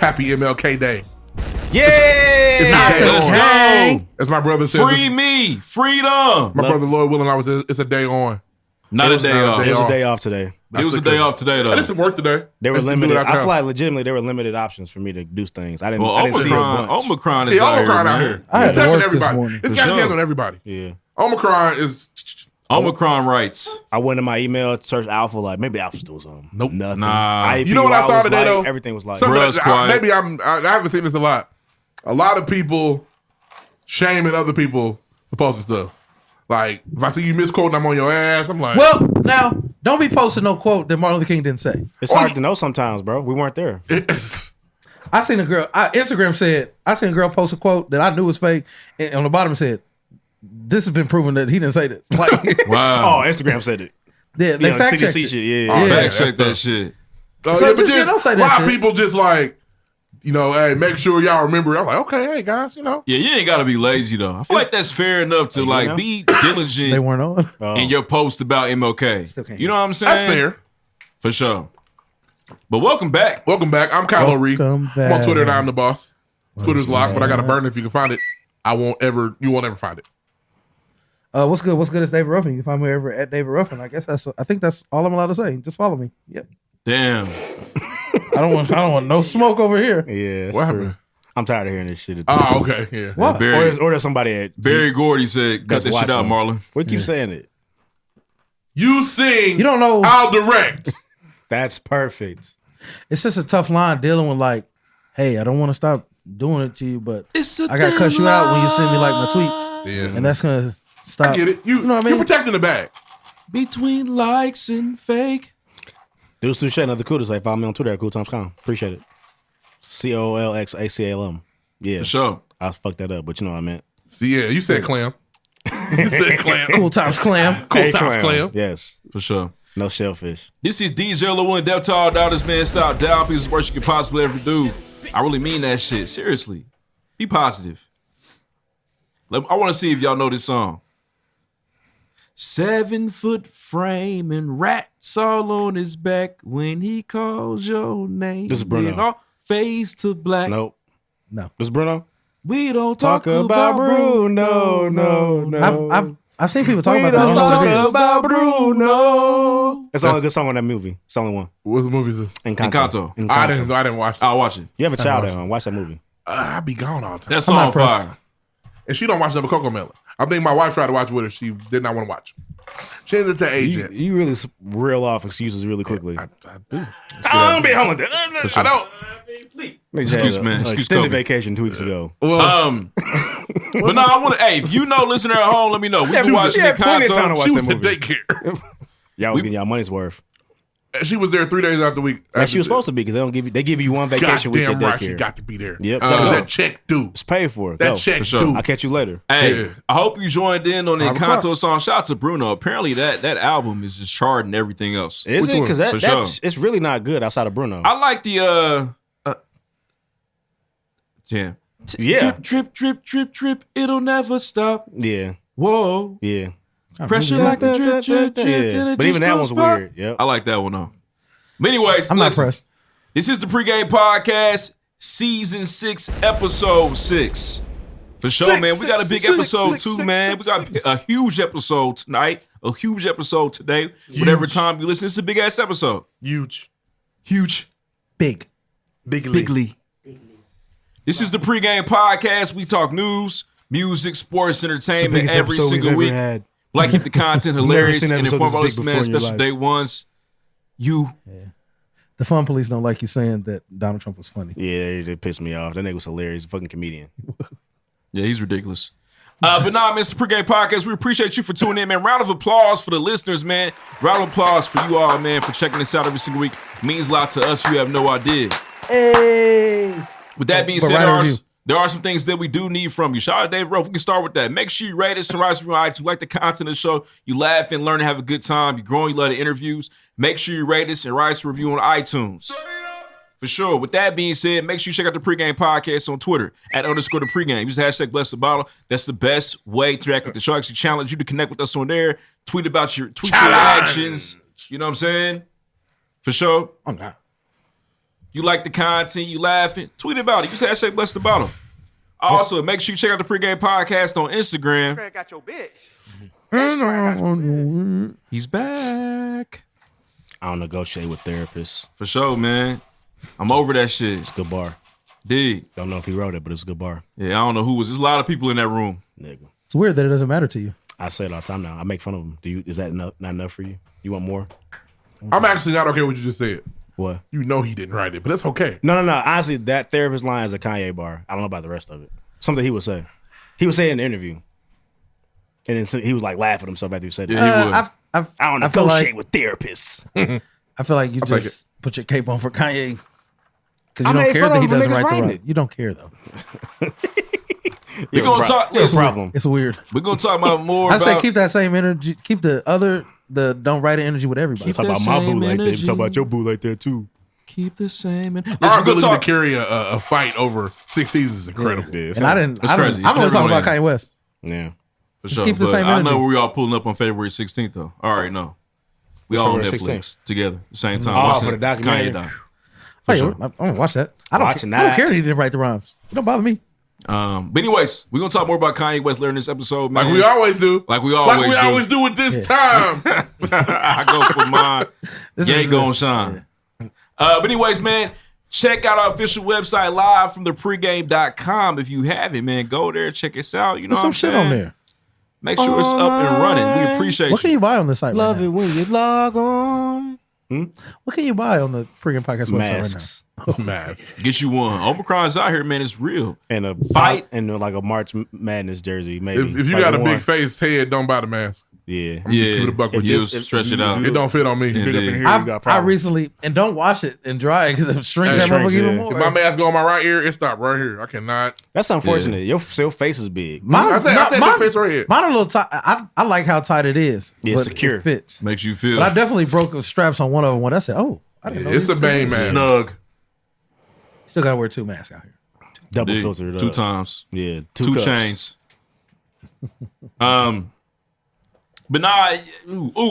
Happy MLK Day. Yeah, it's a day on. As my brother says, free me, freedom. My brother Lloyd Willin, it's a day on. Not a day off. It was a day off today. It was a day off today, though. I did some work today. They were limited. I feel like legitimately there were limited options for me to do things. I didn't see a bunch. Omicron is out here. I had to work this morning. It's got hands on everybody. Yeah. Omicron is... Omicron rights. I went in my email, searched Alpha, like maybe Alpha's doing something. Nope. Nothing. Nah. You know what I saw today, though? Everything was like... Maybe I haven't seen this a lot. A lot of people shaming other people for posting stuff. Like, if I see you misquoting, I'm on your ass. I'm like... Well, now, don't be posting no quote that Martin Luther King didn't say. It's hard to know sometimes, bro. We weren't there. I seen a girl, Instagram said, I seen a girl post a quote that I knew was fake, and on the bottom it said, this has been proven that he didn't say this. Like, wow. Oh, Instagram said it. Yeah, they fact checked it. Shit. Yeah. Fact check that shit. So don't say that. A lot of people just like, hey, make sure y'all remember. I'm like, okay, hey guys, Yeah, you ain't got to be lazy though. I feel like that's fair enough to like be diligent. They weren't on in your post about MLK. You know what I'm saying? That's fair. For sure. But welcome back. Welcome back. I'm Kylo Reed. I'm on Twitter and I'm the boss. Twitter's locked, but I got a burner if you can find it. You won't ever find it. What's good? What's good is David Ruffin. You can find me over at David Ruffin. I think that's all I'm allowed to say. Just follow me. Yep. Damn. I don't want no smoke over here. Yeah. What happened? I'm tired of hearing this shit. Oh, okay. Yeah. What? Barry, or there's somebody at Barry Gordy said, cut that shit out, Marlon. We keep saying it. You sing. You don't know. I'll direct. That's perfect. It's just a tough line dealing with like, hey, I don't want to stop doing it to you, but I gotta cut you out when you send me like my tweets. Yeah. And that's gonna stop. I get it. You know what I mean? You're protecting the bag. Between likes and fake. Deuce, Touché, another cool to say. Follow me on Twitter at cooltimescom. Appreciate it. COLXACALM. Yeah. For sure. I fucked that up, but you know what I meant. See, yeah, you said clam. You said clam. Cool times clam. Cool times clam. Yes. For sure. No shellfish. This is DJ Willin, Depth Tall, This Man Stop Down. Piece of work you could possibly ever do. I really mean that shit. Seriously. Be positive. I want to see if y'all know this song. 7-foot frame and rats all on his back when he calls your name. This is Bruno. All face to black. Nope. No. This is Bruno? We don't talk about Bruno. No. I've seen people talk about that. We I don't know what it don't is. talk about Bruno. It's the only good song on that movie. It's the only one. What movie is this? Encanto. I didn't watch it. I'll watch it. You have a child at home. Watch that movie. I be gone all the time. That song fire. And she don't watch number Coco Melon. I think my wife tried to watch with her. She did not want to watch. She isn't to age yet. You really reel off excuses really quickly. I do. I don't be home with that. I don't. Excuse me. Excuse extended Kobe. vacation 2 weeks ago. But no, I want to. Hey, if you know, listener at home, let me know. We been watching Encanto. She was in daycare. Y'all was getting y'all money's worth. She was there 3 days after week. Like she was supposed to be because they give you one vacation week at Goddamn right, daycare. she got to be there. Yep. That check due. It's paid for. That Go. check sure. due. I'll catch you later. Hey, Yeah. I hope you joined in on the 5 Encanto o'clock. song. Shout out to Bruno. Apparently that album is just charting and everything else. Is Which it? one? Because For sure. it's really not good outside of Bruno. I like the damn. Yeah. Trip, trip, trip, trip. It'll never stop. Yeah. Whoa. Yeah. Pressure like the drip, drip, drip. Yeah. and it But even just that goes one's pop. weird. Yep. I like that one though. But anyways, I'm not listen. impressed. This is the PreGame Podcast, Season 6, Episode 6. For sure, man. We got a big episode too, man. We got a huge episode tonight, a huge episode today. Whatever time you listen, it's a big-ass episode. Huge. Big. Bigly. This is the PreGame Podcast. We talk news, music, sports, entertainment every single week. Like, keep the content hilarious seen an and episode inform this all big this, man. before in your Special life. day ones. You. The fun police don't like you saying that Donald Trump was funny. Yeah, they pissed me off. That nigga was hilarious. He's a fucking comedian. Yeah, he's ridiculous. But nah, man, it's the PreGame Podcast. We appreciate you for tuning in, man. Round of applause for the listeners, man. Round of applause for you all, man, for checking us out every single week. It means a lot to us. You have no idea. Hey. With that being But said, write a review. there are some things that we do need from you. Shout out to Dave Ruff. We can start with that. Make sure you rate us and write us from iTunes. You like the content of the show. You laugh and learn and have a good time. You're growing. You love the interviews. Make sure you rate us and write us a review on iTunes. For sure. With that being said, make sure you check out the PreGame Podcast on Twitter @_the PreGame. Use the hashtag Bless the Bottle. That's the best way to interact with the show. Actually challenge you to connect with us on there. Tweet your reactions. You know what I'm saying? For sure. I'm not. You like the content, you laughing, tweet about it. Use hashtag Bless the Bottle. Also, make sure you check out the PreGame podcast on Instagram. Got your bitch. He's back. I don't negotiate with therapists. For sure, man. I'm over that shit. It's a good bar. Dig. Don't know if he wrote it, but it's a good bar. Yeah, I don't know who was. There's a lot of people in that room. Nigga. It's weird that it doesn't matter to you. I say it all the time now. I make fun of him. Is that not enough for you? You want more? I'm actually not okay with what you just said. What? You know he didn't write it, but that's okay. No. Honestly, that therapist line is a Kanye bar. I don't know about the rest of it. Something he would say. He would say it in the interview. And then he was like laughing at himself after he said it. Yeah, he would. I don't negotiate with therapists. I feel like you just put your cape on for Kanye because you I don't made care fun that of he him for doesn't niggas write the writing right. it. You don't care though. We're gonna talk. It's a Listen, problem. It's weird. we're gonna talk about more. I say about, keep that same energy. Keep the don't write it energy with everybody. Talk about my boo like that. You talk about your boo like that too. Keep the same. Listen, Our we're gonna ability to talk. carry a fight over 6 seasons is incredible. Yeah, And I didn't. It's crazy. It's I'm only never talking gonna about end. Kanye West. Yeah. For Just sure. keep the But same I energy. know we all pulling up on February 16th though. I already know. We all on February Netflix together, the same time. Oh, Watching for the documentary? Kanye doc. Hey, sure. I'm gonna watch that. I don't Watching care. I don't that. care that he didn't write the rhymes. It don't bother me. But anyways, we're gonna talk more about Kanye West later in this episode, man. Like we always do. Like we always do. with this time. I go for mine. Yay, gon' shine. But anyways, man, check out our official website live from the pregame.com. If you haven't, man, go there, check us out. You know There's what some I'm shit saying? on there. Make sure it's up and running. We appreciate What can you. you buy on this site? Love right it when you log on. now? What can you buy on the Pregame Podcast website Masks. Mass. Get you one. Omicron's out here, man. It's real. And a Fight. and like a March Madness jersey, maybe. If you Like got a one. big face head, don't buy the mask. Yeah. Keep it a buck with you you. stretch it out. It don't fit on me. Indeed. Up in here, you got a I problem. recently and don't wash it and dry it because it shrinks Hey, that shrinks, motherfucker even yeah. more. If my mask go on my right ear, it stopped right here. I cannot. That's unfortunate. Your face is big. I said the face right here. Mine a little tight. I like how tight it is. Yeah, it's but secure. It fits. Makes you feel But I definitely broke the straps on one of them when I said, "Oh, I didn't know." It's a these Bane fits. mask. snug. Still gotta wear 2 masks out here. Double Dude, filtered. 2 up. times. Yeah. 2 cups. chains. But nah,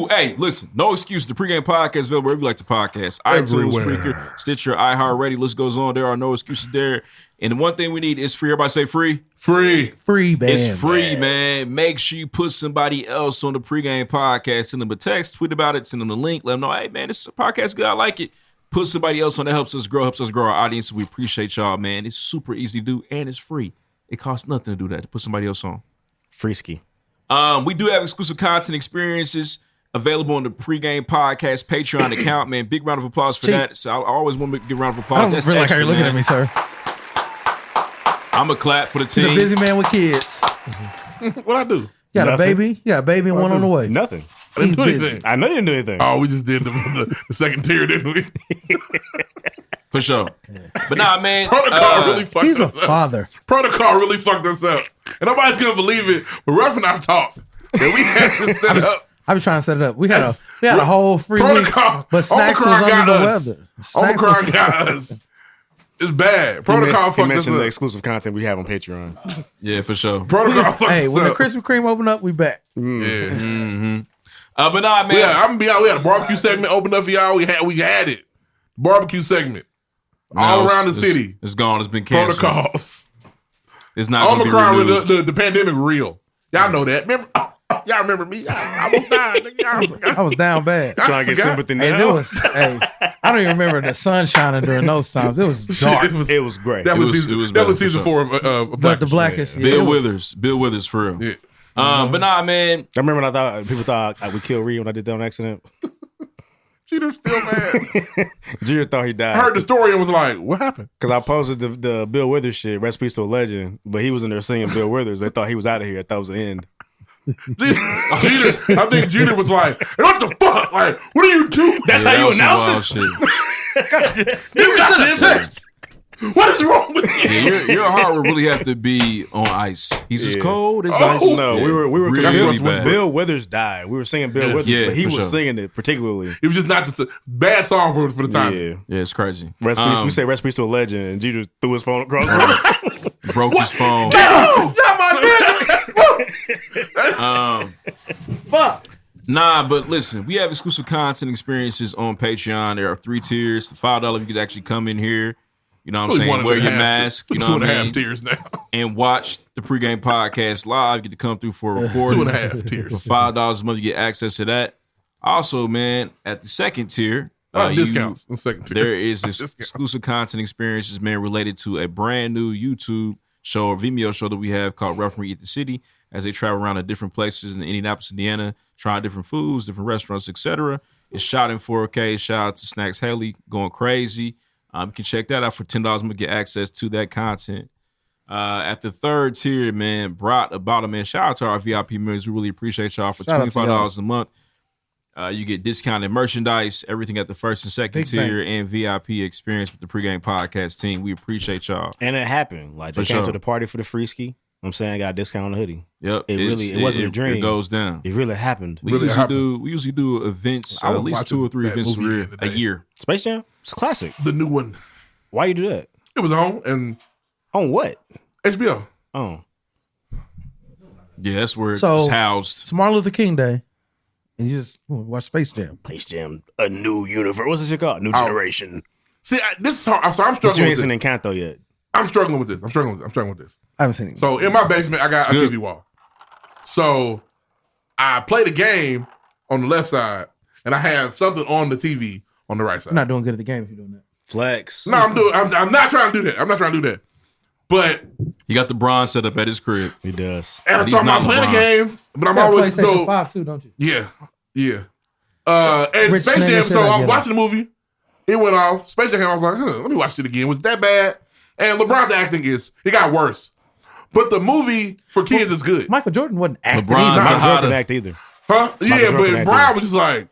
hey, listen, no excuse. The Pregame Podcast available wherever you like to podcast. iTunes, Everywhere. Spreaker, Stitcher, iHeartRadio. List goes on. There are no excuses there. And the one thing we need is free. Everybody say free. Free. Free bands. It's free, man. Make sure you put somebody else on the Pregame Podcast. Send them a text, tweet about it, send them a link. Let them know, hey, man, this podcast is good. I like it. Put somebody else on that helps us grow our audience. We appreciate y'all, man. It's super easy to do, and it's free. It costs nothing to do that, to put somebody else on. Freeski. We do have exclusive content experiences available on the Pregame Podcast Patreon account, man. Big round of applause for cheap. that. So I always want to give a round of I applause. don't That's really like how extra, you're looking man. at me, sir. I'm a clap for the He's team. a busy man with kids. What I do? You got a Nothing. baby. You got a baby and one on the way. Nothing. I didn't He's do busy. anything. I know you didn't do anything. Oh, we just did the second tier, didn't we? For sure. But nah, man. Protocol really fucked He's a us up. father. Protocol really fucked us up. And nobody's going to believe it, but Ruff and I talked. And we had to set up. I've been trying to set it up. We had a whole free week, Protocol. but Snacks was Omicron under the got us. weather. Snacks Omicron was- got us. It's bad. He Protocol fucked us mentioned the up. exclusive content we have on Patreon. Yeah, for sure. Protocol fucked Hey, us when the up. Krispy Kreme open up, we back. Yeah. But nah, man. Yeah, I'm gonna be out. We had a barbecue segment opened up for y'all. We had it. Barbecue segment. All No, around the it's- city. It's gone. It's been canceled. Protocols. It's not going to be Omicron, renewed. the pandemic real. Y'all know that. Remember? Y'all remember me? I almost died. Nigga. I was down bad. Trying to get forgot. sympathy Hey, now. there was. Hey, I don't even remember the sun shining during those times. It was dark. It was great. That was it was season, better that was for season sure. 4 of But Black. the blackest. Yeah, Bill it was- Withers. Bill Withers, for real. Yeah. But nah, man. I remember when I thought people thought I would kill Reed when I did that on accident. Cheater's still mad. Junior thought he died. I heard the story and was like, what happened? Because I posted the Bill Withers shit, rest in peace to a legend, but he was in there singing Bill Withers. They thought he was out of here. I thought it was the end. Jeter, I think Jeter was like, what the fuck? Like, what are you doing? That's Yeah, how you that was announce some it? wild shit. You got text. What is wrong with you? Yeah, your heart would really have to be on ice. He's as Yeah. cold as Oh. ice. No, Yeah. we were really when bad. Bill Withers died. We were singing Bill Yes. Withers, Yeah, but he for was sure. singing it particularly. It was just not the bad song for the time. Yeah. Yeah, it's crazy. Rest in peace. We say rest in peace to a legend, and Jeter threw his phone across the room. Broke his phone. Not my nigga. Fuck. Nah, but listen, we have exclusive content experiences on Patreon. There are 3 tiers. The $5 you could actually come in here. You know what I'm saying? Wear your mask. You know what I mean? 2.5 tiers now. And watch the pregame podcast live. You get to come through for a recording. 2.5 tiers. $5 a month, you get access to that. Also, man, at the second tier, discounts on second tier. There is exclusive content experiences, man, related to a brand new YouTube show or Vimeo show that we have called Roughin Eat the City, as they travel around to different places in Indianapolis, Indiana, trying different foods, different restaurants, etc. It's shot in 4K. Shout out to Snacks Haley, going crazy. You can check that out for $10 and get access to that content. At the third tier, man, brought about man. Shout out to our VIP members. We really appreciate y'all for $25 a month. You get discounted merchandise, everything at the first and second tier, and VIP experience with the pregame podcast team. We appreciate y'all. And it happened. Like they came to the party for the free ski. I'm saying I got a discount on the hoodie. Yep. It wasn't a dream. It goes down. It really happened. We usually do events, at least 2 or 3 events a year. Space Jam? It's a classic. The new one. Why you do that? It was on and on what? HBO. Oh. Yeah, that's where it's housed. It's Martin Luther King Day. And you just watch Space Jam. Space Jam, a new universe. What's this shit called? New generation. See, this is hard. So I'm struggling with this. You ain't seen Encanto yet. I'm struggling with this. I'm struggling with this. I haven't seen it. So in my basement, I got a TV wall. So I play the game on the left side, and I have something on the TV on the right side. I'm not doing good at the game if you're doing that. Flex. No, I'm not trying to do that. I'm not trying to do that. But he got the bronze set up at his crib. He does. And so I'm playing the game, but I'm always PlayStation 5 too, don't you? Yeah. And Rich Space Jam. So I was watching the movie. It went off. Space Jam came. I was like, let me watch it again. Was that bad? And LeBron's acting it got worse. But the movie for kids is good. Michael Jordan wasn't acting. LeBron's Michael Jordan act either. Huh? Yeah, but Brown was just like,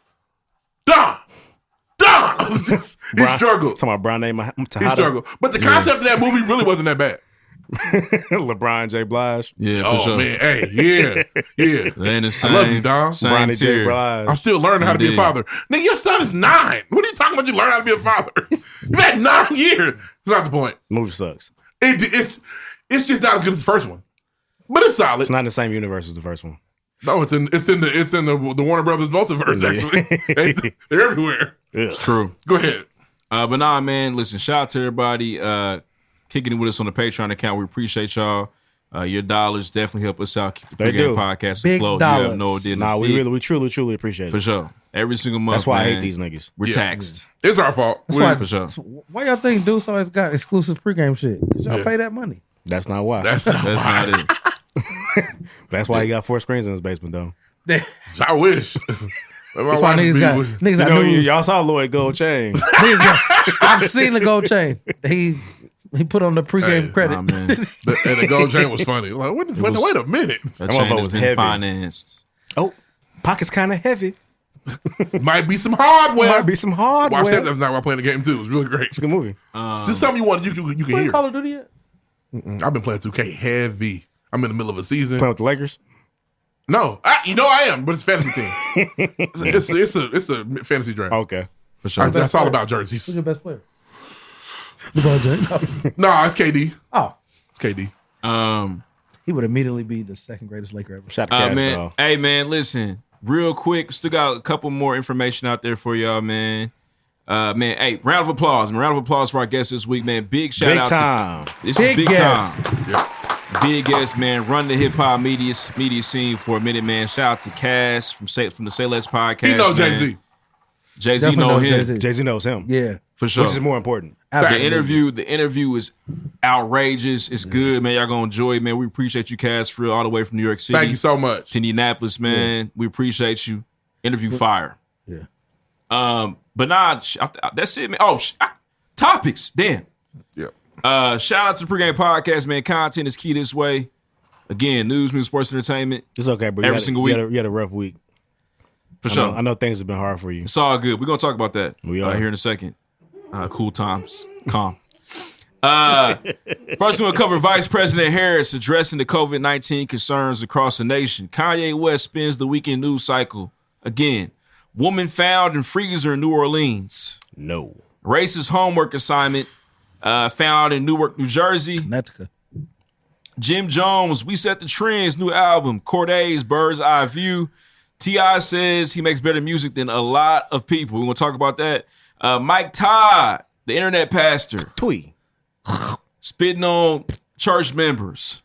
Don. He struggled. Talking about Brown name Tahada. He struggled. But the concept of that movie really wasn't that bad. LeBron J. Blige. Yeah, for sure. Man, hey, yeah. They in the same, I love you, Don. Bronny J. Blige. I'm still learning how to be a father. Nigga, your son is 9. What are you talking about? You learn how to be a father. You've had 9 years. That's not the point. Movie sucks. It's just not as good as the first one, but it's solid. It's not in the same universe as the first one. No, it's in the Warner Brothers multiverse. Actually, they're everywhere. It's true. Go ahead. But nah, man. Listen, shout out to everybody kicking it with us on the Patreon account. We appreciate y'all. Your dollars definitely help us out. Keep the pregame podcast afloat. You have no idea. Nah, we truly appreciate it for sure. Every single month. That's why man, I hate these niggas. We're taxed. It's our fault. For sure. Why y'all think Deuce always got exclusive pregame shit? Y'all pay that money. That's not why. That's not it. That's why he got 4 screens in his basement, though. I wish. That's why niggas got y'all saw Lloyd gold chain. I've seen the gold chain. He put on the pregame credit. Nah, man. And the gold chain was funny. Like, wait a minute. That chain was heavy. Financed. Oh, pocket's kind of heavy. Might be some hardware. Watch that. That's not why I'm playing the game too. It was really great. It's a good movie. It's just something you can hear. Call of Duty yet? I've been playing 2K heavy. I'm in the middle of a season. Playing with the Lakers? No, I am, but it's a fantasy team. it's a fantasy draft. Okay, for sure. That's all about jerseys. Who's your best player? LeBron James. No, it's KD. Oh, it's KD. He would immediately be the second greatest Laker ever. Shout out to man. Hey man, listen, real quick, still got a couple more information out there for y'all, man. Hey, round of applause. Round of applause for our guest this week, man. Big shout out to this is big time. Yeah. Big guest, man. Run the hip hop media scene for a minute, man. Shout out to Cass from the Say Less podcast. He knows Jay-Z. Jay-Z knows him. Jay-Z knows him. Yeah, for sure. Which is more important. Absolutely. The interview is outrageous. It's good, man. Y'all gonna enjoy it, man. We appreciate you, Cass, for real, all the way from New York City. Thank you so much. To Indianapolis, man. Yeah. We appreciate you. Interview fire. Yeah. But nah, that's it, man. Oh, topics. Damn. Yeah. Shout out to the pregame podcast, man. Content is key this way. Again, news, sports, entertainment. It's okay, bro. Every single week. You had a rough week. For sure. I know things have been hard for you. It's all good. We're going to talk about that here in a second. Cool times. Calm. First, we're going to cover Vice President Harris addressing the COVID-19 concerns across the nation. Kanye West spins the weekend news cycle. Again, woman found in freezer in New Orleans. No. Racist homework assignment found in Newark, New Jersey. Connecticut. Jim Jones, We Set the Trends, new album. Cordae's Bird's Eye View. T.I. says he makes better music than a lot of people. We're going to talk about that. Mike Todd, the internet pastor. Twee. Spitting on church members.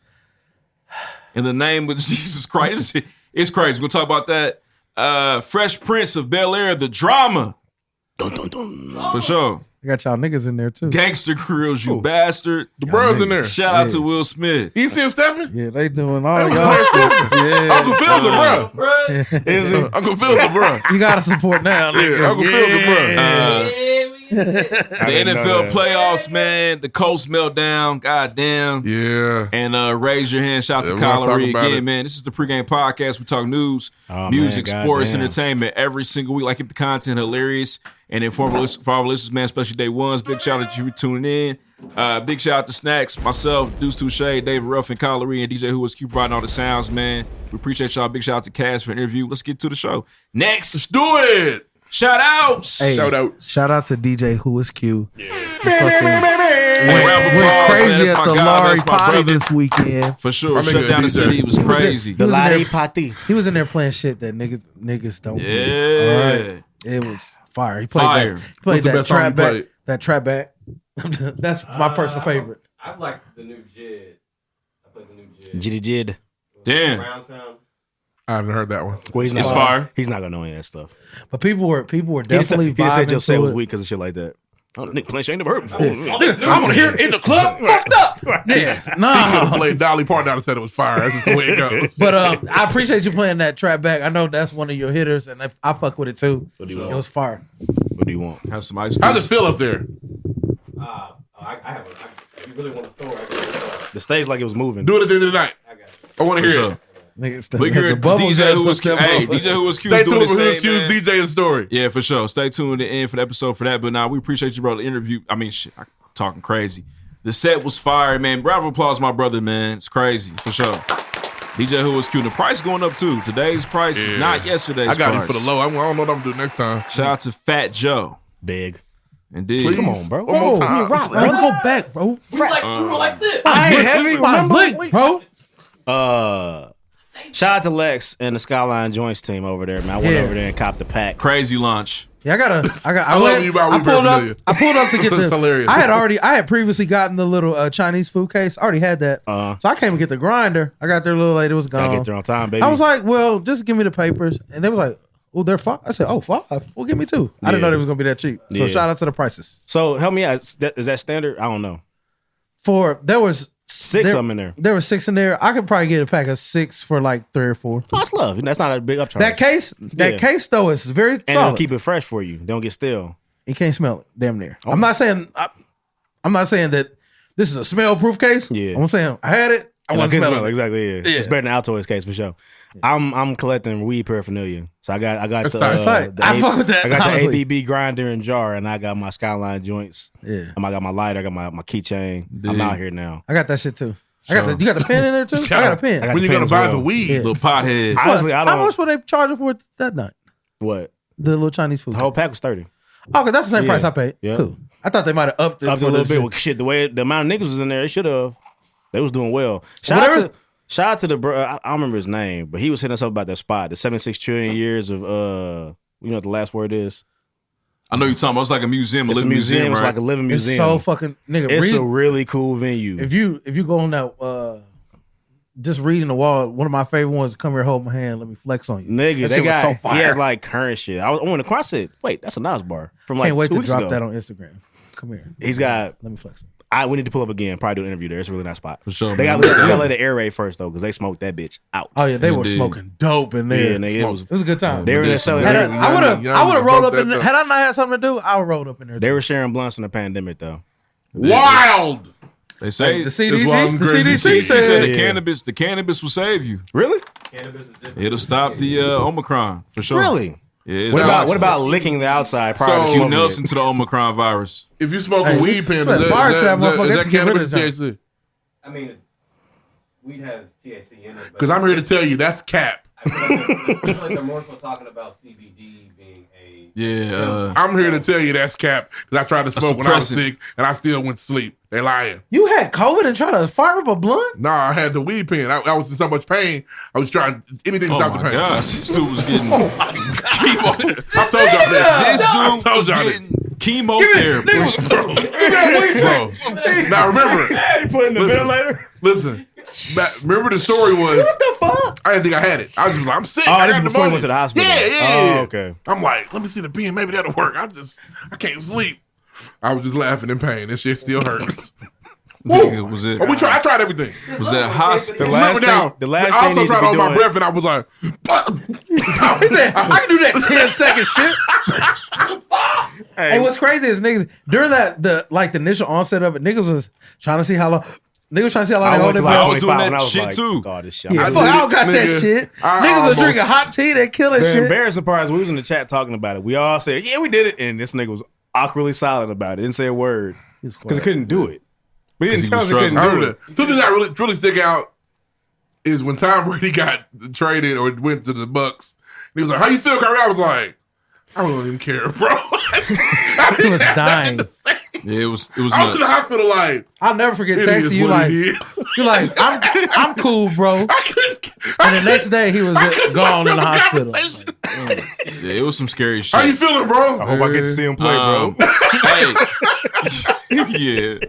In the name of Jesus Christ. It's crazy. We'll talk about that. Fresh Prince of Bel-Air, the drama. Dun, dun, dun. For sure. I got y'all niggas in there too. Gangster Grills, you bastard. The bros in there. Shout out to Will Smith. You see him stepping? Yeah, they doing all That y'all was shit. Yeah. Uncle Phil's a bro. Is he? Uncle Phil's a bro. You gotta support now. nigga. Yeah, Uncle Phil's a bro. The NFL playoffs, man. The Colts meltdown. Goddamn. Yeah. And raise your hand. Shout out to Yeah, we'll Kylo talk about again, it. man. This is the pregame podcast. We talk news, Oh, music, man, sports, goddamn. entertainment every single week. Like, keep the content hilarious and informative for our listeners, man. Especially day ones. Big shout out to you for tuning in. Big shout out to Snacks, myself, Deuce Touché, David Roughin, Kylo, and DJ Who Was Q providing all the sounds, man. We appreciate y'all. Big shout out to Cass for the interview. Let's get to the show. Next, Let's do it. shout outs. Hey, Shout out. Shout out to DJ Who Is Q. Hey, Went, round of went applause, man. crazy That's at my the guy. Laurie That's my Potty brother. this weekend. For sure. My nigga Shut down the DJ. city. It was crazy. The was in Lottie there- Party. He was in there playing shit that niggas don't. do. Yeah. All right. It was fire. He played Fire. that. He played What's the that best song trap he back. played? That trap back. That's my personal favorite. I like the new Jid. I played the new Jid. Jiddy Jid. Damn. Round sound. I haven't heard that one. Well, he's not It's gonna- fire. He's not gonna know any of that stuff. But people were He definitely just said vibing your set to was it. weak because of shit like that. Oh, Nick playing shit ain't never heard before. I want to hear it in the club. Fucked up. Yeah. He could Nah. have played Dolly Parton out and said it was fire. That's just the way it goes. But I appreciate you playing that trap back. I know that's one of your hitters, and I fuck with it too. What do you It want? was fire. What do you want? Have some ice How's it cream. feel up there? If you really want a story, I got The stage like it was moving. Do it at the end of the night. I got you. I want to For hear sure. it. Niggas, We hear DJ Who Was Q. Hey, DJ Who Was Q Stay is doing tuned his for Who's thing, Q's man. DJ and story. Yeah, for sure. Stay tuned to the end for the episode for that. But now we appreciate you, bro. The interview. I mean, shit, I'm talking crazy. The set was fire, man. Round of applause, my brother, man. It's crazy for sure. DJ Who Was Q. The price going up too. Today's price is not yesterday's. I got price. him for the low. I don't know what I'm gonna do next time. Shout out to Fat Joe. Big. Indeed. Please. Come on, bro. One more time. Bro, go back, bro. We were like this. I ain't heavy. My Remember? blink, bro. Shout out to Lex and the Skyline Joints team over there, man. I went Yeah. over there and copped the pack. Crazy lunch. Yeah, I love went, you about I we very pulled up. familiar. I pulled up to get That's the. hilarious. I had previously gotten the little Chinese food case. I already had that, so I came to get the grinder. I got there a little late. It was Gotta gone. get there on time, baby. I was like, well, just give me the papers, and they was like, well, they're 5. I said, oh, 5. Well, give me 2. I didn't know Yeah. they was gonna be that cheap. So Yeah. shout out to the prices. so help me out. Is that standard? I don't know. There was 6 of them in there. There were 6 in there. I could probably get a pack of 6 for like 3 or 4. Oh, that's love. That's not a big upcharge. That case though is very and it'll solid. keep it fresh for you. Don't get stale. You can't smell it. Damn near. I'm not saying that this is a smell proof case. Yeah. I'm saying I had it. I And wasn't couldn't smelling smell it. it. Exactly. Yeah. It's better than Altoids case for sure. I'm collecting weed paraphernalia. So I got That's the, tight. Tight. I fuck with that, I got honestly. the ABB grinder and jar, and I got my Skyline joints. Yeah. I got my lighter. I got my keychain. I'm out here now. I got that shit too. You got the pen in there too? I got a pen. I got When the you gonna pen as buy well. the weed? Yeah. Little pothead. Honestly, I How don't. much were they charging for it that night? What? The little Chinese food. The whole pack was 30. Okay, that's the same Yeah. price I paid. Yeah. Cool. I thought they might have upped it Up for a little this bit. shit. Well, shit, the amount of niggas was in there, they should have. They was doing well. Shout out to the bro. I don't remember his name, but he was hitting us up about that spot. The 76 trillion years of you know what the last word is? I know you're talking about. It's like a museum, a It's a living museum. museum, It's right? like a living It's museum. so fucking nigga. It's read, a really cool venue. if you go on that just reading the wall, one of my favorite ones, come here, hold my hand, let me flex on you. Nigga, That that shit was guy, so he fire. has like current shit. I went across it. Wait, that's a Nas bar from like Can't wait 2 to weeks drop ago. that on Instagram. Come here. He's got. Let me flex it. We need to pull up again. Probably do an interview there. It's a really nice spot. For sure, They man. got to let it air raid first though, because they smoked that bitch out. Oh yeah, they were Indeed. smoking dope in there. Yeah, nigga, it was a good time. They were in there selling. Had Yeah, I would yeah, have rolled up that in there. up. Had I not had something to do, I would rolled up in there. They too. were sharing blunts in the pandemic though. Wild. They say the That's why I'm crazy. CDC He said said the Yeah. cannabis will save you. Really? Cannabis is different. It'll stop the Omicron for sure. Really? Yeah. What about licking the outside prior to So- Hugh smoking Nelson it? to the Omicron virus? If you smoke a Hey, weed you pen, spent is fire to that motherfucker. that Get rid cannabis of or that. THC? I mean, weed has THC in it. but- Because I'm here to tell you that's cap. I feel like they're more so talking about CBD being a Yeah. I'm here to tell you that's cap because I tried to smoke when I was suppressant. sick and I still went to sleep. They lying. You had COVID and tried to fire up a blunt? Nah, I had the weed pen. I was in so much pain. I was trying anything to Oh stop the my pain. gosh, this dude was getting chemo. I told y'all this. This I dude told was y'all getting this. chemotherapy. Bro. Now remember, Hey, put in the ventilator. listen. Remember the story was What the fuck? I didn't think I had it. I was just like, I'm sick. Oh, I this got is before you pneumonia. went to the hospital. Yeah. Oh, okay. I'm like, let me see the pen. Maybe that'll work. I can't sleep. I was just laughing in pain. This shit still hurts. Nigga, was it? But I tried everything. Was that hospital? The last Remember now, thing- the last I thing also needs to tried be to hold my doing- breath, and I was like, He said, I can do that 10-second shit. Hey, what's crazy is niggas during the initial onset of it, niggas was trying to see how long. Niggas was trying to see how long I they hold went their to breath. I was doing 25 that when I was shit like, too. God, this shit. Yeah, I fuck, I don't got did, that nigga. shit. I Niggas almost- was drinking hot tea, they killing The shit. embarrassing part is we was in the chat talking about it. We all said, yeah, we did it. And this nigga was awkwardly silent about it. Didn't say a word. Because he couldn't do it. But he didn't tell us he couldn't I do remember it. that. Two things that really stick out is when Tom Brady got traded or went to the Bucks. He was like, "How you feel, Kyrie?" I was like, "I really don't even care, bro." He was dying. Yeah, it was I was in the nuts. hospital like, I'll never forget it is texting you what like, it is. you're like, I'm cool, bro. I couldn't. And the next day he was gone in the hospital. Yeah, it was some scary shit. How you feeling, bro? I hope I get to see him play, bro. Hey, yeah.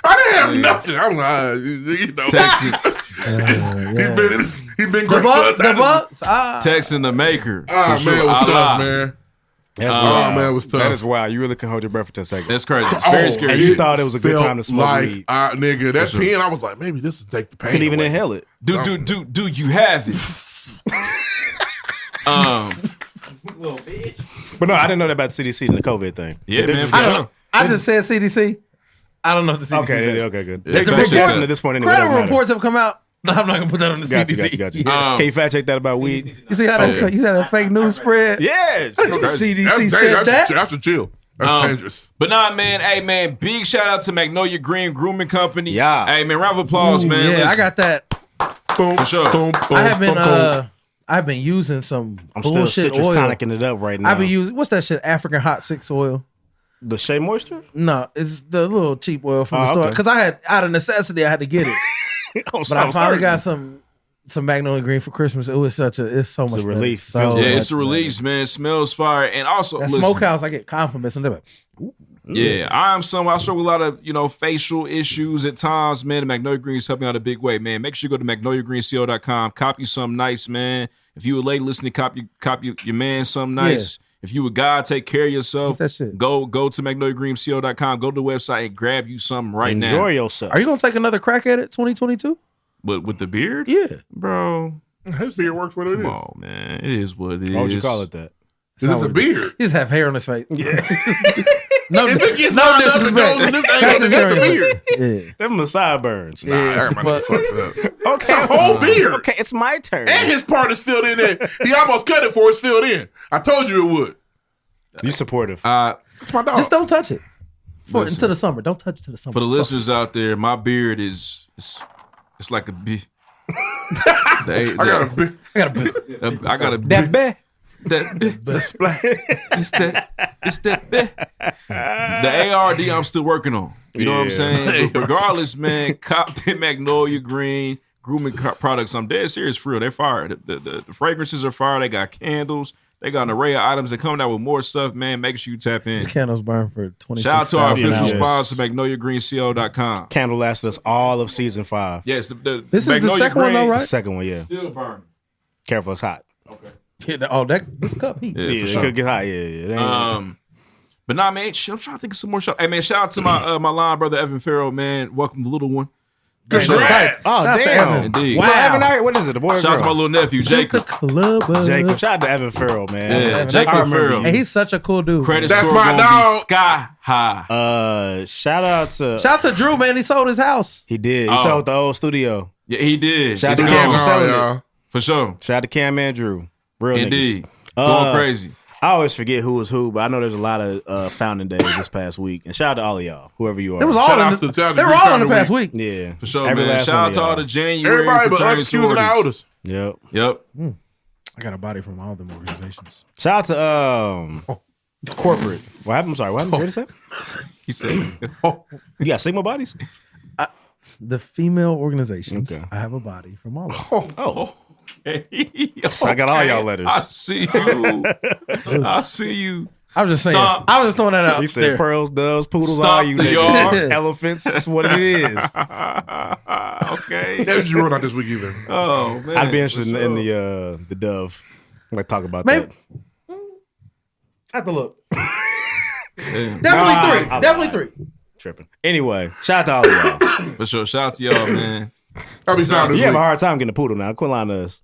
I didn't have nothing. I was like, you know, Texting, he been The great. Bucks, for us. the Bucks. texting the maker. Oh man, for sure. it was Allah. tough, man. That's Oh wild. man, it was tough. That is wild. You really can hold your breath for 10 seconds. That's crazy. It's very scary. and you shit. thought it was a good Felt time to smoke like, weed. nigga, that sure. pen. I was like, maybe this will take the pain. Couldn't even away. inhale it. Do you have it? But no, I didn't know that about the CDC and the COVID thing. Yeah, They're man. just- For I don't sure. know. I just said CDC. I don't know what the CDC Okay, said. okay, good. Yeah, They're fact check guessing that. at this point anyway. Credible Doesn't matter. reports have come out. No, I'm not gonna put that on the Got you, CDC. got you. Yeah. Can you fact check that about weed? You see how that you see how that fake news spread? Yeah. The CDC That's said that. That's a chill. That's dangerous. But nah, man. Hey, man. Big shout out to Magnolia Green Grooming Company. Yeah. Hey, man. Round of applause, man. Yeah, I Listen, got that. Boom, For sure. Boom, boom, I have been boom, boom. I've been using some I'm still bullshit citrus oil. tonicking it up right now. I've been using what's that shit? African hot 6 oil. the Shea Moisture? No, it's the little cheap oil from Oh, the store. okay. Because I had out of necessity I had to get it. But I finally got some Magnolia Green for Christmas. It's so much a relief. better. So Yeah, Oh, it's a much release, man. It smells fire. And also, better. That listen, smokehouse, I get compliments and they're like, yeah, I struggle with a lot of, facial issues at times, man. And Magnolia Green is helping out a big way, man. Make sure you go to magnoliagreenco.com, copy something nice, man. If you a lady listening, copy your man something nice. If you a guy, take care of yourself. Get that shit. Go to magnoliagreenco.com, go to the website and grab you something right Enjoy now. yourself. are you gonna take another crack at it 2022? But with the beard? Yeah. Bro, His beard works what it come is. on, man. It is what it is. Why would you call it that? Is this a beard? He just have hair on his face. Yeah. No, If it gets no lined up and goes in disrespect. this That's angle, his that's hair a on his beard. face. Yeah. Them are sideburns. Nah, everybody but- fucked up. Okay. It's a whole beard. Okay, it's my turn. And his part is filled in there. He almost cut it before it's filled in. I told you it would. You supportive. That's my dog. Just don't touch it. Listen. Until the summer. Don't touch it till the summer. For the listeners out there, my beard is it's like a bee. I got a big I got a that bet. that splash. it's that the ARD I'm still working on. You know what I'm Yeah. saying? But regardless, man, cop the Magnolia Green grooming products. I'm dead serious for real. They're fire. The fragrances are fire. They got candles. They got an array of items. They're coming out with more stuff, man. Make sure you tap in. These candles burn for 26 Shout out to our official hours. sponsor, magnoliagreenco.com. Candle lasted us all of season 5. Yes, This is the Magnolia second one, though, Green right? The second one, yeah. Still burning. Careful, it's hot. Yeah, this cup heat. Yeah, Yeah, for it sure. could get hot. Yeah, yeah. It ain't- But nah, man, shit, I'm trying to think of some more shout. Hey, man, shout out to my line brother Evan Farrell, man. Welcome the little one. Congrats. Oh, Shout out to damn. Evan. Indeed. Wow. Evan, out here, what is it? The boy or Shout out to my girl? little nephew Jacob. Club up. Jacob. Shout out to Evan Farrell, man. Yeah, Evan, Jacob that's- Farrell. And he's such a cool dude. Credit That's score my gonna dog. be sky high. Shout out to Shout out to Drew, man. He sold his house. he did. He Oh. sold the old studio. Yeah, he did. Shout out It's to Cam gone. for selling it. y'all. For sure. Shout out to Cam and Drew. Real Indeed. niggas. Going crazy. I always forget who was who, but I know there's a lot of founding days this past week. And shout out to all of y'all, whoever you are. It was Shout all out in to the, Todd they were Green all in the Founding past Week. week. Yeah, For sure, Every man. last Shout one out of to all y'all. the January Everybody but fraternity us excusing our sororities. eldest. Yep. Yep. I got a body from all them organizations. Shout out to Corporate. What happened? I'm sorry. What happened? What did you say? He said, Oh, You got Sigma bodies? The female organizations. Okay. I have a body from all of them. Oh. okay. So I got all y'all letters. I see you. I see you. I was just saying. Stomp. I was just throwing that out He said there. pearls, doves, poodles, Stomp all you the niggas. yard. Elephants. That's what it is. Okay. that's what you wrote out this week either. Oh man. I'd be interested For in sure. the dove. I'm gonna talk about Maybe. that. I have to look. Damn. Definitely three. I Definitely lied. three. Tripping. Anyway, shout out to all of y'all. For sure. Shout out to y'all, man. I'll be found this You have a week. hard time getting a poodle now. Quit lying to us.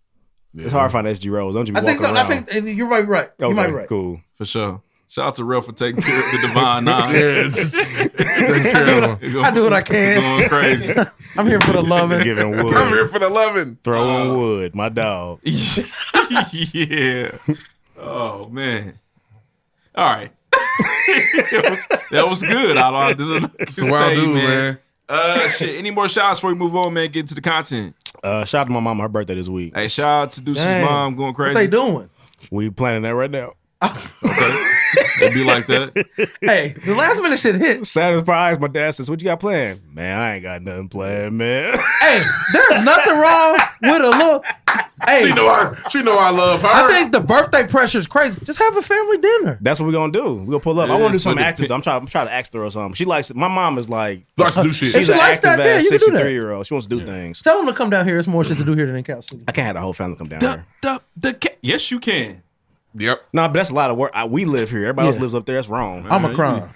It's hard to find SG Rose. Don't you be I think so. walking I around. think you might be right. You might be right. Cool. For sure. Shout out to Rel for taking care of the Divine Nine. Yeah, it's just taking care of them. I do what I can. Going crazy. I'm here for the loving. Giving I'm wood. here for the loving. Throwing wood. My dog. Yeah. Oh man. All right. that was good. I didn't It's a wild dude, man. Shit. Any more shout outs before we move on, man? Get into the content. Shout out to my mom. Her birthday this week. Hey, shout out to Deuce's Dang. mom going crazy. What they doing? We planning that right now. Okay. It'd be like that. Hey, the last minute shit hit. Sad surprise. My dad says, "What you got planned?" Man, I ain't got nothing planned, man. Hey, there's nothing wrong with a little. Hey, She know I love her. I think the birthday pressure is crazy. Just have a family dinner. That's what we're gonna do. We're gonna pull up. It I want to is, do something but active. I'm trying to ask her or something. She likes. My mom is like. likes to do shit. If She's she an likes that, active yeah, ass you can do that. 63-year-old. She wants to do things. Tell them to come down here. There's more shit to do here than in Cal City. I can't have the whole family come down here. Yes, you can. Yep. No, but that's a lot of work. We live here. Everybody else Yeah. lives up there. That's wrong. I'm a crime.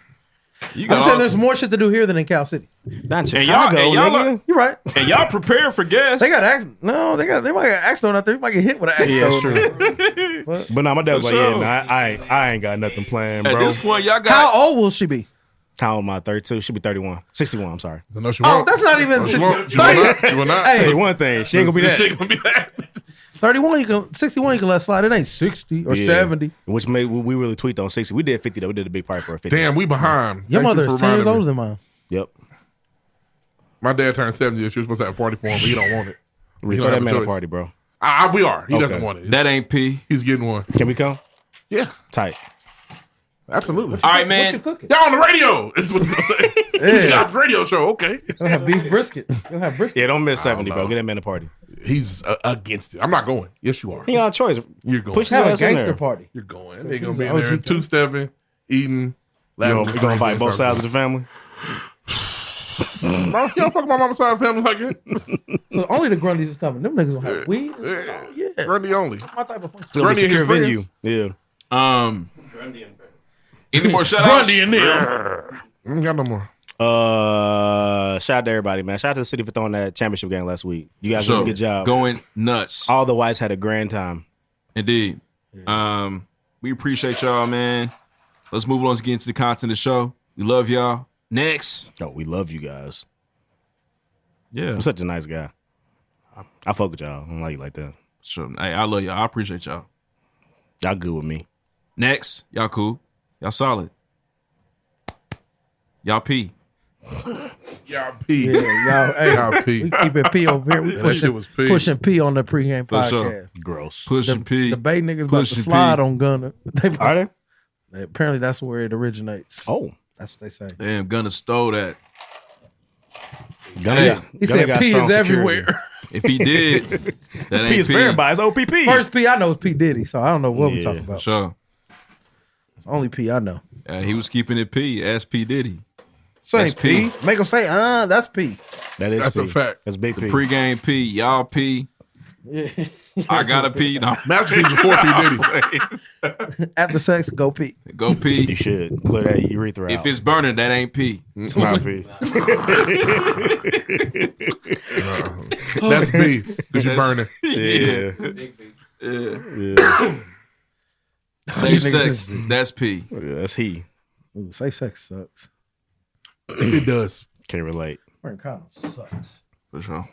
You I'm got saying all- there's more shit to do here than in Cal City. Not in And y'all- Chicago, and y'all nigga. You're right. and y'all prepare for guests. They got axe. No, they might get axe thrown out there. You might get hit with an axe Yeah, thrown. it's true. But no, my dad was For like, sure. "Yeah, nah, I ain't got nothing planned, At bro." this point, y'all got How old will she be? How old am I? 32. She'll be 31. 61. I'm sorry. I know she Oh, won't. that's not even. No, she won't. She 30 will not. She will not. Hey. Tell you one thing, she ain't gonna be that. She ain't gonna be that. 31, you can 61, you can let slide. It ain't 60 or Yeah. 70. Which made we really tweaked on 60. We did 50 though. We did a big party for a 50. Damn, we behind. Your Thank mother you for is 10 years reminding older me. than mine. Yep. My dad turned 70 this year. She was supposed to have a party for him, but he don't want it. We He throw don't that have man a choice. party, bro. We are. He doesn't Okay. want it. that ain't P. He's getting one. Can we come? Yeah, Tight. absolutely. All right, What you man. cooking? Y'all on the radio. Is what he's gonna say. He's got a radio show. Okay. You'll have beef brisket. You'll have brisket. Yeah, don't miss 70, know. bro. Get that man a party. He's against it. I'm not going. Yes, you are. He got a choice. You're going. Push his Have a ass in gangster there. party. You're going. They're gonna He's be in an there OG. two-stepping, eating. You gonna invite both sides of the family? You don't fuck my mama's side of the family like that. So only the Grundys is coming. Them niggas gonna have weed. And shit. Oh, yeah. Grundy only. My type of fun. It's gonna be Grundy and his secure venue. friends. Yeah. Any more shout outs? in there. I ain't got no more. Shout out to everybody, man. Shout out to the city for throwing that championship game last week. You guys did So, a good job. going nuts. All the whites had a grand time. Indeed. We appreciate y'all, man. Let's move on. Let's get into the content of the show. We love y'all. Next. Oh, we love you guys. Yeah. You're such a nice guy. I fuck with y'all. I don't like you like that. Sure. Hey, I love y'all. I appreciate y'all. Y'all good with me. Next. Y'all cool. Y'all solid. Y'all P. Y'all pee. Yeah, y'all, hey, Y'all pee. we keep it P over here. We Yeah, that shit was P. pushing P on the pregame For podcast. sure. Gross. Pushing P. The Bay niggas about to Pushing slide P. on Gunner. They, Are they? apparently that's where it originates. Oh. That's what they say. Damn, Gunna stole that. Gunna Hey, got- He Gunna said got P strong is security. everywhere. If he did, that P ain't is for everybody. It's OPP. First P I know is P Diddy, so I don't know what we're Yeah. talking For about. sure. It's only P I know. He was keeping it P. Ask P. Diddy. Say That's P. P. Make them say, that's P. That is That's P. a fact. That's big The P. pregame P. Y'all P. I got a P. No. Match P before P. Diddy. After sex, go P. Go You P. should clear that urethra If out. it's burning, that ain't P. It's not P. That's B. Because you burning. Yeah. Safe Niggas sex. is- That's P. Yeah, that's he. Ooh, safe sex sucks. It does. Can't relate. Wearing condoms sucks. For sure.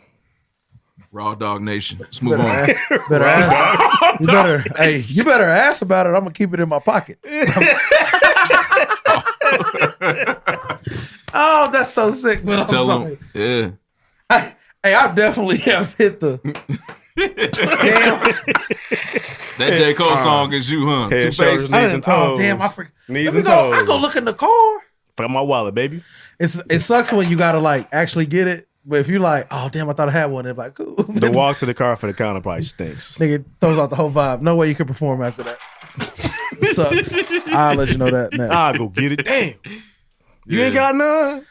Raw Dog Nation. Let's move on. Better ask. You better, hey, you better ask about it. I'm gonna keep it in my pocket. Oh, that's so sick. But I'm Tell sorry. him. Yeah. Hey, I definitely have hit the Damn. That J. Cole song is you, huh? Head, Two shoulders, Face. knees, and toes. Oh, damn, I forgot. Knees Let me and go. I toes. go look in the car. Forgot my wallet, baby. It sucks when you gotta like actually get it. But if you like, oh damn, I thought I had one. It's like, cool. The walk to the car for the counter probably stinks. Nigga throws out the whole vibe. No way you can perform after that. Sucks. I'll let you know that now. I'll go get it. Damn. You ain't got none?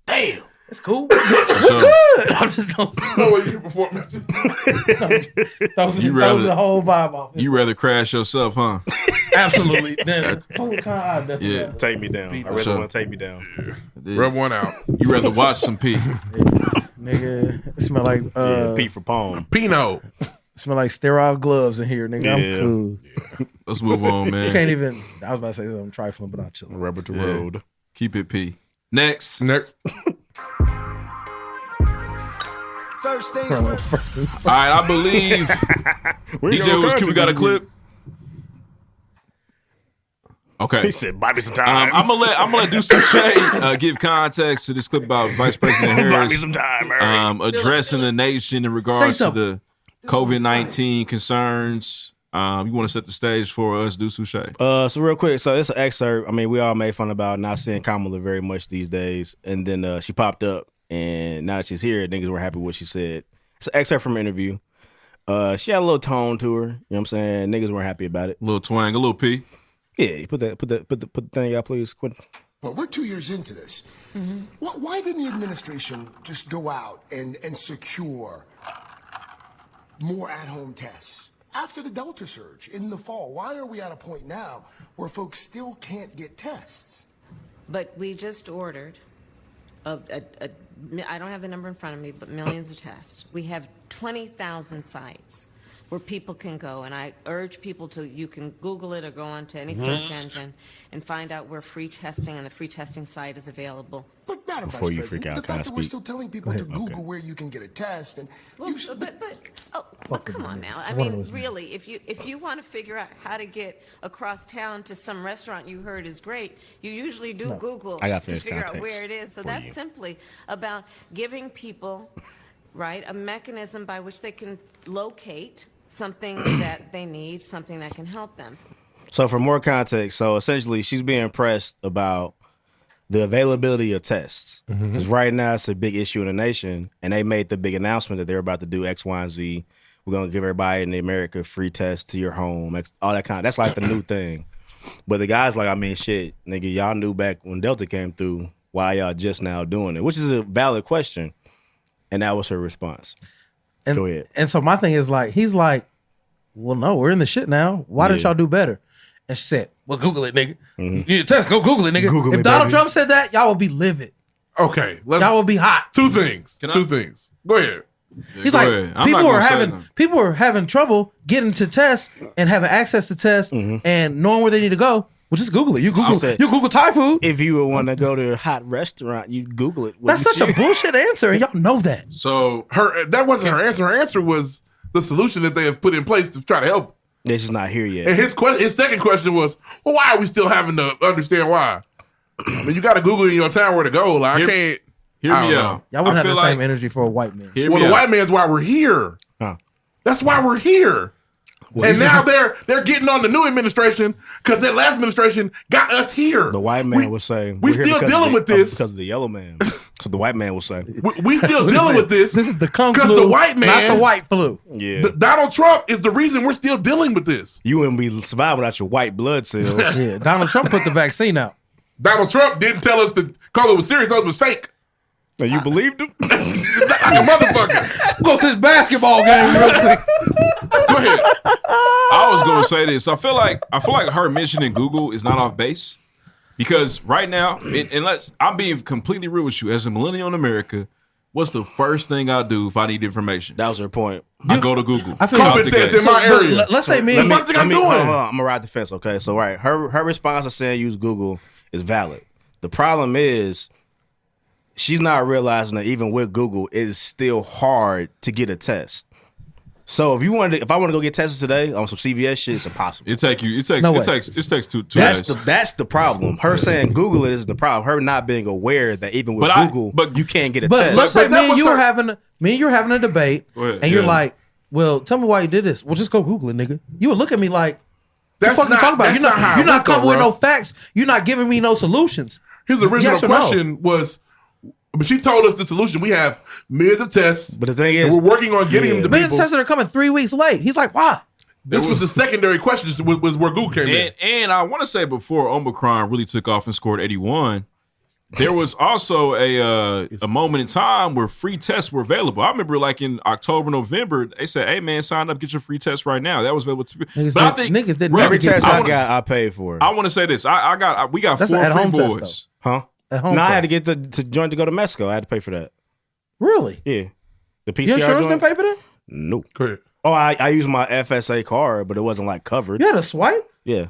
Damn. It's cool. Sure. Good. I'm just don't. No way you can perform that. Throws You rather- the whole vibe off. You rather crash yourself, huh? Absolutely. Then Yeah. Take me down. I really Sure. want to take me down. Rub one out. You rather watch some P. Nigga, it smell like P for palm. Pinot. smell like sterile gloves in here, nigga. Yeah. I'm cool. Let's move on, man. Can't even. I was about to say something trifling, but I'm chilling. Rubber to Yeah. road. Keep it P. Next. Next. First things first. All right, I believe DJ was cute. We got a clip. Okay. He said, "Buy me some time." I'm gonna let Deuce Touché give context to this clip about Vice President Buy me Harris some time, hurry. addressing the nation in Say regards to something. the COVID-19 concerns. You want to set the stage for us, Deuce Touché? So real quick, so it's an excerpt. I mean, we all made fun about not seeing Kamala very much these days, and then she popped up, and now that she's here, niggas were happy with what she said. It's an excerpt from an interview. She had a little tone to her. You know what I'm saying? Niggas weren't happy about it. A little twang, a little P. Yeah, put the thing out, please. Quentin. Well, we're 2 years into this. Why didn't the administration just go out and secure more at-home tests? After the Delta surge in the fall, why are we at a point now where folks still can't get tests? But we just ordered, I don't have the number in front of me, but millions of tests. We have 20,000 sites where people can go, and I urge people to, you can Google it or go onto any search engine and find out where free testing and the free testing site is available. But Madam Before Vice you President, freak out, the can I fact that we're speak? still telling people to Google where you can get a test, and Well, but come on now. I One of mean, those really, if you want to figure out how to get across town to some restaurant you heard is great, you usually do Google I got to finished figure out context where it is. So for that's you. simply about giving people, right, a mechanism by which they can locate something that they need, something that can help them. So for more context, so essentially she's being pressed about the availability of tests. Because right now it's a big issue in the nation, and they made the big announcement that they're about to do X, Y, and Z. We're going to give everybody in America free tests to your home, all that kind of, that's like the new thing. But the guy's like, I mean, shit, nigga, y'all knew back when Delta came through, why y'all just now doing it? Which is a valid question. And that was her response. And, Go ahead. And so my thing is like, he's like, well, no, we're in the shit now. Why didn't y'all do better? And she said, well, Google it, nigga. You need a test, go Google it, nigga. Google if me, Donald baby. Trump said that, y'all would be livid. Okay. Y'all would be hot. Two things. Can I- Two things. Go ahead. He's Go like, ahead. I'm not gonna say people are having trouble getting to tests and having access to tests and knowing where they need to go. Well, just Google it. You Google Thai food. If you would want to go to a hot restaurant, you Google it. That's such a bullshit answer, and y'all know that. So That wasn't her answer. Her answer was the solution that they have put in place to try to help. It's just not here yet. And his second question was, well, why are we still having to understand why? I mean, you got to Google in your town where to go. Like, I can't. hear I me don't out. Y'all wouldn't I have the feel same like- energy for a white man. Hear Well, me the out. white man's why we're here. Huh. That's why we're here. And now they're getting on the new administration because that last administration got us here. The white man will say, we "We're here still because dealing of the- with this. because of the yellow man." So the white man will say, We still dealing with this. This is the kung because flu, the white man, not the white flu. "Yeah, Donald Trump is the reason we're still dealing with this. you wouldn't be surviving without your white blood cells." Yeah, Donald Trump put the vaccine out. Donald Trump didn't tell us to call it was serious. Thought it was fake. And you believed him? Like a motherfucker. Go to this basketball game real quick. Go ahead. I was gonna say this. I feel like her mentioning Google is not off base because right now, I'm being completely real with you. As a millennial in America, what's the first thing I do if I need information? That was her point. I go to Google. I feel Common Out the sense gate. in my area. Let's say me Let and me- First thing I'm doing. hold on, I'm gonna ride the fence. Okay, so right, her response to saying use Google is valid. The problem is she's not realizing that even with Google, it is still hard to get a test. So if I want to go get tested today on some CVS shit, it's impossible. It takes No way. two That's days. that's the problem. Her saying Google it is the problem. Her not being aware that even with But Google, but you can't get a But test. let's say But that me and was you were her- having a debate, Go ahead. and you're Yeah. like, well, tell me why you did this. Well, just go Google it, nigga. You would look at me like, That's what the fuck you talking about? that's how You're it not went, though, coming with no Ruff. facts. You're not giving me no solutions. His original Yes or no? question was, but she told us the solution. We have millions of tests, But the thing and is, we're working on getting them to Millions people. of tests are coming 3 weeks late. He's like, why? This was the secondary question. Was where Google came in. And I want to say before Omicron really took off and scored 81, there was also a moment in time where free tests were available. I remember like in October, November, they said, "Hey man, sign up, get your free test right now." That was available to Niggas But I did- think niggas didn't Ruff, every test I I wanna- got, I paid for it. I want to say this. We got That's 4 an free at-home test, boys. Huh? At home No, I had to test. get the joint to go to Mexico. I had to pay for that. Really? Yeah. The PCR Your insurance joint? didn't pay for that? Nope. Go ahead. Oh, I used my FSA card, but it wasn't like covered. You had a swipe? Yeah.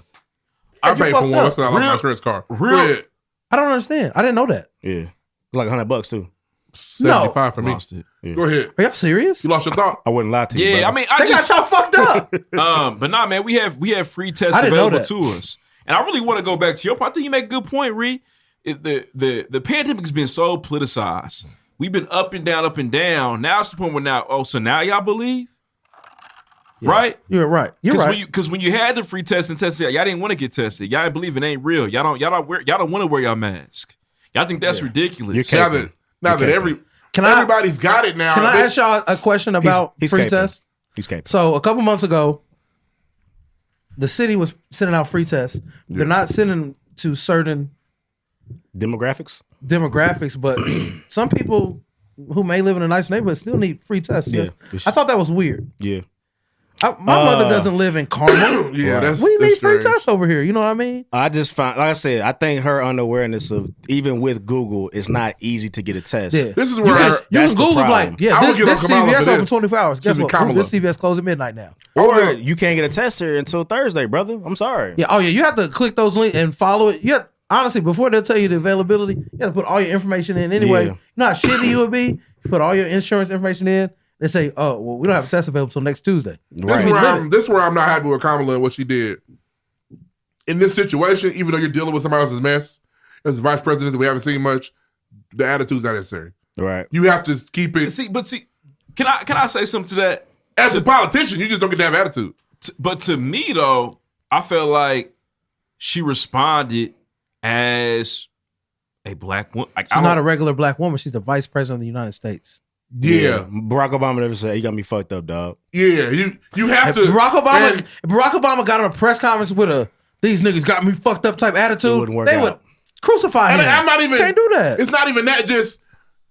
I you paid for fucked one. up. That's because I lost my Real- insurance card. Go real- ahead. I don't understand. I didn't know that. Yeah. It was like $100 too. 75 for me. Lost it. Go ahead. Are y'all serious? You lost your thought. I wouldn't lie to you. Yeah, brother. I mean, I They just got y'all fucked up. but nah, man, we have free tests I didn't know available that. to us, and I really want to go back to your point. I think you make a good point, Reed. The pandemic has been so politicized. We've been up and down, up and down. Now it's the point where so now y'all believe, right? You're right. You're right. Because when you had the free test and tested, y'all didn't want to get tested. Y'all didn't believe it ain't real. Y'all don't want to wear y'all mask. Y'all think that's ridiculous. Now that everybody's got it now. Can I ask y'all a question about he's free caping. tests? He's capable. So a couple months ago, the city was sending out free tests. They're not sending to certain Demographics? demographics, but some people who may live in a nice neighborhood still need free tests. Yeah. I thought that was weird. Yeah. My mother doesn't live in Carmel. Yeah, that's we need free strange. tests over here. You know what I mean? I just find, like I said, I think her unawareness of, even with Google, it's not easy to get a test. Yeah. This is where you That's can the Google problem. like, yeah, I would this get on Kamala CVS for open this. 24 hours. Guess Excuse me, what? Kamala. This CVS closed at midnight now. Or you can't get a test here until Thursday, brother. I'm sorry. Yeah. Oh yeah. You have to click those links and follow it. Yeah. Honestly, before they'll tell you the availability, you have to put all your information in anyway. Yeah. You know how shitty you would be? You put all your insurance information in. They say, oh, well, we don't have a test available until next Tuesday. This is where I'm not happy with Kamala and what she did. In this situation, even though you're dealing with somebody else's mess, as vice president that we haven't seen much, the attitude's not necessary. Right. You have to keep it. But can I say something to that? As a politician, you just don't get to have attitude. But to me though, I felt like she responded as a black woman. Like, She's not a regular black woman. She's the vice president of the United States. Yeah. Barack Obama never said, you got me fucked up, dog. Yeah, you have to. Barack Obama got on a press conference with these niggas got me fucked up type attitude. It wouldn't work they out. would crucify him. I'm not even. Can't do that. It's not even that. Just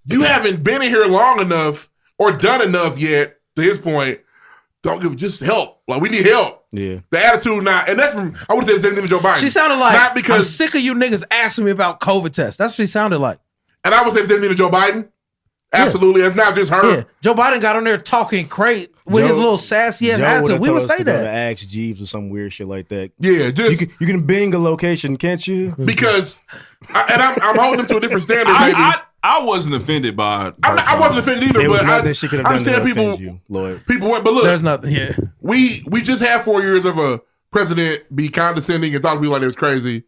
you haven't been in here long enough or done enough yet. To his point, just help. Like we need help. Yeah. The attitude not, and that's from. I would say the same thing to Joe Biden. She sounded like, not I'm because, sick of you niggas asking me about COVID tests. That's what she sounded like. and I would say the same thing to Joe Biden. Absolutely, it's not just her. Yeah, Joe Biden got on there talking crate with his little sassy ass attitude. We would say To that. ask Jeeves or some weird shit like that. Yeah, just you can bing a location, can't you? because, I'm holding him to a different standard. Maybe I wasn't offended by. I wasn't offended either. There was But nothing she could have I done to understand people. offend you, Lloyd. People, but look, There's nothing. Yeah, we just had 4 years of a president be condescending and talk to people like it was crazy.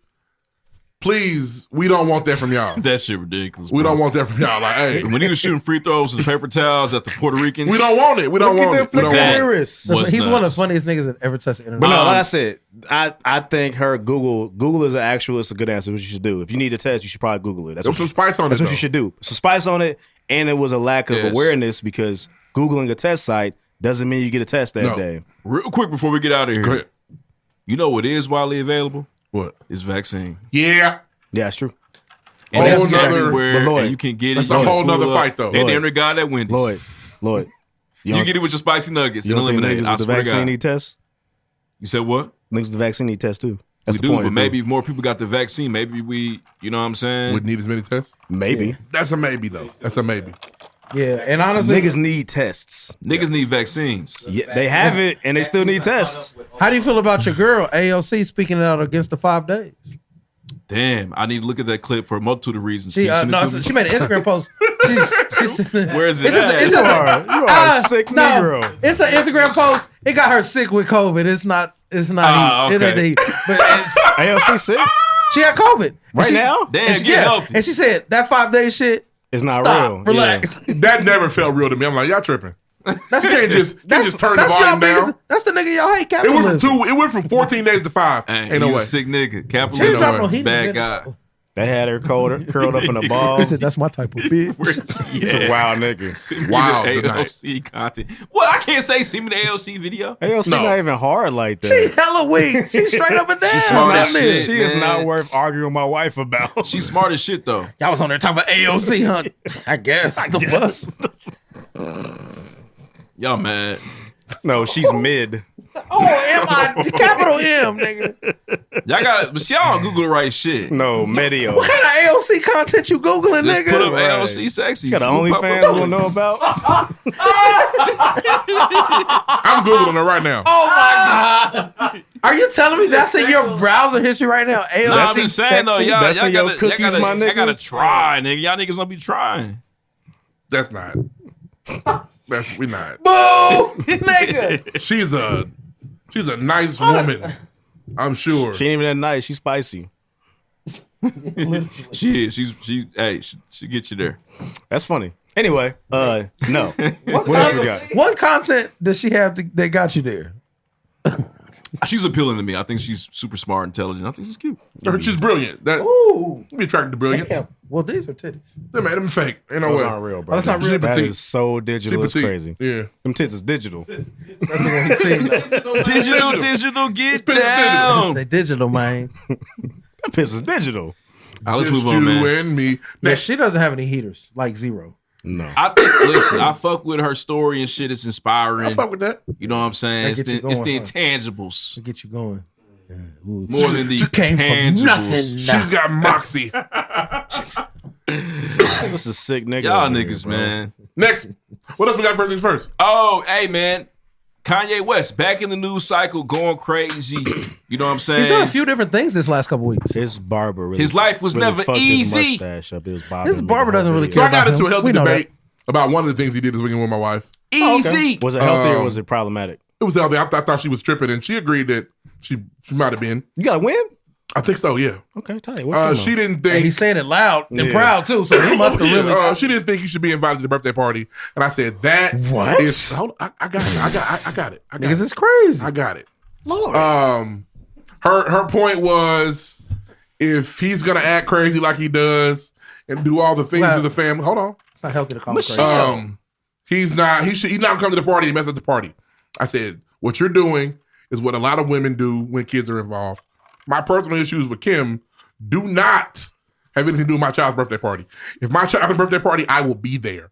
Please, we don't want that from y'all. That shit ridiculous. We bro. don't want that from y'all. Like, hey, When he was shooting free throws with paper towels at the Puerto Ricans, we don't want it. We don't want it. We don't want it. was he's one of the nuts. funniest niggas that ever touched the internet. But no, like I said, I think Google is it's a good answer. What you should do. If you need a test, you should probably Google it. There's some spice on it. That's what though. you should do. Some spice on it, and it was a lack of Yes. awareness because Googling a test site doesn't mean you get a test that No. day. Real quick before we get out of here, Go ahead. you know what is widely available? What? It's vaccine. Yeah. Yeah, it's true. And Whole that's nother- everywhere. But Lloyd, and you can get it. that's You a can whole pull nother up. fight, though. They Lloyd. damn near got that Wendy's. Lloyd. You don't- get it with your spicy nuggets You and don't think eliminate it. niggas I with the swear to vaccine God. need tests? You said what? Niggas with the vaccine need tests too. That's We the do, point. but maybe if more people got the vaccine, maybe we, you know what I'm saying? Would need as many tests? Maybe. That's a maybe, though. That's a maybe. Yeah, and honestly, Niggas need tests. Niggas need vaccines. Yeah, they have it, and they still need tests. how do you feel about your girl AOC speaking out against the 5 days? Damn, I need to look at that clip for a multitude of reasons. She Can you send it to me? she made an Instagram post. She's Where is it? It's just, at? it's just You are a sick Negro. It's an Instagram post. It got her sick with COVID. It's not. It's not. Ah, heat. It okay. ain't heat. But AOC sick? she had COVID Right And now? Damn, and she, get healthy. And she said that 5 day shit. It's not Stop. real. Relax. That never felt real to me. I'm like, y'all tripping. That's You can't just turn the y'all volume down. biggest- That's the nigga y'all hate. It Capitalism. went from 14 days to 5. Hey, Ain't no he way. a sick nigga. She ain't Capitalism, dropping no heat in the bad video. guy. They had her curled up in a ball. He said, "That's my type of bitch." He's a wild nigga. Wild AOC content. What? I can't say see me the AOC video. AOC No. not even hard like that. She hella weak. She straight up and down. smart down as there. shit. She is man. not worth arguing with my wife about. She's smart as shit though. Y'all was on there talking about AOC, huh? I guess. The fuck? Y'all mad. No, she's mid. Oh, M-I, capital M, nigga. Y'all got, but y'all don't Google the right shit. No, medio. What kind of AOC content you Googling, Just nigga? put up Right. AOC sexy. You got an See what OnlyFans pop up. we'll know about? I'm Googling it right now. Oh my God. Are you telling me that's in your browser history right now? AOC No, I'm just saying though, sexy? y'all, That's y'all in your gotta, cookies, y'all gotta, my y'all nigga? gotta try, nigga. Y'all niggas don't be trying. That's not. We not. Boo, nigga. She's a nice woman. I'm sure. She ain't even that nice. She's spicy. She is. Hey, she get you there. That's funny. Anyway, no. What else we got? What content does she have that got you there? She's appealing to me. I think she's super smart, intelligent. I think she's cute. She's brilliant. That Ooh. be attracted to brilliance. Damn. Well, these are titties. They made them fake. Ain't no Those way. aren't real, bro. Oh, that's not real. That petite. is so digital. It's Petite. crazy. Yeah. Them tits is digital. That's the one he seen. Digital, get It's down. They digital, man. That piss is digital. All right, let's Just move on, you man. and me. Yeah, Next, she doesn't have any heaters. Like zero. No. I think, listen, I fuck with her story and shit. It's inspiring. I fuck with that. You know what I'm saying? That It's get you the, it's going, the huh? intangibles. To get you going. Yeah. Ooh. More than the You came from tangibles. nothing. She's got moxie. This is sick nigga. Y'all over here, niggas, bro. man. Next, what else we got first things first? Oh, hey, man. Kanye West back in the news cycle, going crazy. You know what I'm saying? He's done a few different things this last couple weeks. His barber really, His life was never fucked easy. His mustache up. It was bothering His me barber the whole doesn't really video. So I got about into a him. healthy We know debate about one of the things he did this weekend with my wife. Easy. Was it healthy or was it problematic? It was healthy. I thought she was tripping, and she agreed that she might have been. You got to win? I think so. Yeah. Okay, tight. What's going on? She didn't And think he's saying it loud and Yeah. proud too, so he must have really. She didn't think he should be invited to the birthday party, and I said that What? is. Hold on, I got it. I got it. Niggas, it's crazy. I got it. Lord. Her point was, if he's gonna act crazy like he does and do all the things Well, to the family, hold on. It's not healthy to call him crazy. He's not come to the party and mess up the party. I said, what you're doing is what a lot of women do when kids are involved. My personal issues with Kim do not have anything to do with my child's birthday party. If my child's birthday party, I will be there.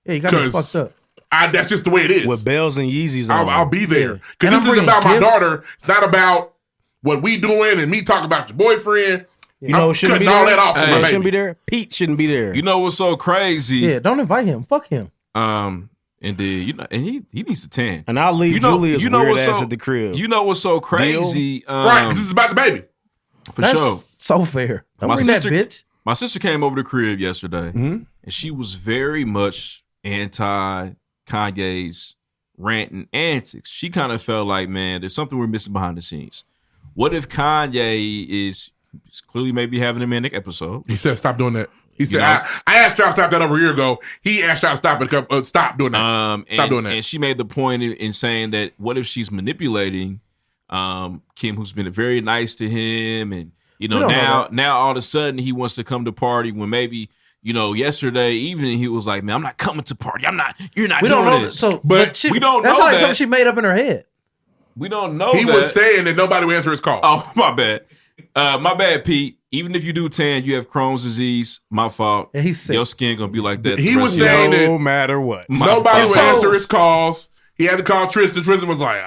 Yeah, you got me 'Cause fucked up. That's just the way it is. With bells and Yeezys on. I'll be there. And Because I'm this is bringing about my gifts. daughter. It's not about what we doing and me talking about your boyfriend. You know, I'm shouldn't be cutting there. all that off for You my know, baby. shouldn't be there. Pete shouldn't be there. You know what's so crazy? Yeah, don't invite him. Fuck him. Indeed, you know, and he needs to tan. And I'll leave Julia's weird ass at the crib. You know what's so crazy? Right, because this is about the baby. For That's sure. so fair. Don't My bring sister- that bitch. My sister came over to the crib yesterday, and she was very much anti Kanye's rant and antics. She kind of felt like, man, there's something we're missing behind the scenes. What if Kanye is clearly maybe having a manic episode? He said, stop doing that. He said, know? I asked y'all to stop that over a year ago. He asked y'all to stop it. Stop doing that. Stop doing that. And she made the point in saying that what if she's manipulating Kim, who's been very nice to him, and you know We don't know now all of a sudden he wants to come to party when maybe yesterday evening he was like, man, I'm not coming to party. You're not We doing don't know. this. So, But she, we don't That's know like that. something she made up in her head. We don't know He that. was saying that nobody would answer his calls. Oh, my bad. My bad, Pete. Even if you do tan, you have Crohn's disease. My fault. Yeah, he's sick. Your skin gonna be like that. He the was rest of saying your- that no matter what. nobody would So- answer his calls. He had to call Tristan. Tristan was like,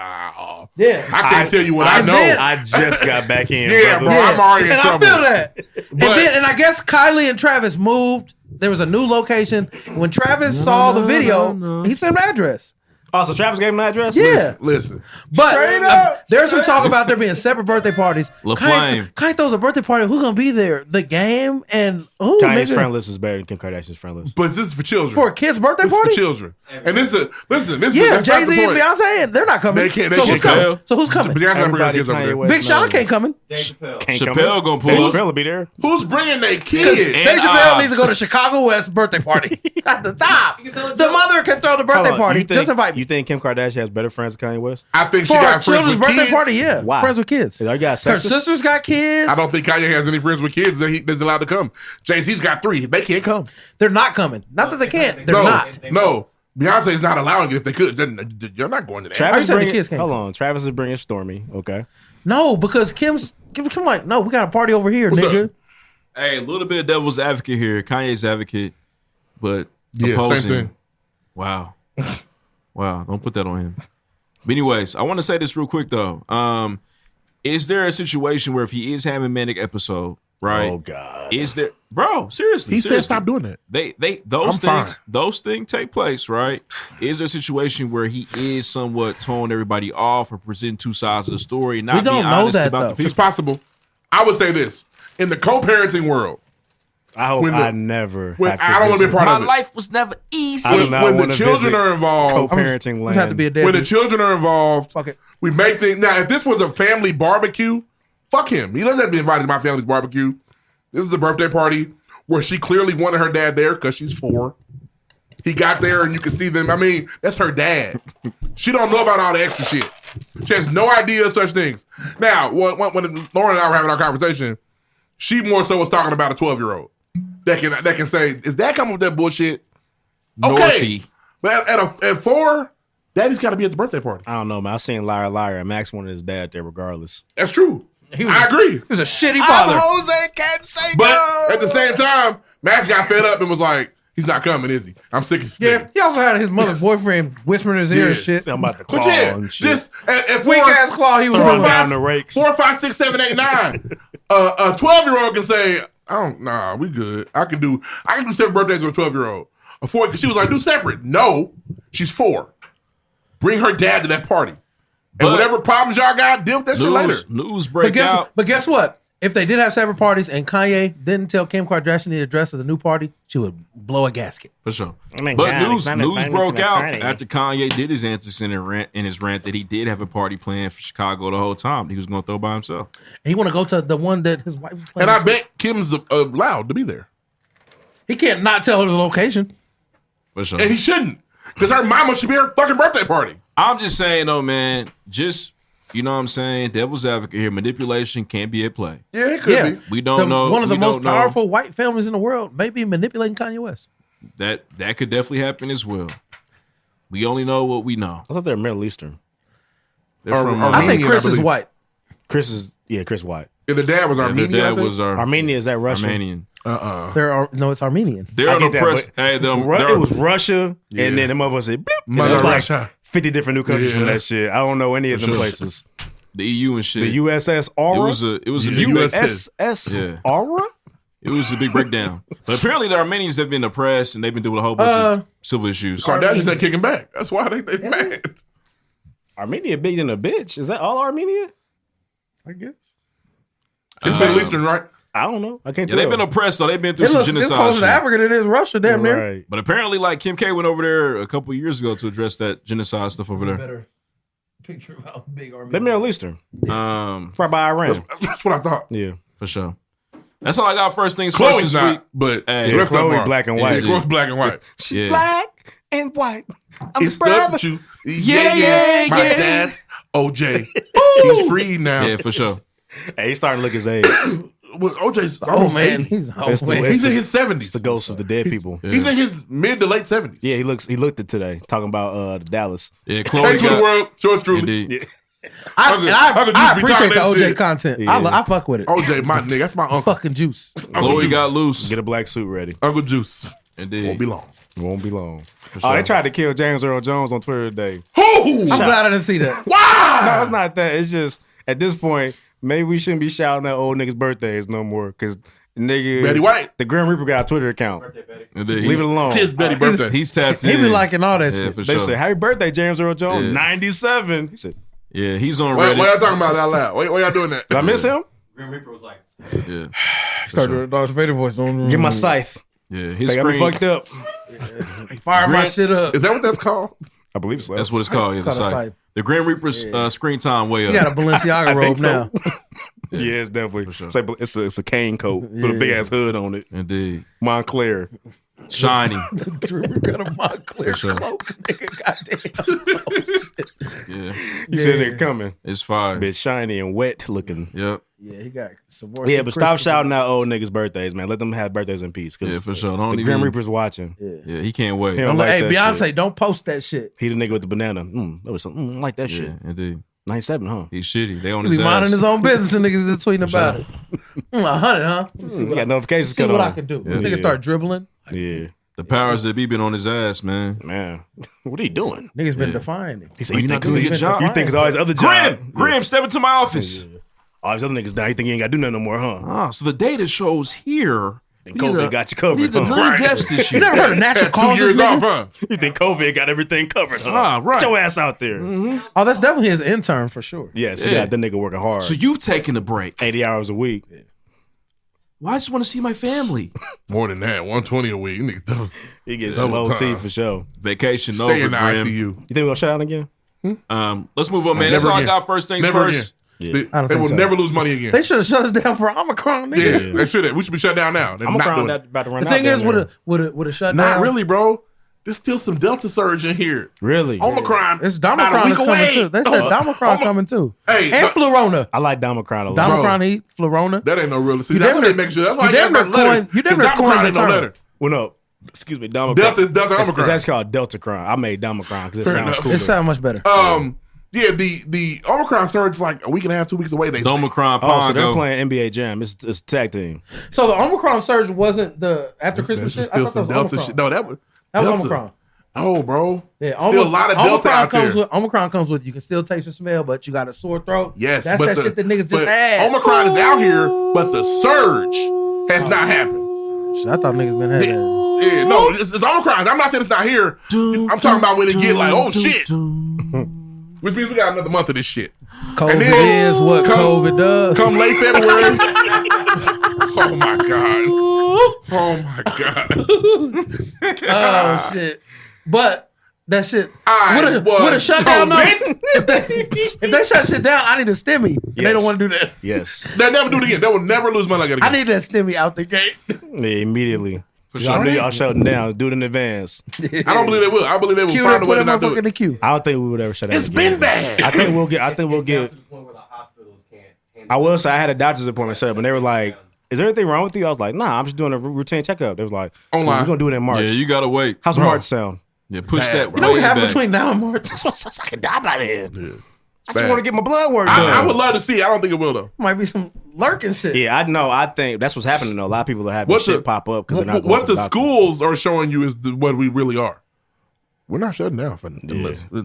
Yeah. I can't tell you what I know. then- I just got back in. Yeah, brother. bro. I'm already in and trouble. I feel that. But- and I guess Kylie and Travis moved. There was a new location. When Travis saw the video, he sent an address. Oh, so Travis gave him an address? Yeah. Listen. But Straight up. there's some talk about there being separate birthday parties. La Flame. Kanye throws a birthday party. Who's gonna be there? The Game and Oh, Kanye's nigga. friend list is better than Kim Kardashian's friend list. But this is for children. For a kid's birthday This is party? for children. And this is listen. This Yeah, is that's not the Jay-Z and point. Beyonce, they're not coming. They can't. They so can't who's coming? come. So who's coming? Beyonce not bringing Everybody kids over Kanye there. West Big Sean knows. can't coming. Dave Chappelle. Can't Chappelle come in. gonna pull Dave up. Chappelle will be there. Who's bringing their And- kids? Dave Chappelle Oz. needs to go to Chicago West birthday party at the top. You can tell a The joke. mother can throw the birthday Hold on, party. you think, Just invite me. You think Kim Kardashian has better friends than Kanye West? I think she For a got friends children's with birthday kids. party, yeah. Why? Friends with kids. You got Her sisters? sisters got kids. I don't think Kanye has any friends with kids that's allowed to come. Jay-Z's got 3. They can't come. They're not coming. Not that they can't. They're no, not. no. Beyonce's not allowing it if they could. You're not going to that. Travis said the bringing, kids can't hold come. on. Travis is bringing Stormy. Okay. No, because Kim's like, no, we got a party over here, What's nigga. up? Hey, a little bit of devil's advocate here. Kanye's advocate, but Yeah, opposing. same thing. Wow. Wow. Don't put that on him. But anyways, I want to say this real quick though. Is there a situation where if he is having a manic episode, right? Oh God. Is there, bro? Seriously, He said seriously. stop doing that. Those I'm things fine. take place, right? Is there a situation where he is somewhat towing everybody off or presenting two sides of the story, and not We don't being know honest that, about though. the It's people? possible. I would say this. In the co-parenting world, I hope when the- I never. when have to I don't want to be a visit. part My of it. life was never easy. I do not When the wanna children visit are involved, co-parenting I'm land. have to be a when the deadbeat. children are involved, Fuck it. we make things. Now, if this was a family barbecue, fuck him. He doesn't have to be invited to my family's barbecue. This is a birthday party where she clearly wanted her dad there because she's 4. He got there and you can see them. I mean, that's her dad. She don't know about all the extra shit. She has no idea of such things. Now, when Lauren and I were having our conversation, she more so was talking about a 12-year-old that can say, "Is dad coming with that bullshit?" Okay, Northie. but at 4, daddy's got to be at the birthday party. I don't know, man. I seen Liar Liar and Max wanted his dad there regardless. That's true. I agree. He was a shitty father. Jose Canseco. But at the same time, Max got fed up and was like, "He's not coming, is he? I'm sick of this Yeah, nigga." he also had his mother's boyfriend whispering in his ear and Yeah. shit. I'm about to claw But yeah, and shit. just at 4, Weak ass claw he was Throw doing. him down the rakes. 4, 5, 6, 7, 8, 9. A 12-year-old can say, "Nah, we good. I can do separate birthdays with a 12-year-old." A 4, she was like, "Do separate." No, she's 4. Bring her dad to that party, and But- whatever problems y'all got, deal with that shit later. News break But out. guess what? If they did have separate parties and Kanye didn't tell Kim Kardashian the address of the new party, she would blow a gasket. For sure. I mean, But God, news it's not a thing broke for the out party. after Kanye did his anti-Center rant in his rant that he did have a party planned for Chicago the whole time. He was going to throw by himself. And he want to go to the one that his wife was playing. And I bet Kim's allowed to be there, he can't not tell her the location. For sure. and he shouldn't, because her mama should be her fucking birthday party. I'm just saying though, man, just, you know what I'm saying? Devil's advocate here. Manipulation can be at play. Yeah, it could be. We don't know. One of the we most don't know. powerful white families in the world may be manipulating Kanye West. That could definitely happen as well. We only know what we know. I thought they were Middle Eastern. They're Or- from or I think Armenian, Chris I is believe. white. Chris White. And the dad was their Armenian. I dad think? was Armenia, is that Russian? Armenian. No, it's Armenian. They're I on get the that, press. but Hey, it was Russia, Yeah. and then the motherfucker said, bloop, and Mother it was like Russia. 50 different new countries from Yeah. that shit. I don't know any of them sure. places. the EU and shit. The USS Aura? It was a Yeah, big USS Yeah. Aura? It was a big breakdown. But apparently the Armenians have been oppressed and they've been doing a whole bunch of civil issues. Kardashians not kicking back. That's why they mad. Armenia big than a bitch. Is that all Armenia? I guess. It's Middle Eastern, right? I don't know. I can't Yeah, tell. they've been oppressed though. They've been through It some looks it's genocide closer to shit. Africa than it is Russia, damn near. Right. But apparently, like Kim K went over there a couple years ago to address that genocide stuff over there. Better picture of how big Armenia. They're Middle Eastern. Right by Iran. That's what I thought. Yeah. For sure. That's all I got. First things first Chloe's this week. not, but Hey, the rest of them Chloe are. black and Yeah, white. Yeah, Chloe's black and white. Yeah. Black and white. I'm It's brother. you. Yeah. My dad's OJ. He's free now. Yeah, for sure. Hey, he's starting to look his age. Well, OJ's Oh almost man, 80. he's It's the- man. it's He's in his 70s. It's the ghost of the dead people. Yeah. He's in his mid to late 70s. Yeah, he looked it today, talking about Dallas. Yeah, Hey Chloe to the got, world. Yours truly. indeed. I appreciate the that OJ shit. content. Yeah. I fuck with it. OJ, my nigga. That's my uncle. Fucking juice. Uncle Chloe Juice. got loose. Get a black suit ready. Uncle Juice. Indeed. Won't be long. It won't be long. sure. Oh, they tried to kill James Earl Jones on Twitter today. Who? I'm glad I didn't see that. No, it's not that. It's just at this point, maybe we shouldn't be shouting at old niggas' birthdays no more. Cause nigga Betty White. the Grim Reaper got a Twitter account. Indeed. Leave it alone. Tis Betty birthday. He's tapped in. He be liking all that Yeah, shit. for They sure. said, "Happy birthday, James Earl Jones, Yeah. 97." He said, Yeah, he's on Why Reddit. y'all talking about that out loud? Why y'all doing that? "Did I miss him?" Grim Reaper was like, Yeah. Started doing a Darth Vader voice. Get my scythe. Yeah, his They got me screen. fucked up. Fire my shit up. Is that what that's called? I believe so. That's what it's called. Yeah, It's the called a scythe. scythe. The Grim Reaper's screen time way up. You got a Balenciaga robe so. now. Yeah, it's definitely. sure. It's a cane coat with a big ass hood on it. Indeed. Montclair. Shiny. Got a Montclair For sure. cloak, nigga. Goddamn. Yeah. You said they're coming. It's fire. Bit shiny and wet looking. Yep. Yeah, he got some more. Yeah, but stop shouting out old niggas' birthdays, man. Let them have birthdays in peace. Yeah, for sure. Don't The even. Grim Reaper's watching. Yeah, he can't wait. He don't I'm like, like hey, that Beyonce, shit. don't post that shit. He the nigga with the banana. That was something. I like that Yeah, shit. indeed. 97, huh? He's shitty. They on He his be ass. minding his own business and niggas is tweeting about it. 100, huh? Let me see We what, got notifications see cut what on. I can do. Yeah. Niggas start dribbling. Yeah, The powers that be been on his ass, man. man. What are you doing? Niggas been defying it. He said, Well, you you're think not doing it's your job. You think it's all his other Grim! job? Grim, step into my office. All these other niggas down. You think you ain't got to do nothing no more, huh? Ah, so the data shows here. And COVID got you covered, Need the huh? nine deaths this You year. never heard of natural Had 2 causes, years off, nigga? huh? You think COVID got everything covered, huh? Ah, right. Get your ass out there. Oh, that's definitely his intern for sure. Yes, he Yeah. got the nigga working hard. So you've taken a break. 80 hours a week. Well, I just want to see my family. More than that, 120 a week. You nigga, He gets some Double OT time. for sure. Vacation stay over, in the Grim. ICU. You think we're going to shut down again? Let's move on, man. That's Never all again. I got. First things Never first. again. Yeah. They, I don't they think will so. never lose money again. They should have shut us down for Omicron, nigga. Yeah, they should have. We should be shut down now. They're I'm not around doing that it. about to run The out thing is, down there. would have shut Not down. really, bro. There's still some Delta surge in here. Really? Omicron. It's about a Domicron week is coming away. too. They said Domicron coming too. Hey, and Florona. I like Domicron a lot. Domicron eat Florona. That ain't no real. See, You that's damn what they near- make sure. That's why you I got damn my near letters. coined- you damn near 'Cause coined Domicron the ain't no term. letter. Well, no. Excuse me, Domicron. Delta is Delta It's Omicron. actually called Deltacron. I made Domicron because it Fair sounds enough. cooler. It sounds much better. Yeah, the Omicron surge is like a week and a half, 2 weeks away. They say. Domicron Oh, so they're Pongo. playing NBA Jam. It's a tag team. So the Omicron surge wasn't the after Christmas There's shit. I still thought some that was Delta Omicron. shit. No, that was That was Delta. Omicron. Oh, bro. Yeah, Still a lot of Delta Omicron out comes there. with Omicron comes with you can still taste the smell, but you got a sore throat. Yes, that's but that shit that niggas just but had. Omicron is out here, but the surge has not happened. Shit, I thought niggas been having. Yeah, no, it's Omicron. I'm not saying it's not here. I'm talking about when it get like, oh shit. Which means we got another month of this shit. COVID And then is what COVID does. Come late February. Oh my god. Oh my god. Oh shit! But that shit I would have shut down. Though, COVID. if they shut shit down, I need a stimmy. And They Yes. don't want to do that. Yes. They'll never do it again. They will never lose money like that I again. need that stimmy out the gate. Yeah, immediately. For Y'all sure. knew y'all shutting down. Do it in advance. I don't believe they will. I believe they will Q find that a way put to that not do motherfucker in it. the queue. I don't think we would ever shut down. It's again. been bad. I think we'll get. I think we'll get. To the point where the hospitals can't handle I will say I had a doctor's appointment set up, and they were like, "Is there anything wrong with you?" I was like, "Nah, I'm just doing a routine checkup." They was like, Online. "We're gonna do it in March." Yeah, you gotta wait. How's Bro. March sound? Yeah, push Bad, that. bro. You know what way happened back. between now and March? I can die by then. I just bad. want to get my blood work done. I would love to see. I don't think it will though. Might be some lurking shit. Yeah, I know. I think that's what's happening though. A lot of people are having What shit the- pop up because they're not going What to the doctor. schools are showing you is what we really are. We're not shutting down for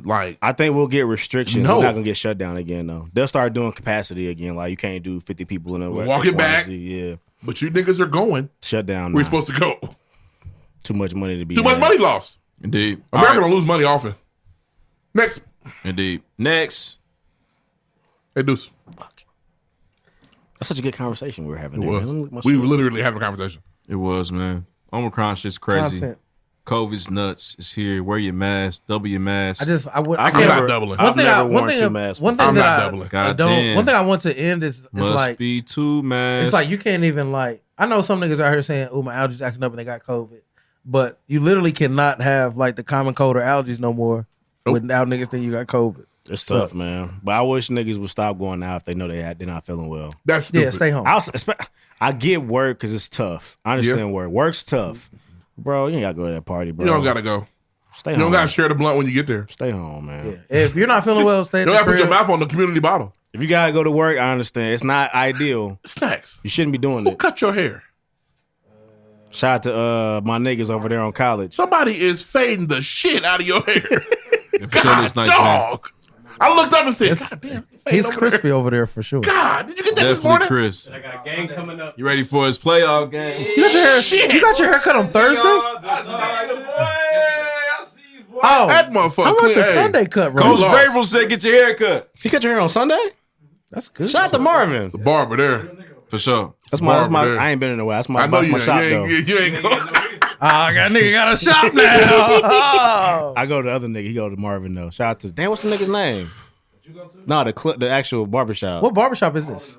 like I think we'll get restrictions. No. We're not gonna get shut down again though. They'll start doing capacity again. Like you can't do 50 people in a Walk it back. Yeah, but you niggas are going. shut down. We're now. supposed to go. Too much money to be. Too much had. money lost. Indeed. America All right. don't lose money often. Next. Indeed. Next. Hey Deuce. That's such a good conversation we were having. It there, was. man. Let me- We were literally having a conversation. It was, man. Omicron shit's crazy. Content. COVID's nuts. It's here. Wear your mask. Double your mask. I I'm can't- not doubling. I've never one worn thing, two masks one before. thing I'm that not I, doubling. I God don't. damn. One thing I want to end is it's Must like be two masks. it's like you can't even like. I know some niggas out here saying, "Oh, my allergies acting up and they got COVID," but you literally cannot have like the common cold or allergies no more without niggas think you got COVID. It's Sucks. tough, man. But I wish niggas would stop going out if they know they're not feeling well. That's stupid. Yeah, stay home. I get work because it's tough. I understand work. Work's tough. Bro, you ain't got to go to that party, bro. You don't gotta go. Stay You home. don't gotta share the blunt when you get there. Stay home, man. Yeah. If you're not feeling well, stay at You the don't gotta put your crib. mouth on the community bottle. If you got to go to work, I understand. It's not ideal. Snacks. You shouldn't be doing Who it. cut your hair? Shout out to my niggas over there on college. Somebody is fading the shit out of your hair. Yeah, for sure, it's God, nice, man. dog. I looked up and said, It's- God damn, fading He's over crispy over there for sure. there. God, did you get that this Definitely morning? Chris. I got a game coming up. You ready for his playoff game? You got your hair. You got your hair cut on Thursday. Oh, That motherfucker. how much hey, a Sunday cut, bro? Coach lost. Vrabel said, "Get your hair cut." You cut your hair on Sunday? That's good. Shout out to Marvin. The barber there. For sure. That's bar my. over there. I ain't been in a while. That's my. I know That's you my shop ain't. though. You ain't going. I got nigga got a shop now. Oh. I go to the other nigga. He go to Marvin though. Shout out to damn. What's the nigga's name? No, the actual barbershop. What barbershop is this?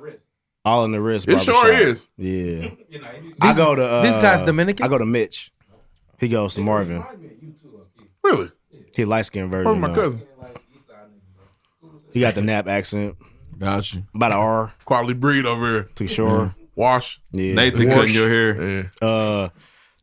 All in the wrist. It sure barbershop. is. Yeah. I go to This guy's Dominican. I go to Mitch. He goes to Marvin. Really? He light skinned version. Where's my though. cousin? He got the nap accent. Got you. About an R. Quality breed over here. Too short. Wash. Yeah. Nathan Wash. cutting your hair. Yeah.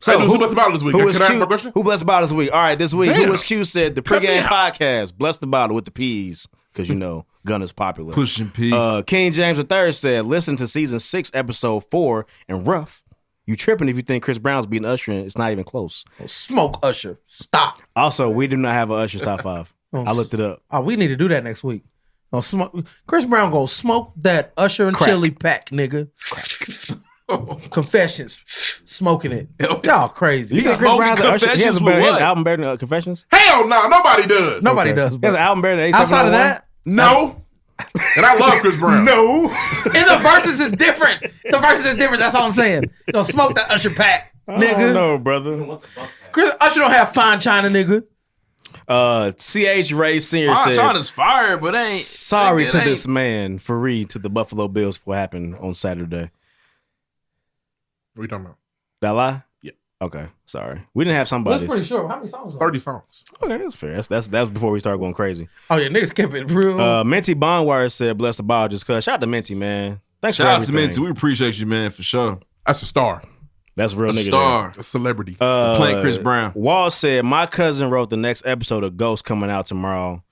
So Hey, who blessed about this week? Who was Can I ask Q? my question? Who blessed about this week? All right, this week. Damn. Who was Q said the Cut me pregame out. podcast. Bless the bottle with the P's. Because you know, Gunna's popular. Pushing P. King James III said, listen to season 6, episode 4, and rough. You tripping if you think Chris Brown's beating Usher and it's not even close. Smoke Usher. Stop. Also, we do not have an Usher's top 5. I looked it up. Oh, we need to do that next week. Smoke. Chris Brown gonna smoke that Usher and Crack. Chili pack, nigga. Confessions. Smoking it. Y'all crazy. You think Chris smoking Brown's an Usher? He has Confessions a with better, he has what? an album better than Confessions? Hell no, nobody does. Nobody does. He has an But album better than outside of that, No. And I love Chris Brown. No. and the verses is different. The verses is different. That's all I'm saying. You don't smoke that Usher pack, nigga. No, brother. Chris Usher don't have fine china, nigga. C.H. Ray Sr. said, China's fire, but ain't. sorry it to ain't- this man for read to the Buffalo Bills for what happened on Saturday. What are you talking about? Did I lie? Yeah. Okay, sorry. We didn't have somebody. That's pretty sure. How many songs? 30 songs. Okay, that's fair. That was before we started going crazy. Oh yeah, niggas kept it real. Minty Bondwire said, bless the ball just cause. Shout out to Minty, man. Thanks Shout for out to everything. Minty. We appreciate you, man, for sure. That's a star. That's a real A nigga star. A celebrity. Playing Chris Brown. Wall said, my cousin wrote the next episode of Ghost coming out tomorrow.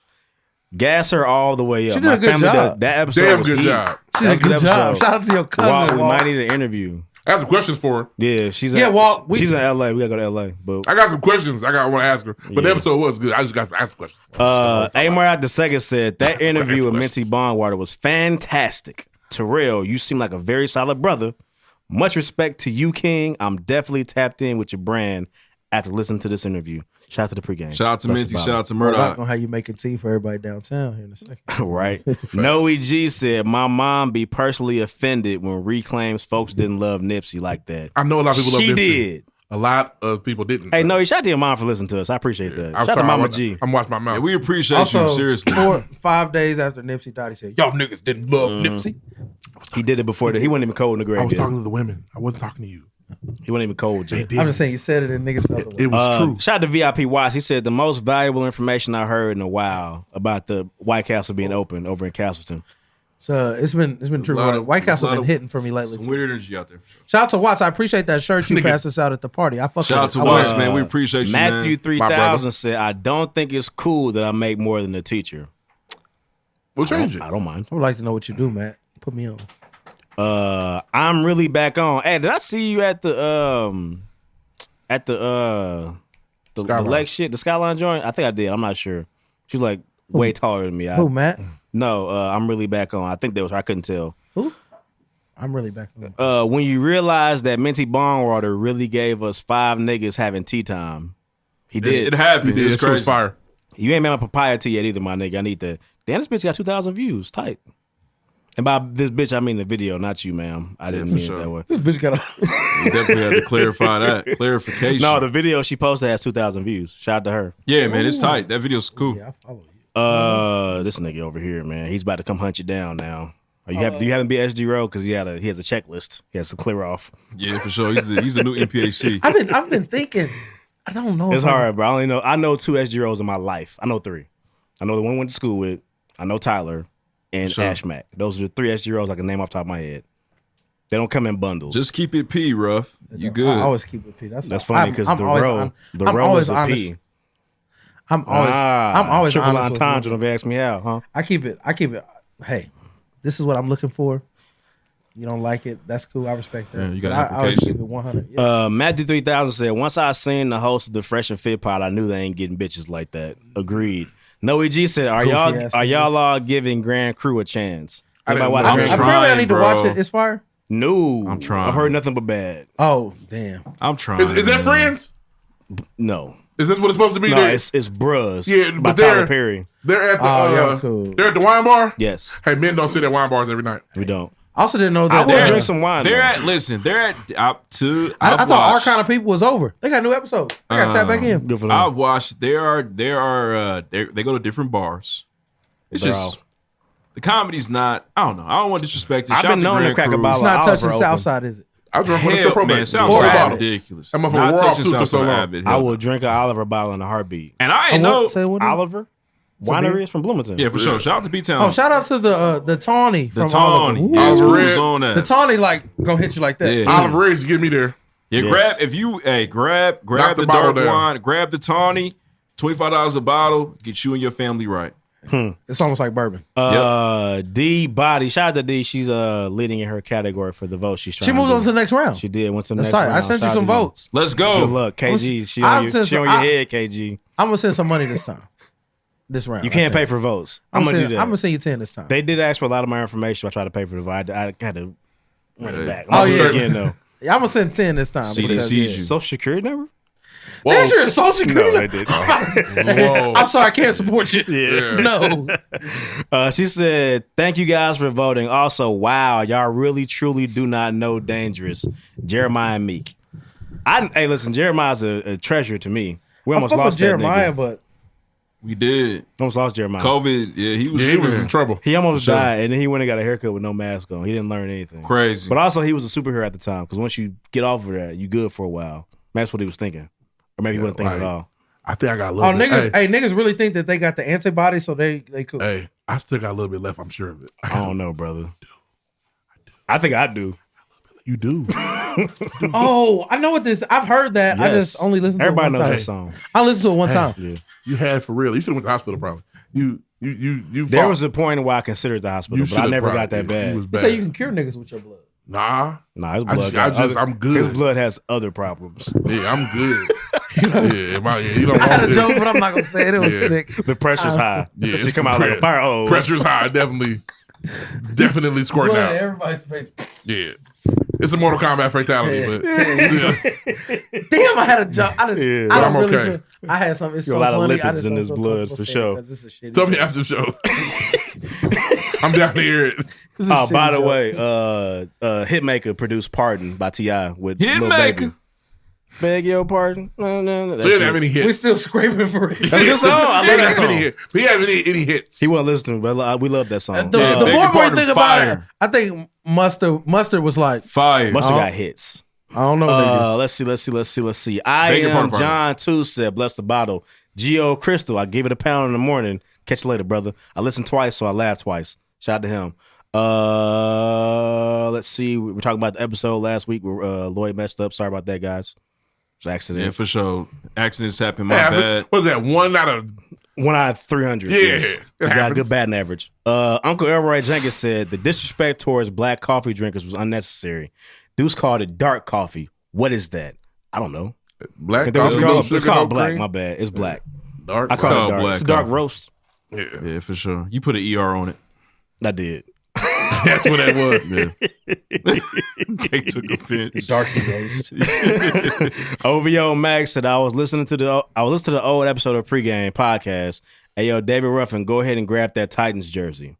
Gas her all the way up. She did a good job. That episode Damn was good heat. job. She did a good job. episode. Shout out to your cousin. Walt, we Walt. might need an interview. I got some questions for her. Yeah, she's Yeah, Walt, she's in LA. We gotta go to LA. But I got some questions I want to ask her. But the Yeah. episode was good. I just got to ask questions. Amar the second said that interview with Minty Bondwater was fantastic. Terrell, you seem like a very solid brother. Much respect to you, King. I'm definitely tapped in with your brand after listening to this interview. Shout out to the pregame. Shout out to Bless Minty. the Shout bottle. out to We're Murdoch. on how you making tea for everybody downtown here in a second. Right. No EG said, my mom be personally offended when reclaims folks didn't love Nipsey like that. I know a lot of people love She Nipsey. did. A lot of people didn't. Hey, no, shout out to your mom for listening to us. I appreciate that. I'm Shout out to sorry, Mama I'm, G. I'm watching my mouth. Yeah, we appreciate Also, you, seriously. 5 days after Nipsey died, he said, "Y'all niggas didn't love Nipsey." He did it before that. He wasn't even cold in the grave. I was yet. talking to the women. I wasn't talking to you. He wasn't even cold They yet. did. I'm just saying, you said it and niggas felt the way. It was true. Shout out to VIP Watts. He said the most valuable information I heard in a while about the White Castle being open over in Castleton. So it's been true. White Castle been hitting for me lately. Some too. weird energy out there. For sure. Shout out to Watts. I appreciate that shirt you Nigga. passed us out at the party. I fuck Shout out with to it. Watts, man. We appreciate you, Matthew man. 3000 said, I don't think it's cool that I make more than a teacher. We'll change it. I don't mind. I would like to know what you do, Matt. Put me on. I'm really back on. Hey, did I see you at the Skyline. Lex shit, the Skyline joint? I think I did. I'm not sure. She's like way taller than me. Who, Matt? No, I'm really back on. I think that was her. I couldn't tell. Who? I'm really back on. When you realize that Minty Bondwater really gave us 5 niggas having tea time. He did. It happened. It It was was, she was crazy. fire. You ain't made my papaya tea yet either, my nigga. I need that. Damn, this bitch got 2,000 views. Tight. And by this bitch, I mean the video, not you, ma'am. I didn't for mean sure. it that way. This bitch got a. We definitely had to clarify that. Clarification. No, the video she posted has 2,000 views. Shout out to her. Yeah, man, it's tight. That video's cool. Yeah, I follow you. This nigga over here, man. He's about to come hunt you down now. Are you happy? Do you haven't be SG Road? Because he has a checklist. He has to clear off. Yeah, for sure. He's the new NPAC. I've been thinking. I don't know. It's if I'm- hard, bro. I know 2 SG Roads in my life. I know 3. I know the one I went to school with. I know Tyler and Sure. Ashmack. Those are the 3 SG Roads I can name off the top of my head. They don't come in bundles. Just keep it P, rough. You good. I always keep it P. That's funny because the row always is a honest. P. I'm always triple honest with entendre. you. Don't ask me how, huh? I keep it. Hey, this is what I'm looking for. You don't like it? That's cool. I respect that. Yeah, you got But I always application. keep it 100. Yeah. Matthew 3000 said, once I seen the host of the Fresh and Fit pod, I knew they ain't getting bitches like that. Agreed. No EG said, are Goofy y'all ass all giving Grand Crew a chance? I didn't Anybody watch watch Grand it. Crew? Apparently, I trying, need to bro. watch it. It's fire. No. I'm trying. I've heard nothing but bad. Oh damn! I'm trying. Is that Friends? No. Is this what it's supposed to be? No, There- it's Bruz. Yeah, by but they're- Tyler Perry. They're at the Oh, yeah, cool. they're at the wine bar. Yes. Hey, men don't sit at wine bars every night. We don't. I also didn't know I that. would drink some wine. They're though. at listen. They're at I thought our kind of people was over. They got new episodes. I got to tap back in. Good for them. I watched. They go to different bars. It's They're just all- the comedy's not. I don't know. I don't want to disrespect it. I've Shout out been known to Grand crack a Crew. bottle. It's not Oliver touching open. Southside, is it? I drunk one of the Hell, probate. man, Four sounds bottle. ridiculous. That motherfucker Not wore off touching too for so Southside long. Abbott, I hell. will drink an Oliver bottle in a heartbeat. And I ain't know. Say what? Oliver Winery is from Bloomington. Yeah, for sure. Shout out to B-Town. Oh, shout out to the Tawny the from Tawny. Oliver. Yeah, Oliver who's Red. on that? The Tawny like gonna hit you like that. Yeah. Oliver Reyes, get me there. Yeah, Yes. grab if you grab Knock the the bottle dark down. wine, grab the Tawny, $25 a bottle, get you and your family right. It's almost like bourbon. D Body. Shout out to D. She's leading in her category for the vote. She's trying. She moved to on to the next round. She did. Went to the That's next tight. round. I sent you Shout some out to votes. Let's go. Good luck, KG. She I'm on your, sending she on some- your head, KG. I'm gonna send some money this time. This round. You can't pay for votes. I'm gonna do that. I'm gonna send you 10 this time. They did ask for a lot of my information. I tried to pay for the vote. I had to run it back. Oh, I'm gonna do yeah. it again though. I'm gonna send 10 this time. See, because- they sees you. Social Security number? Whoa. That's your social security. No, they didn't. Whoa. I'm sorry, I can't support you. Yeah. No. She said, "Thank you guys for voting. Also, wow, y'all really truly do not know dangerous." Jeremiah Meek. Hey, listen, Jeremiah's a treasure to me. We I almost fuck with lost Jeremiah, that nigga. but We did. Almost lost Jeremiah. COVID, yeah, he was, Yeah, he was in trouble. He almost Sure. died, and then he went and got a haircut with no mask on. He didn't learn anything. crazy. But also, he was a superhero at the time because once you get off of that, you good for a while. That's what he was thinking, or maybe he wasn't thinking like- at all. I think I got a oh little bit. niggas, hey niggas really think that they got the antibodies, so they could. Hey, I still got a little bit left. I'm sure of it. I don't know, brother. I think I do. You do. Oh, I know what this. I've heard that. I Yes. just only listen to Everybody it one knows time. that song. I listened to it one time. Yeah. You had for real. You should have went to the hospital probably. You There fought. was a point where I considered the hospital, You but I should've never probably- got that you bad. was You bad. say you can cure niggas with your blood. Nah. Nah, his I blood. just- I'm good. His blood has other problems. Yeah, I'm good. You don't I had want a this. joke, but I'm not gonna say it. It was Yeah. sick. The pressure's high. Yeah, She it's come out like a fire hose. Pressure's high. Definitely squirting Blood out. everybody's face. Yeah. It's a Mortal Kombat fatality, but yeah. Damn, I had a joke. I just, Yeah. I But don't I'm really. okay. feel- I had something. It's Got a so lot of funny. I lipids just in don't his feel blood, comfortable for saying sure. it 'cause it's a shitty Tell me joke. after the show. I'm down to hear it. This is a Oh, shitty by the joke. way, Hitmaker produced "Pardon" by T.I. with Lil Hitmaker. Baby. Beg your pardon. No. So he didn't have any hits. we still scraping for it. That's a good song. I He love didn't that have song. any hits. He didn't have any hits. He wasn't listening, but we love that song. The Yeah, more beg and your more you pardon, think about it, fire. I think Mustard was like, Fire. Must have Oh. got hits. I don't know, nigga. Let's see. I Beg your am pardon, pardon. John 2 said, bless the bottle. Geo Crystal, I gave it a pound in the morning. Catch you later, brother. I listened twice, so I laughed twice. Shout out to him. Let's see. We were talking about the episode last week where Lloyd messed up. Sorry about that, guys. It was an accident. Yeah, for sure. Accidents happen. My Yeah, bad. what was that? 1 out of 1 out of 300. Yeah, yes. it He's got a happens. good batting average. Uncle Elroy Jenkins said the disrespect towards black coffee drinkers was unnecessary. Deuce called it dark coffee. What is that? I don't know. black It's coffee, no called, sugar, it's called no black. cream. My bad. It's black. Dark. I call Oh, it dark. black It's a dark coffee. roast. Yeah, Yeah, for sure. You put an ER on it. I did. that's what that was. Yeah. They took offense. Darky roast. OVO Max said I was listening to the old episode of Pregame podcast. Hey yo, David Ruffin, go ahead and grab that Titans jersey.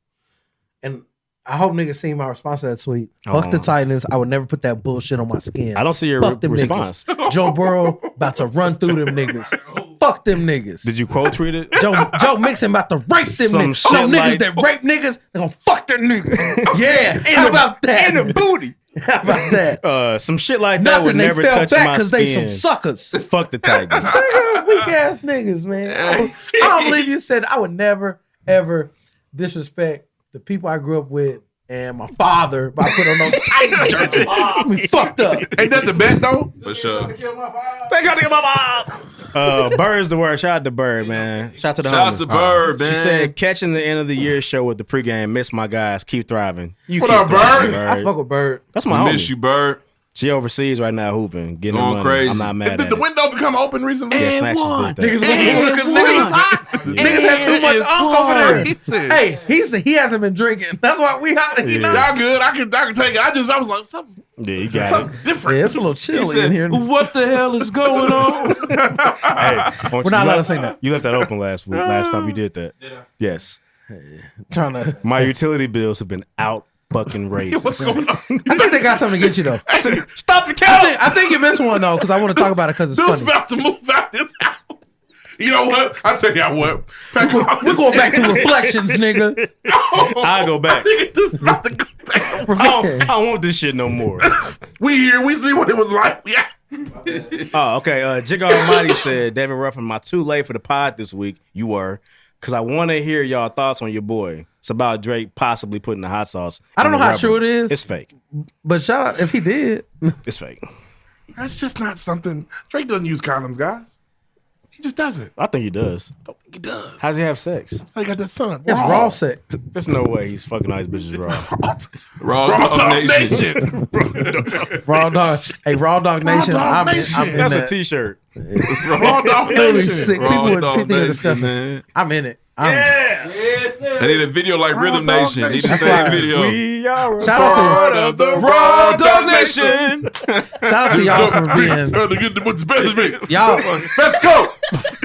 And I hope niggas see my response to that tweet. Fuck the Titans. I would never put that bullshit on my skin. I don't see your Fuck them response. niggas. Joe Burrow about to run through them niggas. Fuck them niggas. Did you quote tweet it? Joe Mixon about to rape them Some niggas. Some shit niggas like- that rape niggas, they gonna fuck their niggas. Yeah. How about that? And the booty. How about that? Some shit like that Nothing, would they never fell touch back my because they some skin. suckers. Fuck the Titans. Nigga, weak ass niggas, man. I don't believe you said I would never, ever disrespect the people I grew up with and my father by putting on those Titans jerseys. We fucked up. Ain't that the bet though? For sure. They got to get my mom. Bird's the word. Shout out to Bird, man. Shout out to the Shout out homies. to Bird, man. She said, catching the end of the year show with the pregame. Miss my guys. Keep thriving. You What keep up, thriving, Bird? I fuck with Bird. That's my Miss homie. you, Bird. She overseas right now hooping, getting Going money. crazy. I'm not mad Did at the it. window become open recently? Yeah, Snatches did that. Niggas was hot. Niggas had too much unk over there. He said, Hey, he hasn't been drinking. That's why we hot. He not. y'all good. I can take it. I was like, something Yeah, you got it. different. Yeah, it's a little He chilly said, in here. what the hell is going on? We're not allowed to say that. You left that open last time you did that. Did I? Yes. Trying to. My utility bills have been out fucking raises. What's going on? I think they got something against you though. Stop the count. I think you missed one though, because I want to talk about it because it's Deuce funny. about to move out this house. You know what? I'll tell y'all what. We're going back to reflections, nigga. I'll go back. Nigga, Deuce about to go back. I don't want this shit no more. We here. We see what it was like. Yeah. Oh, okay. Jigga Almighty said, David Ruffin, am I too late for the pod this week? You were. Because I want to hear y'all thoughts on your boy. It's about Drake possibly putting the hot sauce. I don't know in the how rubber. true it is. It's fake. But shout out if he did. It's fake. That's just not something. Drake doesn't use condoms, guys. He just doesn't. I think he does. I don't think he does. How's he have sex? He got that son. It's raw sex. There's no way he's fucking all these bitches raw. Raw Dog Dog Nation. Raw dog. Hey, Raw Dog Nation. Dog I'm Nation. in That's that. a t-shirt. Raw Dog Really Nation. sick. Raw People would Dog think they're Nation, disgusting. man. I'm in it. I need a video like Rhythm Dog Nation. Need the Nation. same That's why video. We are a Shout out part to of the Raw Dog Nation. shout out to y'all for being What's best of me? y'all Let's go.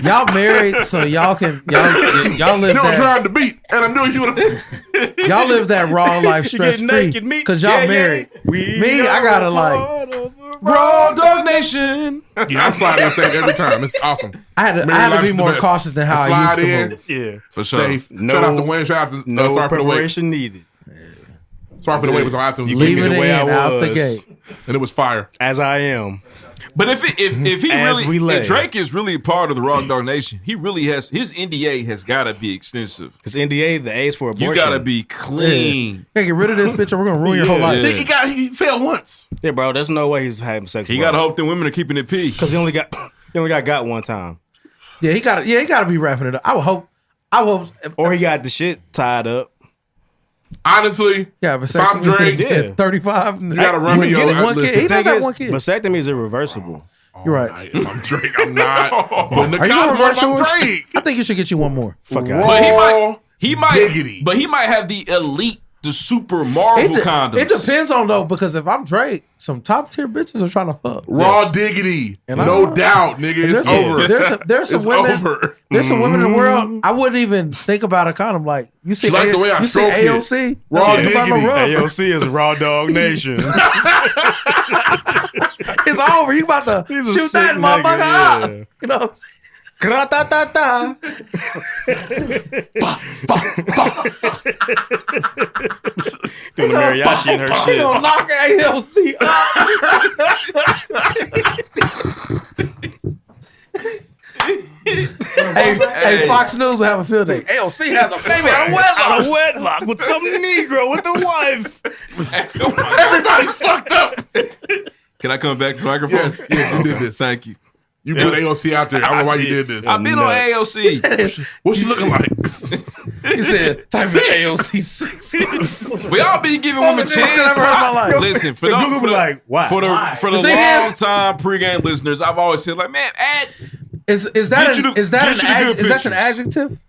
y'all married, so y'all can y'all live You were that trying to beat, and I knew you would have. y'all live that raw life You stress get free naked, me. because y'all Yeah, married. We Me, I are gotta a like part of the Raw Dog Nation. Yeah, I slide in safe every time. It's awesome. I had to Married life be is the more best. cautious than how I Slide used to in. move. Yeah. For sure. Safe. No- shout out to Wayne. Shout out to No Sorry for the Wait. preparation needed. Sorry for the Wait was on iTunes. You Leave Give it me the way in I out the was. gate. And it was fire. As I am. But if he As we really, lay. if Drake is really a part of the Raw Dog Nation, he really has his NDA has got to be extensive. Because NDA, the A's for abortion. You got to be clean. Hey, get rid of this bitch or we're gonna ruin your whole life. Yeah. He failed once. Yeah, bro, there's no way he's having sex. He got to hope that women are keeping it P. Because he only got one time. Yeah, he gotta be wrapping it up. I would hope. Or he got the shit tied up. Honestly, Yeah, but if I'm Drake, Yeah. at 35, you gotta run me get your one kid. listen. He does Thing have is, one kid. Vasectomy is irreversible. You're right. If I'm Drake, I'm not putting the Are you gonna condom on reverse if I'm yours? Drake. I think you should get you one more. Fuck Raw out. But he might, diggity. but he might have the elite, the super Marvel condoms. It depends on though, because if I'm Drake, some top tier bitches are trying to fuck. Raw diggity. And no I- doubt, nigga. It's over. There's some It's women. over. There's some women in the world. I wouldn't even think about a condom. Like you see, You like the way I you see stroke it. AOC. Raw Think about my diggity. rub. AOC is Raw Dog Nation. It's over. You about to He's a shoot sick that nigga, motherfucker up. yeah. You know. Gra-ta-ta-ta. Doing the mariachi in her You shit. gonna knock AOC up. Hey, Fox News will have a field day. AOC has a baby out of wedlock. Out of wedlock with some Negro with the wife. Everybody's fucked up. Can I come back to the microphone? Yes, you did this. Thank you. You put AOC out there. I don't know why you did this. I've been on AOC. What's she looking like? You said type of AOC sexy. We all be giving women Only thing I've chances. ever heard in my life. Listen, for The the, Google for be the, like, why? for the, for the The thing long is- time pregame listeners, I've always said like, man, add Is that Get you an, the- is that get you the an good is that an pictures. adjective?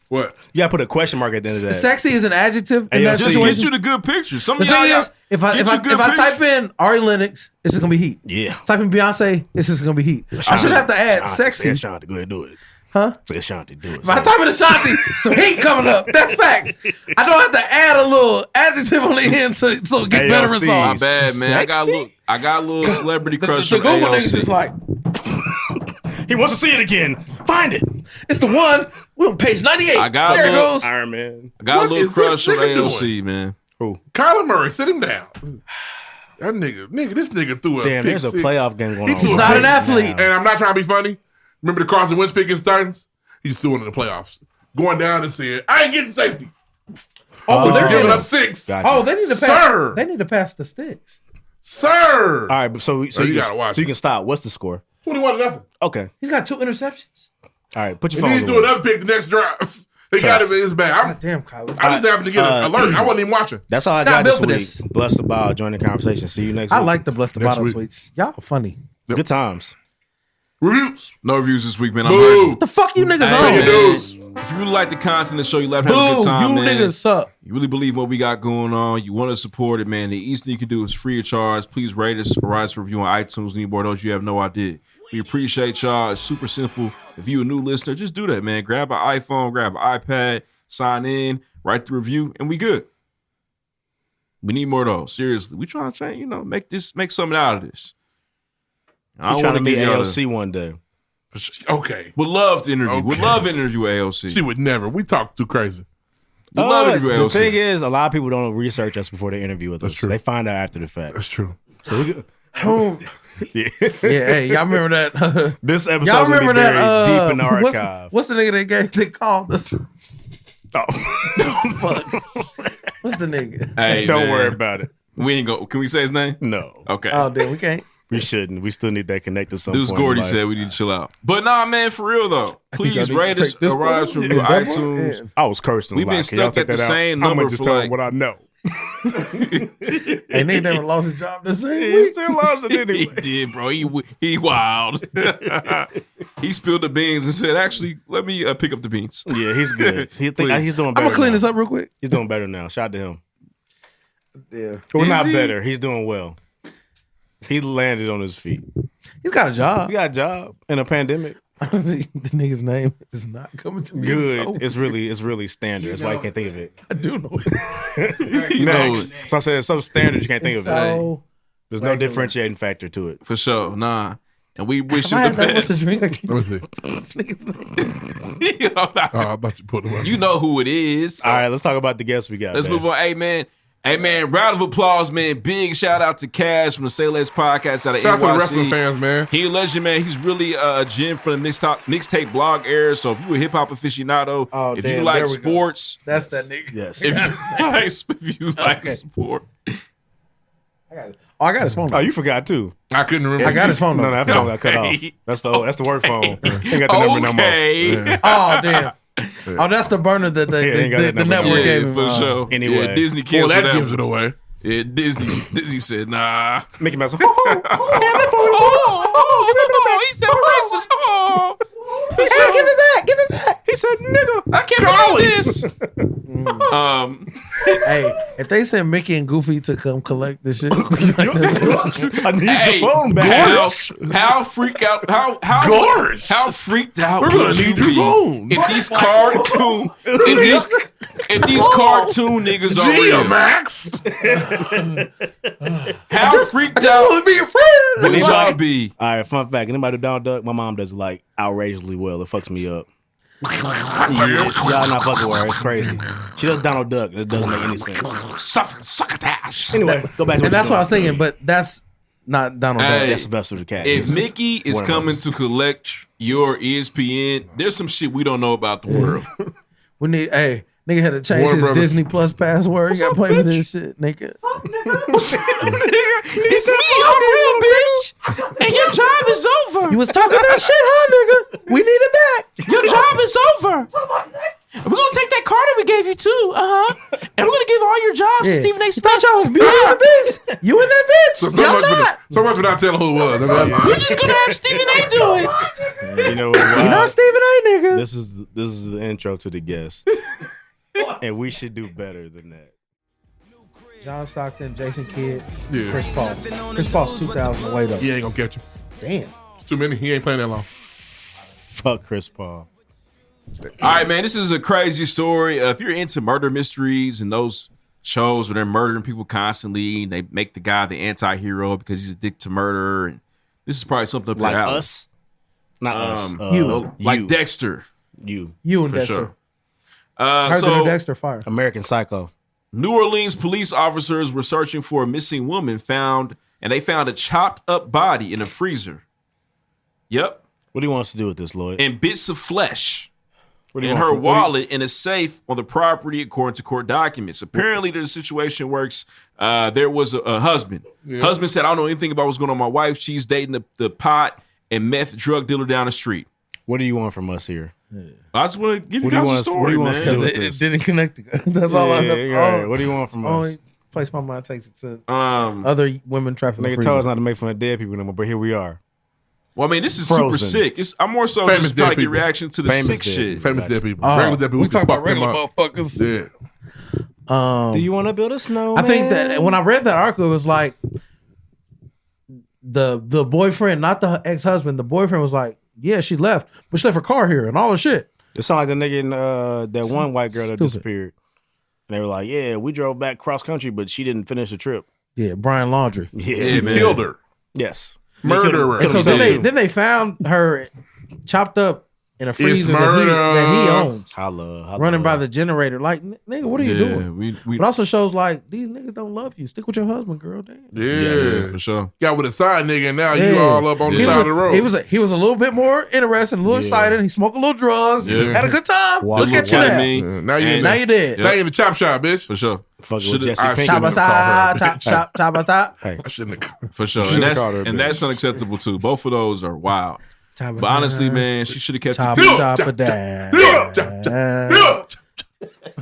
What? You gotta put a question mark at the end of that. Sexy is an adjective in that AOC. just situation. get you the good pictures. Some The of y'all, thing is, if I get you good type pictures. in Ari Lennox, this is gonna be heat. Yeah. Type in Beyonce, this is gonna be heat. I should have to add sexy. Say Ashanti, go ahead, do it. Huh? Say Ashanti, do it. If I type in Ashanti, some heat coming up. That's facts. I don't have to add a little adjective on the end so it get better AOC. my results. bad, man. Sexy? I got a little celebrity The crush Google on niggas AOC. is like, He wants to see it again. Find it. it's the one. We're on page 98. I got there a it little- goes. Iron Man. I got What a little is this crush on nigga AOC, man. Who? Kyler Murray, sit him down. That nigga, this nigga threw a Damn, pick there's a six. playoff game going on. He's not right an athlete. now. And I'm not trying to be funny. Remember the Carson Wentz pick against Titans? He's doing it in the playoffs. Going down and said, I ain't getting safety. Oh, But they're you're giving giving up 6. Gotcha. Oh, they need to pass. Sir. They need to pass the sticks. Sir. All right, but so you gotta watch so you it. can stop. What's the score? 21-0. Okay. He's got 2 interceptions. All right, put your And then phone he's doing another pick the next drive. They got him in his bag. God damn, Kylo. I just happened to get an alert. I wasn't even watching. That's all I It's not got this built for week. this. Bless the ball. Join the conversation. See you next I week. like the bless the Next bottom week. tweets. Y'all are funny. Good times. Reviews. No reviews this week, man. I'm Boo. ready. The fuck you niggas Hey, on? man. man, Deuce. if you really like the content of the show, you love having a Boo, good time, you man. niggas suck. You really believe what we got going on. You want to support it, man. The easiest thing you can do is free of charge. Please rate us or write us a review on iTunes. Any more of those you have no idea. We appreciate y'all. It's super simple. If you a new listener, just do that, man. Grab an iPhone, grab an iPad, sign in, write the review, and we good. We need more of those. Seriously, we trying to change. Make something out of this. I'm trying to meet AOC one day. Okay. Would love to interview. Would love to interview AOC. She would never. We talk too crazy. Would love to interview AOC. The thing is, a lot of people don't research us before they interview with us. That's true. They find out after the fact. That's true. So we Yeah, hey, y'all remember that? This episode's y'all remember gonna be buried that? Deep in the archive. What's the nigga they called us? Oh, fuck. What's the nigga? Hey, don't man. worry about it. We ain't go. Can we say his name? No. Okay. Oh, damn, we can't. We shouldn't. We still need that connect to some Deuce point in Gordy life. said we need to chill out. But nah, man, for real though, please I need rate to us, take this Arise one. Review, Yeah, that iTunes. one? I was cursing. We've been Can y'all stuck at take the that out? same I'm number gonna just for tell like. them what I know. And they never lost his job the same He week. still lost it He anyway. did, bro. He wild. He spilled the beans and said, "Actually, let me pick up the beans." Yeah, he's good. He's doing I'm better. gonna clean now. this up real quick. He's doing better now. Shout out to him. Yeah, Well, Is not he? better. He's doing well. He landed on his feet. he's got a job. He got a job in a pandemic. The nigga's name is not coming to me. Good. So, It's really standard. That's why you can't think of it. I do know it. You know Next. it. So I said it's so standard you can't think of it. So, There's no differentiating factor to it. For sure, nah. And we wish am I him the having that with best. the drink? I can't- Let me see. This nigga's name. You know, I thought you put them. you know who it is. All right, let's talk about the guests we got. Let's man. move on. Hey man, round of applause, man. Big shout out to Kaz from the Say Less podcast out of Shout out to the NYC. wrestling fans, man. He a legend, man. He's really a gem for the mixtape blog era. So if you a hip hop aficionado, Oh, if damn, you like there we go. sports, That's that nigga. Yes. if you like Okay. sport, I got his phone Oh, number. you forgot too. I couldn't remember. I got his phone No, number. that phone got cut off. Okay. That's the work phone. Ain't got the number no more. okay. Yeah. Oh, damn. Oh, that's the burner that Yeah, ain't got the that number network no gave Yeah, him. for sure. anyway. Yeah, Disney Well, canceled that that. gives it away. Yeah, Disney said, nah. Mickey Mouse. He said racist. Oh. Hey, give it back. Give it back. He said, "Nigga." I can't believe this. Hey, if they send Mickey and Goofy to come collect this shit, I need Hey, the phone back. how freaked out? Gorge. How freaked out? We're gonna would you need your be phone. if these cartoon niggas are Gia real? Max. How freaked I just out want to be your friend. would y'all be? All right, fun fact. Anybody do Donald Duck? My mom does like outrageously well. It fucks me up. Yes, y'all not fucking with her. It's crazy. She does Donald Duck. It doesn't make any sense. Succotash. Anyway, go back to And that's what I was thinking, but that's not Donald Hey. Duck. That's Sylvester the Cat. If Mickey is One of coming those. to collect your ESPN, there's some shit we don't know about the world. We need, hey, nigga had to change Warner his Brothers. Disney Plus password. You gotta play for this shit, nigga. It's me, I'm real, bitch. And your job is over. You was talking that shit, huh, nigga? We need it back. Your job is over. We're gonna take that car that we gave you too, and we're gonna give all your jobs to Stephen A. You Smith. thought y'all was Beauty and the Beast? You and that bitch? So Y'all much, not. so much for not telling who it was. We're just gonna have Stephen A. do it. You know what? You not Stephen A, nigga. This is the intro to the guest, and we should do better than that. John Stockton, Jason Kidd, Yeah. Chris Paul. Chris Paul's 2,000 away though. He ain't gonna catch you. Damn. It's too many. He ain't playing that long. Fuck Chris Paul. All right, man. This is a crazy story. If you're into murder mysteries and those shows where they're murdering people constantly, they make the guy the anti-hero because he's addicted to murder, and this is probably something up Like your alley. us, not us. Like Dexter. You. You and For Dexter. sure. I heard So the Dexter fire. American Psycho. New Orleans police officers were searching for a missing woman and they found a chopped up body in a freezer. Yep. What do you want us to do with this, Lloyd? And bits of flesh What do you in want her from- what do you- wallet in a safe on the property, according to court documents. Apparently, the situation works. There was a husband. Husband said, I don't know anything about what's going on with my wife. She's dating the pot and meth drug dealer down the street. What do you want from us here? I just want to give you What do you guys a want us- what do story, you want us to man. do? It, this. didn't connect. That's all I know. Yeah, what do you want from us? Only place my mind takes it to Um, other women trapped in the Nigga told us freezer. not to make fun of dead people anymore, but here we are. well, I mean, this is Frozen. super sick. I'm more so Famous just trying to dead get people. reaction to the Famous sick dead shit. people. Famous dead people. Oh, Regular dead people. we talk can about fuck them regular up. motherfuckers. Yeah. Do you want to build a snowman? I think that when I read that article, it was like the boyfriend, not the ex-husband, the boyfriend was like, yeah, she left, but she left her car here and all her shit. It sounds like the nigga in that one white girl that Stupid. disappeared. And they were like, yeah, we drove back cross country, but she didn't finish the trip. Yeah, Brian Laundrie. Yeah, Yeah, man. Killed her. Yes. Murderer. And so Killed him. then they found her chopped up in a freezer that murder. he owns, Holla. running by the generator. Like, nigga, what are you doing? We But also shows like these niggas don't love you. Stick with your husband, girl. Damn. Yeah. for sure. Got with a side nigga, and now you Yeah. all up on the Yeah. side of the road. He was a little bit more interested, a little excited. He smoked a little drugs. Yeah. Had a good time. Watch Look it, at you What I now. mean, Now you And- in Now the, you dead. now you in the chop shop, bitch. for sure. Fucking Shoulda- with Jesse I Pinkman. should've in the car. Chop stop. I shouldn't have. For sure. Should've And called her a bitch. that's unacceptable too. Both of those are wild. But honestly, man, she should have kept Chop it peace. down.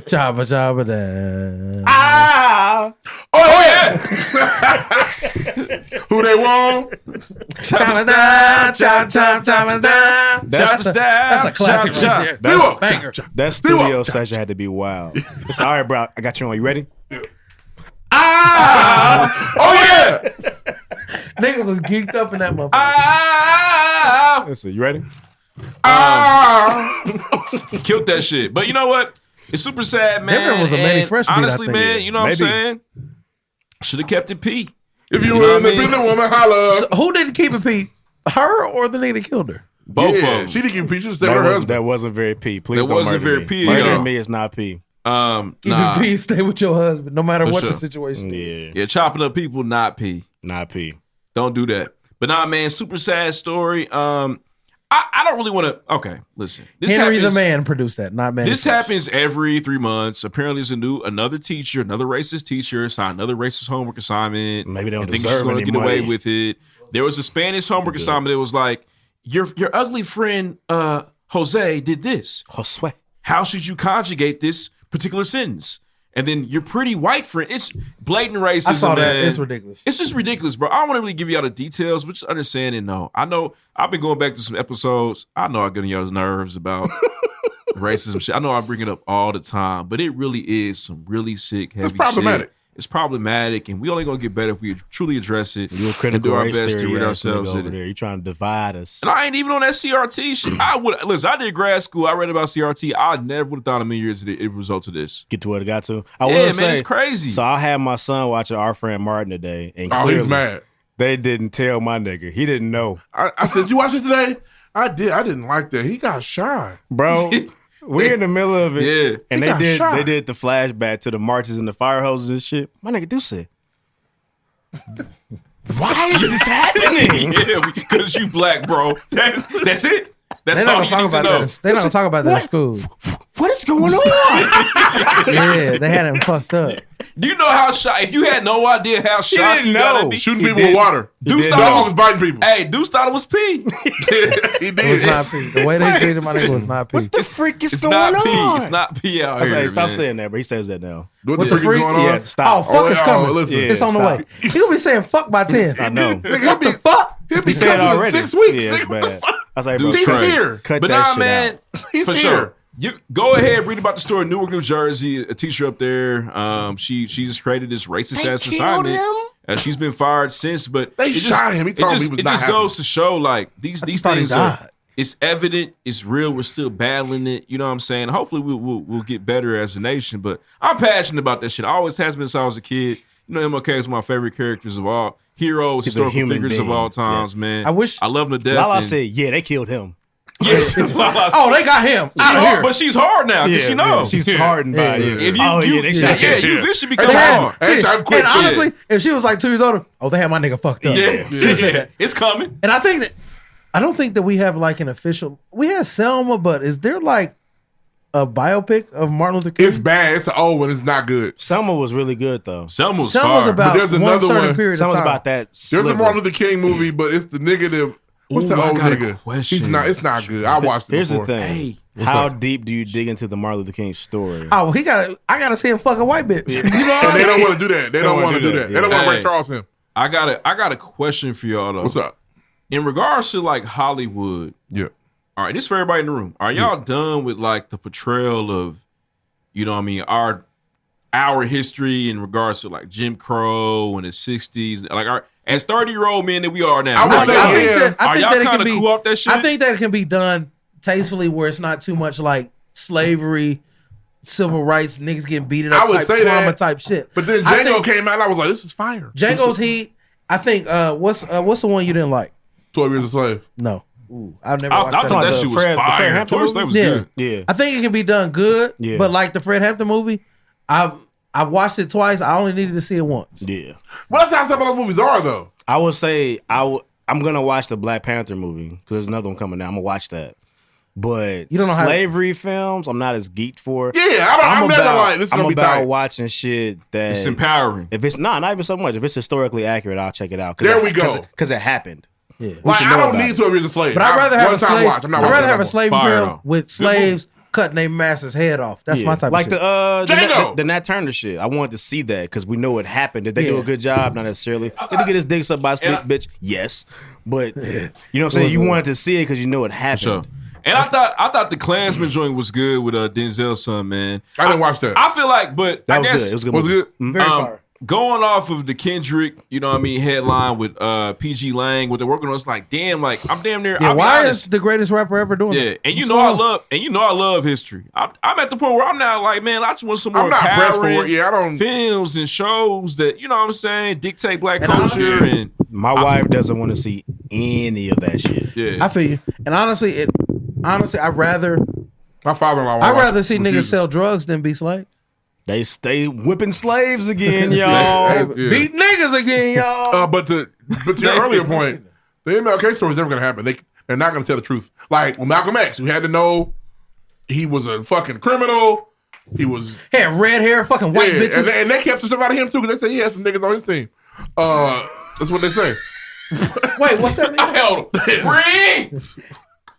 Chop down. Ah! Oh yeah! Who they want? Chop down. That's a classic. Chop. right there. That's That's a banger. That studio session had to be wild. It's all right, bro. I got you on. You ready? Ah! Oh yeah! Niggas was geeked up in that motherfucker. Ah! Listen, you ready? Ah! Killed that shit. But you know what? It's super sad, man. There was a Manny And Fresh beat, I honestly, think. man, you know what I'm Maybe. saying? Should have kept it P. If you You know were what an I mean? independent woman, holla. So who didn't keep it, Pete? Her or the nigga that killed her? Both Yeah, of them. she didn't give peaches. Stay with her husband. That wasn't very P. Please That don't wasn't murder very me. P, Murdering yo. me is not P. Keep Nah. it Pete. Stay with your husband, no matter For what sure. the situation is. Yeah, Yeah, chopping up people, not P. not P. Don't do that. But nah, man, super sad story. I don't really want to. Okay, listen. This Henry happens, the man produced that, not Manny This Fresh. happens every 3 months. Apparently, there's another teacher, another racist teacher, signed another racist homework assignment. Maybe they don't and think she's deserve gonna any get away money. with it. There was a Spanish homework assignment that was like, your ugly friend Jose did this. Josue. How should you conjugate this particular sentence? And then your pretty white friend, it's blatant racism. I saw that. man. It's ridiculous. It's just ridiculous, bro. I don't want to really give you all the details, but just understand and know. I know I've been going back to some episodes. I know I get on y'all's nerves about racism shit. I know I bring it up all the time, but it really is some really sick, heavy problematic. shit. It's problematic, and we only gonna get better if we truly address it. You a and critical do our race best to theory rid ass nigga ourselves in over it. there. You trying to divide us? And I ain't even on that CRT shit. I would listen. I did grad school. I read about CRT. I never would have thought in a million years it would result to this. Get to what it got to. I Yeah, will man, say, it's crazy. So I had my son watching Our Friend Martin today, and Oh, clearly he's mad. they didn't tell my nigga. He didn't know, I said, you watch it today? I did. I didn't like that. He got shot. bro. We're in the middle of it, Yeah. and He got shot. they did the flashback to the marches and the fire hoses and shit. My nigga Deuce said, "Why is this happening?" Yeah, because you black, bro. That's it. That's They're not all gonna you talk need to about know. that. They're not gonna talk about that in school. What is going on? Yeah, they had him fucked up. Do you know how shot? If you had no idea how shot didn't you gotta know. be, Shooting He people did. with water. Deuce did. thought it Dogs was. biting people. Hey, Deuce thought it was P. He It was did. not P. The way they treated my nigga was not P. What the freak is It's going not on? P. It's not P out I was here. like, stop man. saying that, but he says that now. What What the the freak is freak? going on? Yeah, Oh, stop. fuck is coming. listen. Yeah. It's on the stop. way. He'll be saying fuck by 10. I know. Nigga, he'll be Fuck. He'll be He said it cussing in already. 6 weeks. Yeah, Nigga, it's what the bad. fuck? I was like, Dude's bro, He's crazy. here. cut But that nah, shit man, out. He's for here. sure. You go ahead, read about the story in Newark, New Jersey. A teacher up there, she just created this racist ass assignment. She's been fired since, but They it just- shot him. He told it me just, he was it not just happy. goes to show like these just thought he things are. died. It's evident. It's real. We're still battling it. You know what I'm saying? Hopefully, we'll get better as a nation. But I'm passionate about that shit. I always has been since I was a kid. You know, MLK is one of my favorite characters of all heroes, He's a historical human figures of being. all times. Yes. Man, I wish- I love him to death. Lala and- said, yeah, they killed him. Yes. Lala Oh, they got him She out of hard, here. but she's hard now because she knows. She's hardened by Yeah. it. If you, oh, you yeah, they shot yeah, him. you eventually become They had- hard. Hey, I'm quick. and honestly, if she was like 2 years older, they had my nigga fucked up. Yeah, She said that. it's coming. And I don't think that we have like an official. We had Selma, but is there like a biopic of Martin Luther King? It's bad. It's an old one. It's not good. Selma was really good, though. Selma's Selma's fire. about But there's one another certain one. period of Selma's time. about that There's a sliver. Martin Luther King movie, but it's the nigga that. What's the Ooh, I old got a nigga? question. He's not. It's not good. I watched it Here's before. the thing. Hey, How deep do you dig into the Martin Luther King story? Oh, I gotta see him fuck a white bitch. You know what And I they mean? don't want to do that. They don't want to do that. They don't want to Hey. Ray Charles him. I got a question for y'all though. What's up? In regards to like Hollywood, Yeah. all right, this is for everybody in the room. Are y'all done with like the portrayal of, you know what I mean, our history in regards to like Jim Crow and the 60s? Like as 30-year-old men that we are now. I would say, I think yeah. that, I Are think y'all that it kinda can be cool off that shit? I think that it can be done tastefully where it's not too much like slavery civil rights, niggas getting beaten I up, would type, say trauma that. type shit. But then I Django think came out and I was like, this is fire. Django's Heat. I think what's the one you didn't like? 12 Years a Slave. No. Ooh, I've never I watched thought that. that shit was Fred fire. Hampton 12 Years a Slave was Yeah. good. Yeah. I think it can be done good, Yeah. but like the Fred Hampton movie, I've watched it twice. I only needed to see it once. Yeah. Well, that's how some of those movies are, though. I would say I'm gonna watch the Black Panther movie because there's another one coming out. I'm gonna watch that. But You don't know how- slavery films, I'm not as geeked for. Yeah, I'm never like, this is I'm going to be about tight. watching shit that It's empowering. if it's not even so much. If it's historically accurate, I'll check it out. There we go. Because it happened. Yeah. Like, should I know don't about need it. 12 Years a Slave. But I'd rather have a one-time slave. watch. I'm not I'd rather watching have a that slave Fire, film though. with slaves cutting their master's head off. That's Yeah. my type like of shit. Django! the Nat Turner shit. I wanted to see that because we know it happened. Did they do Yeah. a good job? Not necessarily. Did he get his dick sucked by a sleep bitch? Yes, but you know what I'm saying. You wanted to see it because you know it happened. Sure. And I thought the Klansman joint was good with Denzel's son, man. I didn't watch that. I feel like, but That I was guess good. It was a good. Was movie. it good? Very fire. going off of the Kendrick, you know what I mean, headline with PG Lang, what they're working on, it's like, damn, like I'm damn near. Yeah, I'll be why honest, is the greatest rapper ever doing yeah, it? and you know I love history. I'm at the point where I'm now like, man, I just want some more I'm not pressed for empowering it. Yeah, I don't. films and shows that, you know what I'm saying, dictate black And culture honestly- and My wife doesn't want to see any of that shit. yeah. I feel you. And honestly, I'd rather My father-in-law. I'd rather see niggas refuses. sell drugs than be slaves. They stay whipping slaves again, y'all. Yeah. Beat niggas again, y'all. But to your earlier point, the MLK story is never going to happen. They're not going to tell the truth. Like with Malcolm X, you had to know he was a fucking criminal. He was Had red hair, fucking white bitches. and they kept some stuff out of him too because they say he had some niggas on his team. That's what they say. Wait, what's that mean? Hell, Ring!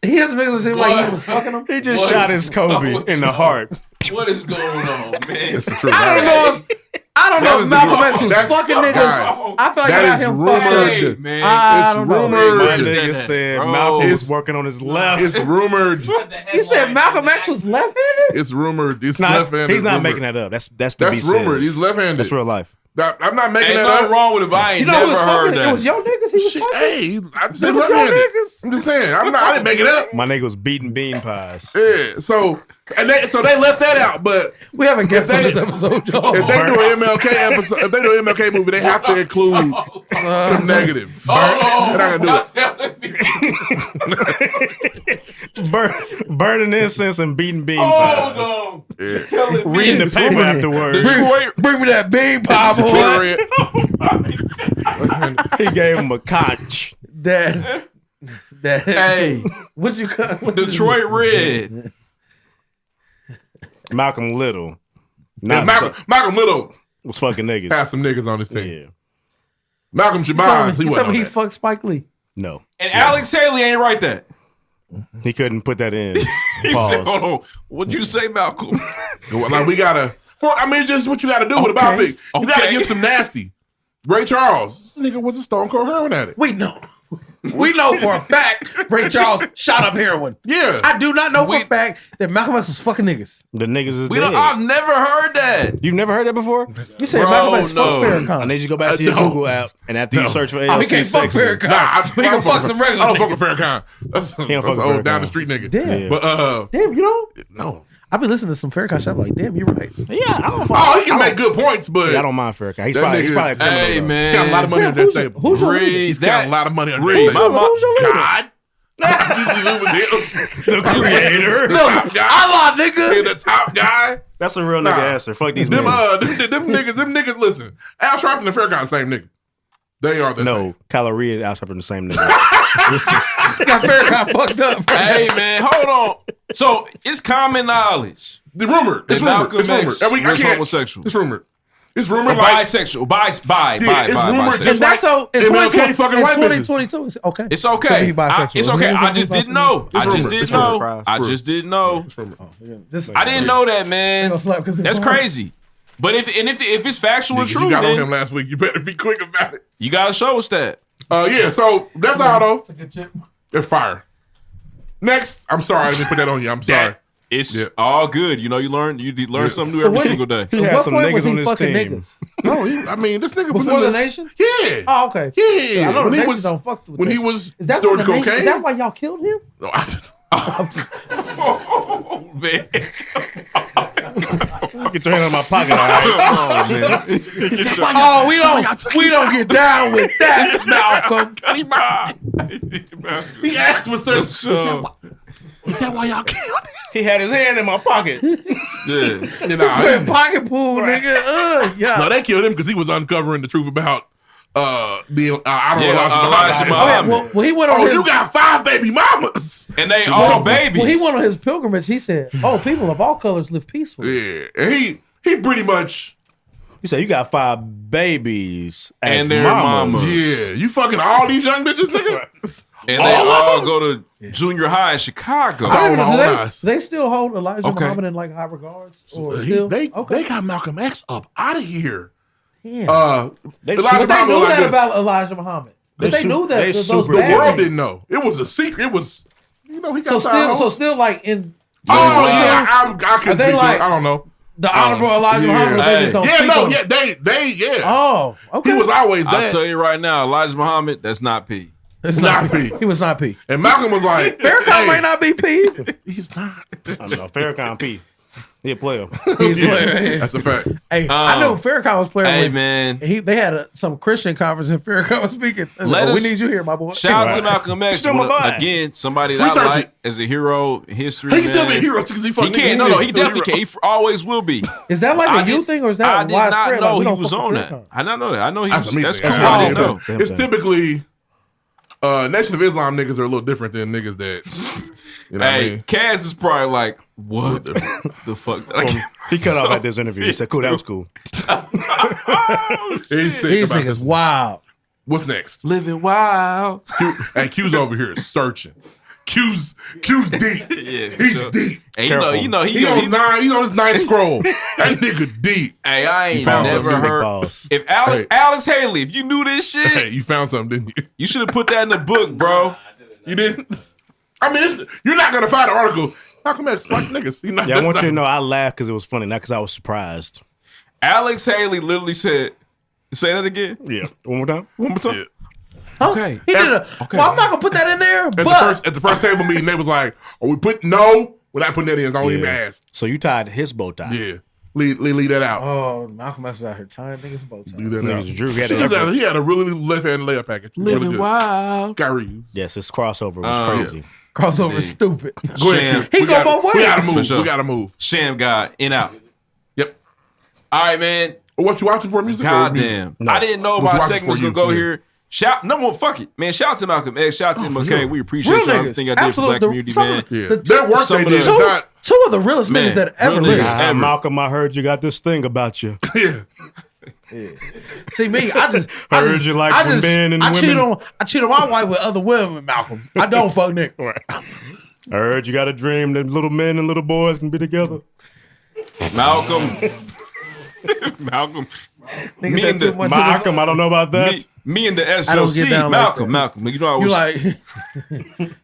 He has some niggas that seem like he was fucking them. He just What shot is his Kobe going in the heart. What is going on, man? It's the truth. I don't know That if is Malcolm the- X was that's- fucking niggas. guys, I feel like that I got is him rumored. fucking. Hey, man. I It's don't know. rumored. My Hey, nigga that, said bro. Malcolm was It's- working on his left. It's rumored. He said Malcolm X was left-handed. It's rumored. It's Not- left-handed. he's not rumored. making that up. That's the That's be said. rumored. He's left-handed. That's real life. I'm not making Ain't that nothing up. wrong with it, but I ain't You know who was never heard fucking? that. It was your niggas. He was Shit, fucking. hey, I'm saying It was your left-handed. niggas. I'm just saying. I didn't make it up. My nigga was beating bean pies. Yeah. So they left that out. But We haven't guessed on they- this episode, y'all. if they do an MLK episode, if they do an MLK movie, they have to include some negative. Oh, They're not gonna do it. Burning incense and beating bean Oh, pies. no. Yeah. Telling me. Reading the It's paper rumored. afterwards. Detroit. Bring me that bean pie, boy. Period. He gave him a conch. That. Hey, What you cut? What Detroit Red. Malcolm Little. Yeah, Not Malcolm Little was fucking niggas. has some niggas on his team. Yeah. Malcolm You Shabazz, he tell wasn't me on he that. fucked Spike Lee. No. And Alex Haley ain't right that. He couldn't put that in. He said, Pause. hold on. What'd you say, Malcolm? Like we gotta. Just what you gotta do with a biopic. You gotta Okay. give some nasty. Ray Charles, this nigga was a stone cold heroin addict. We know. We know for a fact Ray Charles shot up heroin. Yeah. I do not know for a fact that Malcolm X was fucking niggas. The niggas is We dead. don't, I've never heard that. You've never heard that before? You said Bro, Malcolm X no. fucked I Farrakhan. need you to go back to your No. Google app, and after you search for AOC Oh, he can't fuck sexy, Farrakhan. But he can fuck some regular I don't fuck with niggas. Farrakhan. That's don't an fuck with old down Farrakhan. the street nigga. Damn. Yeah. But Damn, you know? no. I've been listening to some Farrakhan shit. I'm like, damn, you're right. Yeah, I don't. Oh, he can make good points, but I don't mind Farrakhan. He's That probably, nigga- he's probably a criminal. Hey, though. man. he's got a lot of money on that table. Who's your leader? He's got a lot of money on that Reed, table. Who's your leader? God. The creator. The top guy. Allah, nigga. The top guy. That's a real nigga answer. Fuck these Them, men. them niggas, listen. Al Sharpton and Farrakhan, same nigga. They are the No, same. Kylo Reed and Al Sharpton the same nigga. Got Farrakhan fucked up. Hey, man, hold on. So it's common knowledge. The rumored. It's And rumored. Malcolm It's rumored. X And I was can't- homosexual. It's rumored. It's Or rumored like bisexual. it's rumored Bisexual. just And that's so in MLK fucking white bitches. 2022, it's okay. It's To okay. be bisexual. It's okay. He was I on just his didn't know. It's I just rumored. didn't It's know. rumored. I just didn't know. It's rumored. This- I didn't know that, man. gonna slap 'cause they That's wrong. crazy. But if it's factual and Nigga, true, you got on him then last week. You better be quick about it. you gotta show us that. Yeah, so that's all though. It's a good chip. It's fire. Next, I'm sorry I didn't put that on you. I'm sorry. That it's Yeah. all good. You know, you learn something new So every what- single day. He At had what some point was niggas he on his fucking team. niggas? No, I mean this nigga was Before in the nation? Yeah. Oh, okay. Yeah. I know When the he Nation was don't fuck with when he that. was Is that storing why the Nation- cocaine. Is that why y'all killed him? No, I- Oh, man. Get your hand in my pocket, all right? Come on, man. Oh, we don't get down with that, Malcolm. He asked for certain. Is that why y'all killed him? He had his hand in my pocket. Yeah. Pocket pool, nigga. Yeah. No, they killed him because he was uncovering the truth about the Elijah Muhammad. Well, he went on his, you got 5 baby mamas. And they all babies. Well, he went on his pilgrimage. He said, "Oh, people of all colors live peacefully." Yeah, and he pretty much. You said you got 5 babies as And their mamas. mamas. Yeah, you fucking all these young bitches, nigga. And they all go to junior high in Chicago. I don't know. Do they still hold Elijah Okay. Muhammad in like high regards? Or They still? they Okay. got Malcolm X up out of here. Yeah. They Elijah But they Muhammad knew like that this. about Elijah Muhammad. But They they knew that they those super- The bad world niggas. didn't know. It was a secret. It was, he got So still like in Oh Wow. yeah, I can Are speak they to like- it. I don't know. the honorable Elijah yeah. Muhammad. They just don't Yeah, speak no, on- yeah, they. Oh, okay. He was always I'll that. tell you right now, Elijah Muhammad, that's not P. It's not P. He was not P. And Malcolm was like, Farrakhan hey, might not be P. either. He's not. I don't know. Farrakhan P. He a player. He's Yeah, player. that's a fact. Hey, I knew Farrakhan was playing Hey, with. man. They had some Christian conference and Farrakhan was speaking. I was Let like, us- we need you here, my boy. Shout out to Malcolm X. Still my boy. Again, somebody that I Research like it. as a hero in history. He's still man. a hero because he He fucking. can't. No, he definitely can't. He always will be. Is that like I a you did- thing or is that I did widespread? not know Like, we he don't was fuck on with that. Farrakhan. I did not know that. I know he That's was. me. That's That's cool. I what didn't I know. Same It's thing. typically Nation of Islam niggas are a little different than niggas that. You know what I Hey, mean? Kaz is probably like, what the fuck? He cut off at this interview. He said, "Cool, that was cool." He's sick These about niggas this. wild. What's next? Living wild. Hey, Q's over here searching. Q's deep. Yeah, for He's sure. deep. And Careful. you know, He's on his 9th scroll. That nigga deep. Hey, I ain't found never something. heard. Pause. If Hey. Alex Haley, if you knew this shit, Hey, you found something, didn't you? you should have put that in the book, bro. You didn't? I mean, you're not gonna find an article. Malcolm X like niggas. He not, Yeah, I that's want you to not- know I laughed because it was funny, not because I was surprised. Alex Haley literally said, say that again. Yeah. One more time. One more time. Yeah. Okay. He did a. Okay. Well, I'm not gonna put that in there. At But the first table meeting, they was like, "Are we put no? We're not putting that in. Don't even ask." So you tied his bow tie. Yeah, leave that out. oh, Malcolm X was out here tying niggas bow ties. Do that No, out. it was Drew. He had He it. had a really left-hand layup package. Living Really good. wild. Kyrie. Yes, his crossover was crazy. Crossover Yeah. is stupid. Go ahead. Sham. Q. He go both We gotta ways. move. For sure. We gotta move. Sham God, in out. Yep. All right, man. What you watching for music? or music? Goddamn. No. I didn't know What you my watching segment was for going to you? go Yeah. here. Shout, number one, fuck it. Man, shout out to Malcolm X. Shout out to MLK. sure. We appreciate Real y'all niggas. everything I did for Absolute- black community, some- man. Yeah. The- That work some they of did the- is not. Two of the realest Man, niggas that ever real lived. niggas. Ever. Malcolm, I heard you got this thing about you. Yeah. See me, I Heard you like when men and I cheat women- on my wife with other women, Malcolm. I don't fuck niggas. I heard you got a dream that little men and little boys can be together. Malcolm. Malcolm. Niggas Me said and too the- much to the Malcolm, I don't know about that. Me and the don't SLC. get down like Malcolm, that. Malcolm. You know, I You was, like,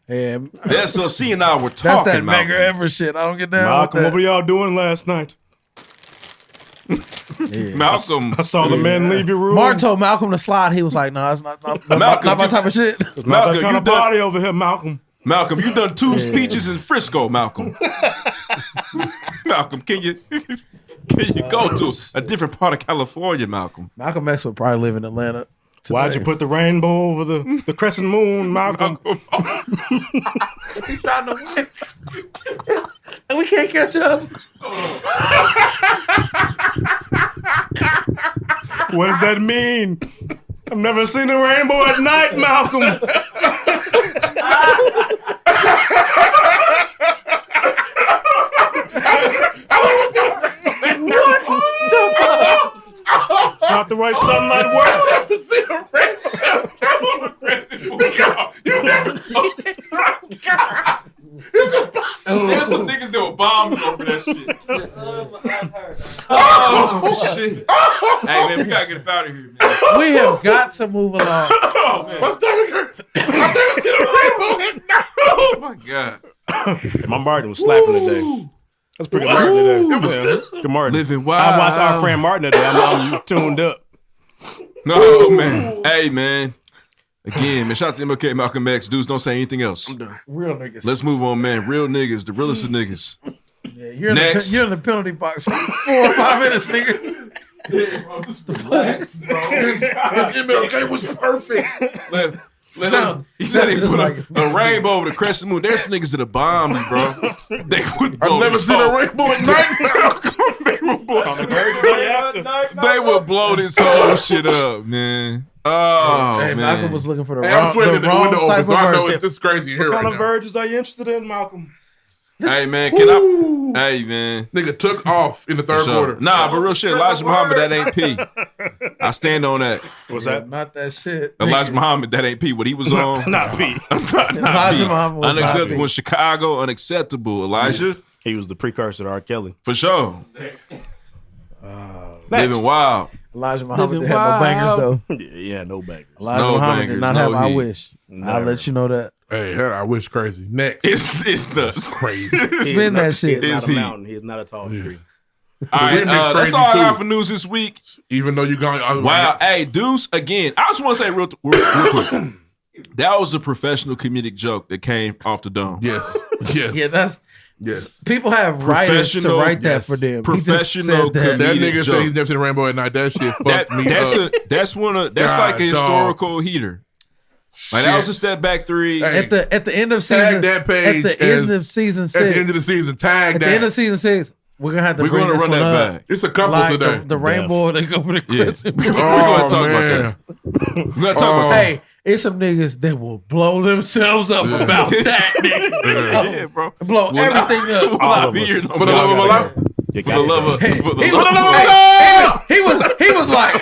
yeah, the SLC and I were that's talking, that Malcolm. Megger ever shit. I don't get down Malcolm, what with were y'all doing last night? Malcolm. I saw the men leave your room. that. Martin told Malcolm to slide. He was like, "No, it's not Malcolm, not my you- type of shit." It's not Malcolm, that kind you of done- party over here, Malcolm. Malcolm, you done 2 speeches in Frisco, Malcolm. Malcolm, can you go to a different part of California, Malcolm? Malcolm X would probably live in Atlanta. Why'd you put the rainbow over the crescent moon, Malcolm? He's trying to win, and we can't catch up. What does that mean? I've never seen a rainbow at night, Malcolm. What the fuck? It's not the way sunlight works. Because you never seen it. There's some niggas that will bomb you over that shit. Oh, shit. Hey, man, we gotta get up out of here, man. We have got to move along. Oh, man. What's that? I've never seen a rainbow at night. Oh, my God. My Martin was slapping today. That's pretty good Martin today. Yeah. Good Martin. Living wild. I watched our friend Martin today. I'm tuned up. No, man. Hey, man. Again, man, shout out to MLK, Malcolm X. Dudes, don't say anything else. Real niggas. Let's move on, man. Real niggas, the realest of niggas. Yeah, you're Next. you're in the penalty box for 4 or 5 minutes, nigga. Relax, bro. His MLK was perfect. He said he put like a rainbow over the crescent moon. There's niggas that have bombed me, bro. They would I've never seen a rainbow at night. They would blow this whole shit up, man. Oh, Hey, man. Malcolm was looking for the Hey, I'm wrong, sweating the the wrong window type open, of so I know bird. it's just crazy here What right kind of now. verges are you interested in, Malcolm? Hey, man, can I? Hey, man. Nigga took off in the third So, quarter. nah, but real shit, Elijah Muhammad, that ain't P. I stand on that. What's Yeah, that? not that shit. Elijah Muhammad, that ain't P. What he was on. Not P. not Elijah P. Muhammad was not Unacceptable P. in Chicago, unacceptable. Elijah, He was the precursor to R. Kelly. for sure. Next. Living wild. Elijah Muhammad Living didn't have no bangers wild. though. Yeah, no bangers. Elijah No Muhammad bangers, did not no have I heat. wish. I'll Never. let you know that. Hey, I wish crazy. Next. It's the crazy. Spin that shit. He is Is not a he? mountain. He is not a tall tree. All right, remix that's crazy, all I got too. for news this week. Even though you gone. Wow. Hey, Deuce, again, I just want to say real quick. That was a professional comedic joke that came off the dome. Yes. Yes. Yeah, that's Yes. people have writers to Professional- write that yes. for them. He just Professional said that. That comedic nigga joke. said he's never seen a rainbow at night. That shit fucked me up. That's God, like a dog. historical heater. Like that Shit. was a step back three. Hey, At the end of tag season that page at the end as- of season At 6. the end of the season, tag At that. the end of season 6, we're gonna have to We're bring going to this run one that up. back. It's a couple Like today. the rainbow they go for the Yeah. crescent. We're Oh, going to talk man. about that. We're going to talk about that. Hey, it's some niggas that will blow themselves up about that, nigga. Yeah, bro. Blow Will not- everything up. will not of be us. here no For the more. love of Allah. You For got the to love go. of for the He love of was, he was like,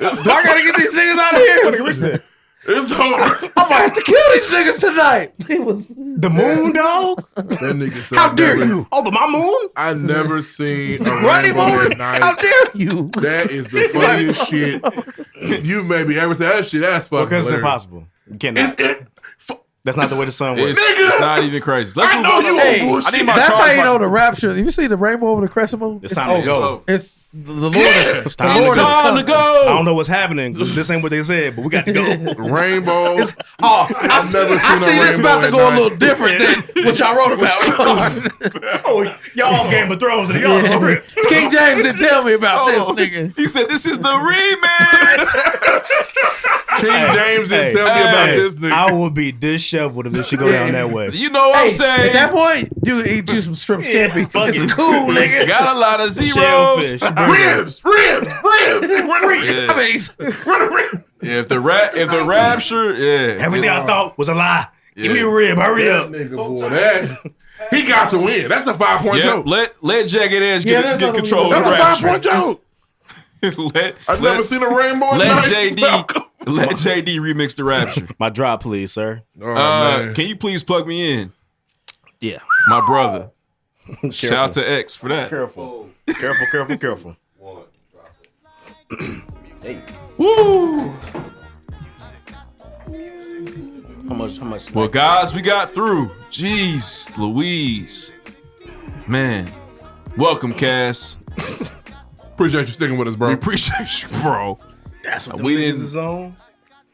do I gotta get these niggas out of here? Listen, It's hard. I might have to kill these niggas tonight. He was. the moon dog? That nigga said, How dare you? Oh, but my moon? I never seen a Grundy rainbow moon? at night. How dare you? That is the funniest shit you've maybe ever said. That shit, that's fucking Because it's hilarious. impossible. You cannot. It's, That's not the way the sun works. It's not even crazy. Let's I move know on. you Hey, on bullshit. I need my That's charge how you button. know the rapture. You see the rainbow over the crescent moon? It's time to over. go. It's the Lord. Yeah. It's The time Lord to is go. Time to coming. go. I don't know what's happening. This ain't what they said, but we got to go. Rainbow. Oh, I've never I seen see a this rainbow about to at go a night. little different than what y'all wrote about. Oh, y'all Game of Thrones and y'all Yeah. script. King James didn't tell me about this, Oh, nigga. He said this is the remix. King James didn't tell me about hey, this nigga. I would be disheveled if this should go down that way. You know what I'm Hey, saying? at that point, you can eat you some shrimp scampi. fuck It's it. cool, nigga. Got a lot of zeros. Shellfish. Ribs. Yeah. I mean, he's- Yeah, if the rapture, yeah. Everything I thought was a lie. Give me Yeah. a rib. Hurry That up. nigga, boy, that he got to win. That's a 5-point Yeah, joke. let Jagged Edge Yeah, get that's not control of what the we That's a rapture. 5-point joke. let I've never seen a rainbow at let night. JD let JD remix the rapture. My drop, please, sir. Oh, man. Can you please plug me in, Yeah. my brother? Shout out to X for that. Careful. Careful. Woo! How much? Well, guys, we got through. Jeez, Louise, man, welcome, Cass. Appreciate you sticking with us, bro. We appreciate you, bro. That's what We we didn't- is on.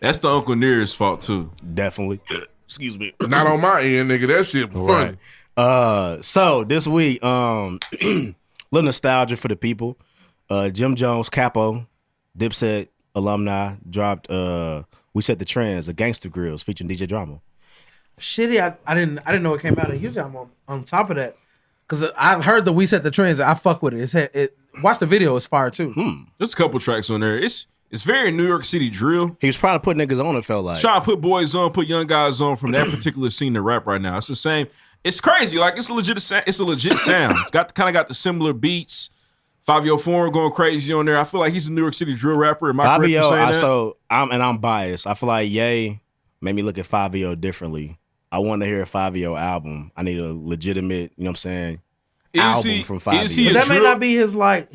That's the Uncle Nearest fault too. Definitely. Excuse me. Not on my end, nigga. That shit funny. So this week, little nostalgia for the people. Jim Jones, Capo, Dipset alumni dropped We Set the Trends, a Gangster Grills featuring DJ Drama. shitty. I didn't know it came out. And usually I'm on top of that because I heard the We Set the Trends. I fuck with it. Watch the video. It's fire too. There's a couple tracks on there. It's very New York City drill. He was probably putting niggas on, it felt like. Trying to put boys on, put young guys on from that particular scene to rap right now. It's the same. It's crazy. Like it's a legit sound. It's got the similar beats. Fabio Foreign going crazy on there. I feel like he's a New York City drill rapper. Am I correct in saying that? I'm biased. I feel like Ye made me look at Fabio differently. I want to hear a Fabio album. I need a legitimate, you know what I'm saying, album from Fabio. is he But a that may drill- not be his lane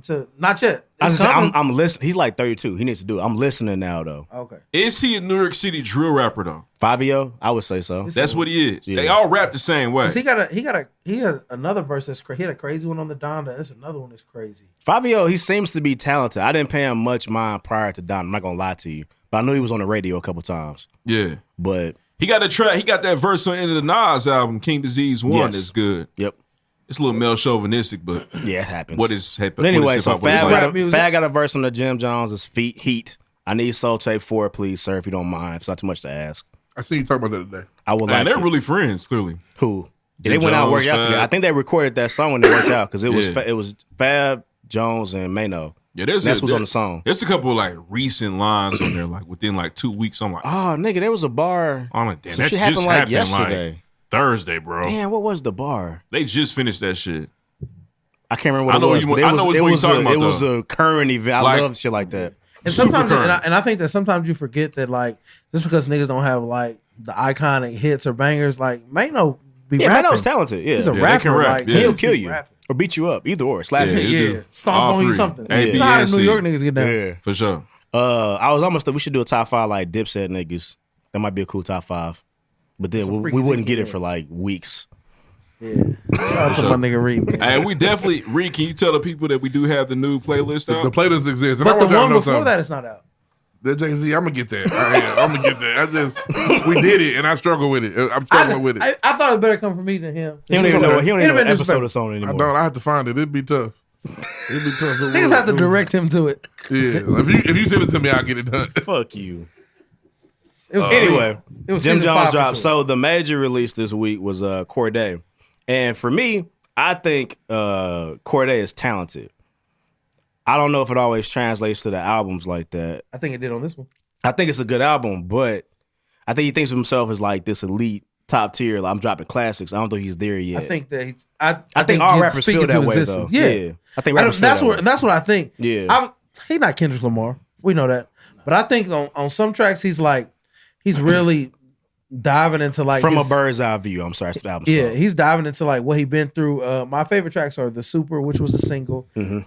to not yet. I It's just, coming. I'm listening. He's like 32. He needs to do it. I'm listening now though. Okay. Is he a New York City drill rapper though? Fabio, I would say so. That's what he is. Yeah. They all rap the same way. 'Cause he had another verse that's crazy. He had a crazy one on the Donda. There's another one that's crazy. Fabio, he seems to be talented. I didn't pay him much mind prior to Don. I'm not gonna lie to you, but I knew he was on the radio a couple times. Yeah. But He got a track. He got that verse on the end of the Nas album, King Disease 1. Yes. That's good. yep, It's a little male chauvinistic, but yeah, it happens. what is hip? But anyway, so Fab Fab got a verse on the Jim Jones' Heat. I need Soul Tape 4, please, sir, if you don't mind. It's not too much to ask. I seen you talk about that today. I would they're really friends, clearly. Who? Jim they went out and worked Jones, out together. Fab. I think they recorded that song when they worked out because it was Yeah. it was Fab, Jones, and Mano. Yeah, that's what's on the song. There's a couple of like recent lines on there, like within like 2 weeks. I'm like, Oh, nigga, there was a bar. I'm like, damn, Some that shit just happened like happened yesterday. like Thursday, bro. Damn, what was the bar? They just finished that shit. I can't remember what I know it was. you- but I know which one you're talking about, It was though. a current event. I Like- love shit like that. And sometimes, Super current. and I think that sometimes you forget that, like, just because niggas don't have like the iconic hits or bangers, like Mano be Yeah, rapping. Mano's talented. Yeah, He's a Yeah, they rapper. can rap, Like, yeah. he'll niggas kill be you rapping. or beat you up, either or. Slap Yeah, you. he Yeah, do. stomp All on you three. something. A, You B, know how and the New C. York niggas get down. Yeah. For sure. I was almost. We should do a top 5 like Dipset niggas. That might be a cool top 5. But then Some we freaky wouldn't get it shit. for like weeks. Yeah. Shout out to my nigga Reed. man. Hey, we definitely, Reed, can you tell the people that we do have the new playlist out? The playlist exists. And But I the want y'all to one know before something. that is not out. That Jay-Z, I'm gonna get that. I'm gonna get that. We did it, and I struggle with it. I'm struggling with it. I thought it better come from me than him. He don't even know. He don't even know what It'd been episode disrespectful. it's on I anymore. don't. I have to find it. It'd be tough. It'd be tough. It Niggas would. have to direct him to it. Yeah. If you send it to me, I'll get it done. Fuck you. It was Anyway, it was Jim season Jones 5 for dropped. sure. So the major release this week was Cordae, and for me, I think Cordae is talented. I don't know if it always translates to the albums like that. I think it did on this one. I think it's a good album, but I think he thinks of himself as like this elite top tier. Like, I'm dropping classics. I don't think he's there yet. I think that I think all he's rappers speaking feel that to way existence. though. Yeah. I think rappers feel that's that what way. that's what I think. Yeah. He's not Kendrick Lamar. We know that. But I think on some tracks he's really diving into like From his- a bird's eye view. I'm sorry, it's the album. Yeah, he's diving into like what he been through. My favorite tracks are The Super, which was a single, and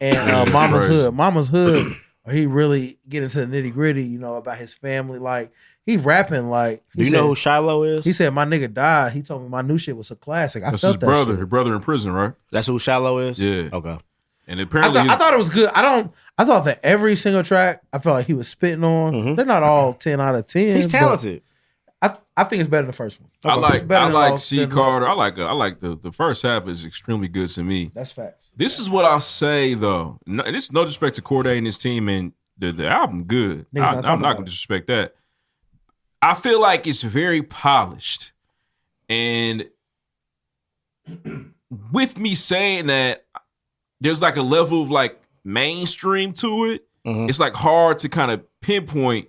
Mama's Crazy. Hood. Mama's Hood, where he really get into the nitty gritty, you know, about his family. Like he's rapping like Do you know who Shiloh is? he said my nigga died. He told me my new shit was a classic. I That's felt his that brother. shit. His brother in prison, right? That's who Shiloh is? Yeah. Okay. And I, apparently, I thought it was good. I thought that every single track I felt like he was spitting on. They're not all 10 out of 10. He's but talented. I think it's better than the first one. It's I better than like Lost, C better than Lost. Carter. I like the first half is extremely good to me. That's facts. This is what I'll say though. No, and it's no disrespect to Cordae and his team, and the album good. Niggas not I'm talking not about gonna it. disrespect that. I feel like it's very polished, and with me saying that, there's like a level of like mainstream to it. It's like hard to kind of pinpoint,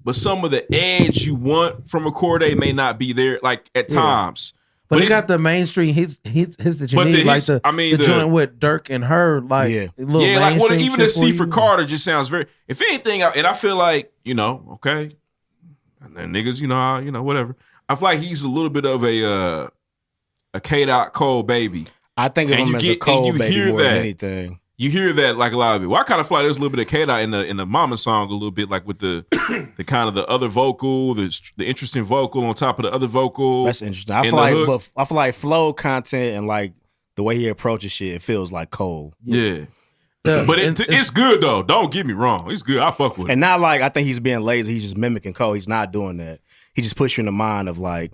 but some of the edge you want from a Cordae may not be there. Like at times. But he it's- got the mainstream hits that you But the need, like hits- the, I mean, the the- joint with Dirk and her, like Yeah. little Yeah, like mainstream even the shit C for you. Carter just sounds very. If anything, and I feel like okay, and then niggas, whatever. I feel like he's a little bit of a K. Cole baby. I think of And him you as get- a and Cole you baby hear more than that. anything. You hear that like a lot of it. Well, I kind of feel like there's a little bit of K. in the Mama song a little bit, like with the the kind of the other vocal, the interesting vocal on top of the other vocal. That's interesting. I and feel the like, hook. but I feel like flow content and like the way he approaches shit, it feels like Cole. Yeah. Yeah, But and it's good though. Don't get me wrong. It's good. I fuck with it. And not like I think he's being lazy. He's just mimicking Cole. He's not doing that. He just puts you in the mind of like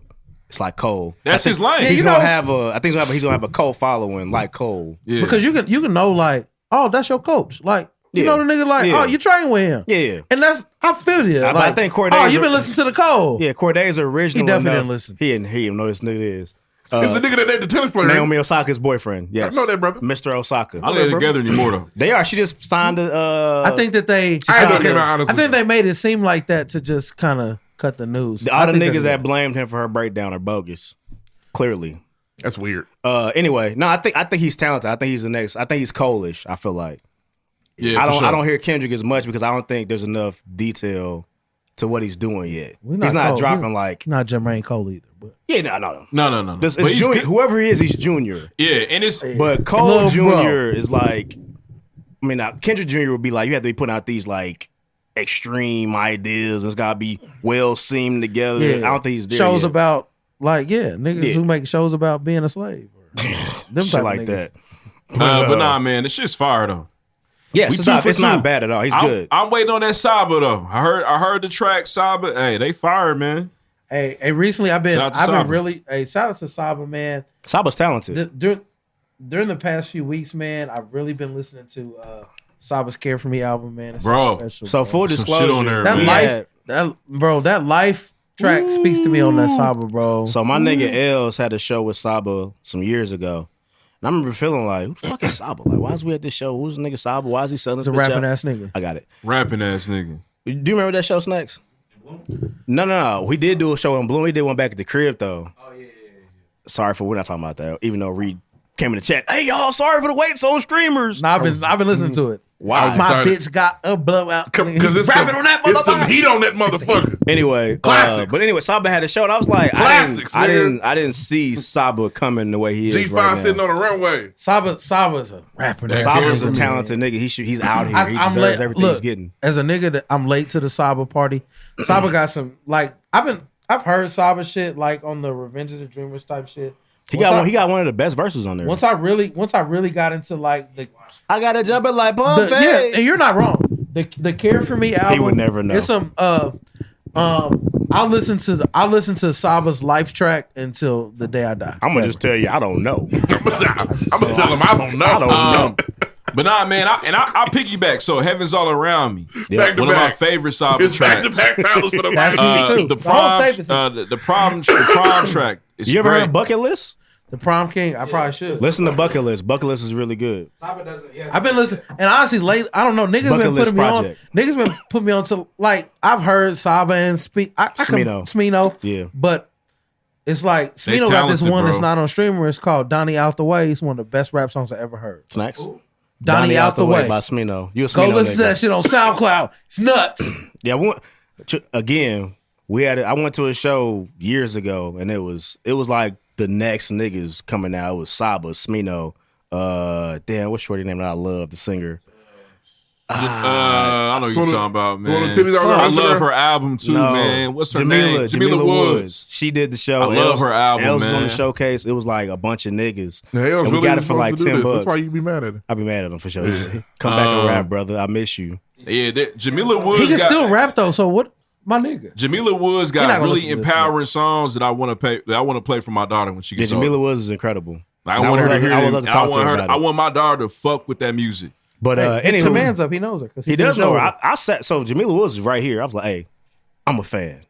it's like Cole. That's I his think lane. He's you gonna know- have a. I think he's gonna have a Cole following like Cole. Yeah. because you can know like, oh, that's your coach. Like you Yeah. know the nigga like, Yeah. oh, you train with him. Yeah. And that's I feel you. I Like, think Cordae's oh, you a- been listening to the Cole. Yeah, Corday's original. He definitely enough. didn't listen. He didn't know this nigga is. It's the nigga that dated the tennis player. Naomi Osaka's boyfriend. Yes, I know that, brother. Mr. Osaka. I ain't together anymore though. They are. She just signed a. I think that they. I know it came out I honestly. think they made it seem like that to just kind of cut the news. all I the think niggas they're- that blamed him for her breakdown are bogus. Clearly. That's weird. Anyway, no, I think he's talented. I think he's the next. I think he's Cole-ish. I feel like. Yeah, I for don't. sure. I don't hear Kendrick as much because I don't think there's enough detail to what he's doing yet. We're He's not Cole. dropping We're like. not Jermaine Cole either. But Yeah, no. No. This But is he's junior. good. Whoever he is, he's junior. Yeah, and it's But Cole Little Jr. bro. is like. I mean, now Kendrick Jr. would be like you have to be putting out these like extreme ideas. It's got to be well seamed together. yeah, I don't think he's there shows yet. about like niggas Yeah. who make shows about being a slave. Or them Shit type like of niggas. that. but nah, man, the shit's fire though. Yes, We it's, two not, for it's two. not bad at all. He's good. I'm waiting on that Saba though. I heard the track Saba. Hey, they fire, man. Hey, recently I've been Shout out to Saba. really shout out to Saba, man. Saba's talented. during the past few weeks, man, I've really been listening to Saba's "Care for Me" album, man. It's Bro. so special, So bro. full Some shit disclosure, on there, that man. life, that life track speaks to me on that Saba, bro. So my nigga Els had a show with Saba some years ago. And I remember feeling like, who the fuck is Saba? Like, why is we at this show? Who's the nigga Saba? Why is he selling He's this a bitch rapping out? ass nigga. I got it. Rapping ass nigga. Do you remember that show, Snacks? No. We did do a show in Bloom. We did one back at the crib, though. Oh, yeah. Sorry for we're not talking about that. Even though Reed came in the chat. Hey, y'all, sorry for the waits on streamers. Nah, I've been listening to it. Wow. My bitch got a blowout. Because it's rapping on that it's some motherfucker. heat on that motherfucker. Anyway, Classics. but anyway, Saba had a show, and I was like, Classics, I nigga. didn't see Saba coming the way he is G5 right now. sitting on the runway. Saba's a rapper. Saba's a talented nigga. He's out here. He deserves everything he's getting. As a nigga, that I'm late to the Saba party. Saba got some like I've heard Saba shit like on the Revenge of the Dreamers type shit. He got one of the best verses on there. Once I really got into like the I gotta jump it like Buffet. yeah, and you're not wrong. The Care for Me album. He would never know. It's some I'll listen to Saba's life track until the day I die. I'm gonna just tell you, I don't know. I'm gonna tell him I don't know. I don't know. But nah, man, I piggyback. So Heaven's All Around Me. Back to One of my back. favorite Saba It's back tracks. to back titles for the That's mic. me too. The whole tape prom, is the prom track. Is You ever great. heard Bucket List? the Prom King. I probably should. Listen to Bucket List. Bucket List is really good. Saba doesn't. He has I've been listening, and honestly, late. I don't know. Niggas Bucket been List putting me Project. on. Niggas been putting me on to like I've heard Saba and Smino. Yeah. But it's like They Smino got this talented, one that's bro. not on streamer. It's called Donnie Out the Way. It's one of the best rap songs I ever heard. Snacks. Donnie Out the Way. by Smino. You a Go Smino listen to nigga. that shit on SoundCloud. It's nuts. Yeah, again, I went to a show years ago, and it was like the next niggas coming out. It was Saba, Smino, damn, what's shorty name that I love, the singer. I know who you're talking about, one of man. the Timmy's on I Instagram? love her album too, No. man. What's her name? Jamila Woods. She did the show. I love her album, Els was on man. the showcase. It was like a bunch of niggas. The hell's And we really got it for like supposed to do $10 this. bucks. That's why you be mad at him. I'll be mad at him for sure. Come back and rap, brother. I miss you. Yeah, Jamila Woods. He can got, still rap though. So what, my nigga? Jamila Woods You're not got gonna really listen to this, empowering songs that I want to play for my daughter when she Yeah, gets older. Jamila Woods is incredible. I want her to hear I would it. love to talk to her about I it. want my daughter to fuk with that music. But Hit your anywho, man's up. He knows her because he does know her. I sat. So Jamila Woods is right here. I was like, hey, I'm a fan.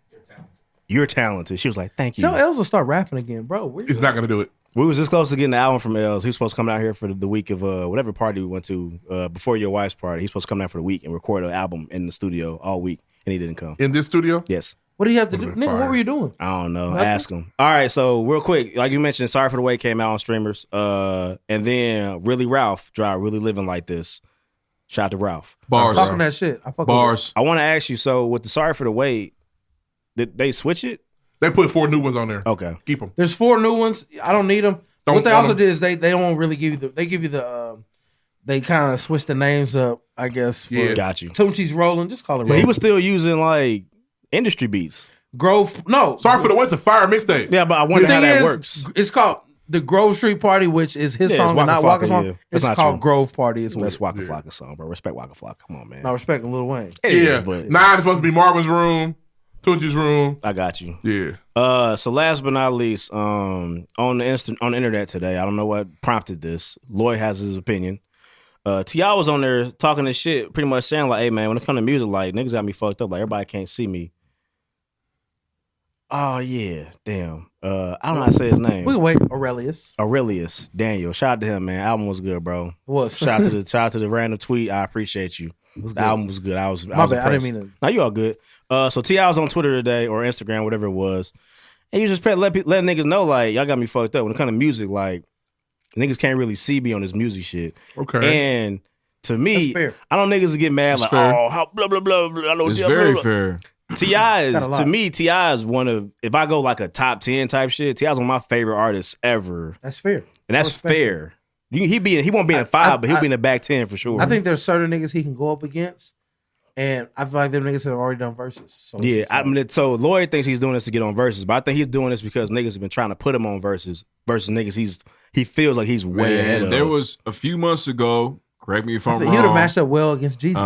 You're talented. She was like, thank you. Tell Els to start rapping again, bro. He's not gonna do it. We was this close to getting the album from Els. He was supposed to come out here for the week of whatever party we went to before your wife's party. He's supposed to come out for the week and record an album in the studio all week, and he didn't come. In this studio? Yes. What do you have to do, Would've been nigga? What fire. were you doing? I don't know. Nothing? Ask him. All right, so real quick, like you mentioned, Sorry for the Wait came out on streamers. And then Really Ralph dropped Really Living Like This. Shout out to Ralph. Bars. Talking that shit. I fuck Bars. I want to ask you, so with the Sorry for the Wait, did they switch it? They put 4 new ones on there. Okay. Keep them. There's 4 new ones. I don't need them. Don't What they want also 'em. did is they don't really give you they kind of switched the names up, I guess. For Yeah. Got you. Tunchi's rolling. Just call it But rolling. he was still using like industry beats. Grove. No. Sorry for the Wait's a fire mixtape. Yeah, but I wonder The how thing that is, works. it's called the Grove Street Party, which is his Yeah, song it's and not Waka Waka's Flocka, song. yeah. It's That's not called true. Grove Party. It's That's weird. Waka Flocka song, bro. Respect Waka Flocka. Come on, man. No respect to Lil Wayne. It is, Yeah. but 9 is supposed to be Marvin's room. Tunchi's room. I got you. Yeah. So last but not least, on the internet today, I don't know what prompted this. Lloyd has his opinion. T.I. was on there talking this shit, pretty much saying like, "Hey man, when it comes to music, like niggas got me fucked up. Like everybody can't see me." Oh yeah, damn. I don't know how to say his name. We can wait. Aurelius Daniel. Shout out to him, man. Album was good, bro. It was. Shout out to the random tweet. I appreciate you. The album was good. I was My bad. I didn't impressed. mean to. No, you all good. So T.I. was on Twitter today or Instagram, whatever it was, and you just let niggas know like y'all got me fucked up when it comes to music. Like niggas can't really see me on this music shit. Okay. And to me, That's fair. I don't niggas get mad like, fair. oh, how blah blah blah. blah I know It's blah, very blah, blah. fair. T.I. is Got a lot. to me. T.I. is one of, if I go like a top 10 type shit, T.I. is one of my favorite artists ever, That's fair. and that's Respect fair. He won't be in 5, but he'll be in the back 10 for sure. I think there's certain niggas he can go up against, and I feel like them niggas have already done verses. So it's Yeah, just I like- mean, so Lloyd thinks he's doing this to get on verses, but I think he's doing this because niggas have been trying to put him on verses versus niggas he feels like he's way ahead Man, of. there was a few months ago. Correct me if I'm he would have wrong. matched up well against Jesus.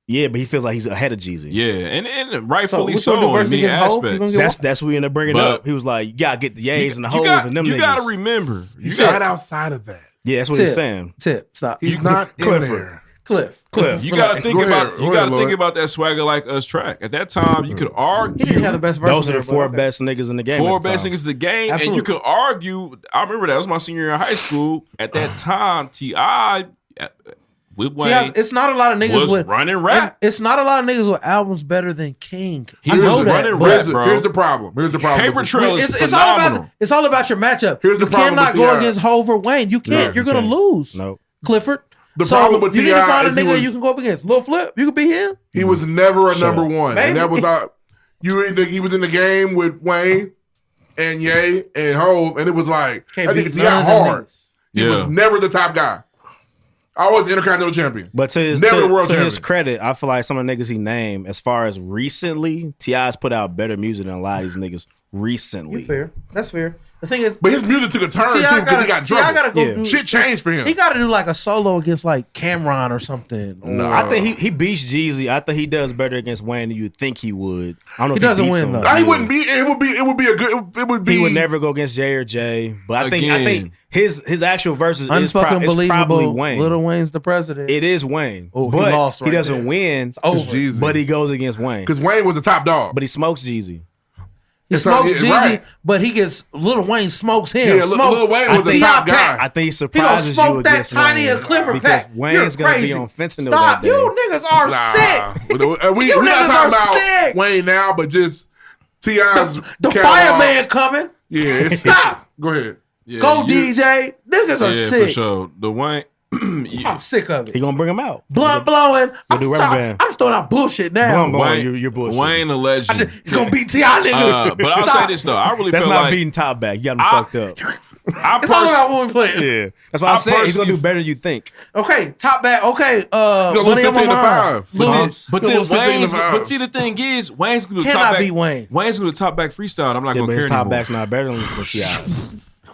Yeah, but he feels like he's ahead of Jeezy. Yeah, and rightfully which so one do in versus many against Hov? You aspects. gonna That's what we ended up bringing But- up. He was like, you gotta get the Yays and the You Hoes and them you niggas. gotta remember. He's right outside of that. Yeah, that's what he's saying. Stop. He's not in Clifford. there. Cliff. You gotta think Go ahead. about Go ahead, Lloyd. that Swagger Like Us track. At that time, you could He argue didn't have the best verse. Those are the four best niggas in the game. four at the best time. niggas in the game, Absolutely. and you could argue. I remember that was my senior year in high school. At that time, T.I. with Wayne It's not a lot of niggas was with running rap. It's not a lot of niggas with albums better than King. He I was know that. running but rap, bro. Here's the problem. Paper Trail is It's all phenomenal. about your matchup. Here's the you problem cannot with go T.I. against Hov or Wayne. You can't. You're gonna can't. lose. Nope. Clifford. The So problem with you need to T.I. find a is he nigga was- you can go up against. Lil Flip, you could be him. He was never a number one, Maybe. and that was he was in the game with Wayne and Ye and Hov, and it was like Can't I beat think none T.I. of them hard. niggas. He Yeah. was never the top guy. Always the Intercontinental Champion. But to his, Never the to, world to his champion. credit, I feel like some of the niggas he named, as far as recently, T.I.'s put out better music than a lot of these niggas recently. You fair. That's fair. The thing is, But his music took a turn too T.I. because he got in T.I. trouble. gotta go Yeah. do. Shit changed for him. He got to do like a solo against like Cameron or something. No. I think he beats Jeezy. I think he does better against Wayne than you'd think he would. I don't know He if doesn't beats win, him. though. No, he wouldn't be. It would be a good. It would be. He would never go against Jay or Jay. But I think Again. his actual verses is, Unfucking is probably believable. Wayne. Little Wayne's the president. It is Wayne. Oh, he but lost right doesn't there. win. over. Jeezy. But he goes against Wayne. Because Wayne was the top dog. But he smokes Jeezy. He It's not- smokes yeah, Jeezy, right. but he gets Lil Wayne smokes him. Yeah, Lil Wayne was the T.I. top pack. guy. I think he He gonna surprises you smoke that against tiny Wayne. and Clifford because pack. Wayne's You're gonna crazy. be on fentanyl Stop. that day. You niggas are sick. We You not niggas talking are about sick. Wayne now, but just T.I.'s The catalog. fireman coming. Yeah, it's Stop. Go ahead. Yeah, Go you- DJ. Niggas are Yeah, for sick. sure. The Wayne. I'm sick of He it. gonna bring him out. Blunt blowing. I'm do rubber sorry. band. I'm just throwing out bullshit now. Blunt blowing. You're bullshit. Wayne a legend. He's gonna beat T.I. nigga. But I'll Stop. say this though, I really That's feel not like beating top back. You got him I- fucked up. I It's all pers- about when we play. Yeah, that's why I I said he's gonna do personally- better than you think. Okay, top back. Okay, gonna lose Money on my 15 to mind. 5. Lose. But He then was 15 to Wayne's. 5. But see, the thing is, Wayne's going to Cannot top back. beat Wayne. Wayne's going to top back freestyle. I'm not Yeah, going but to his care top anymore. back's not better than T.I.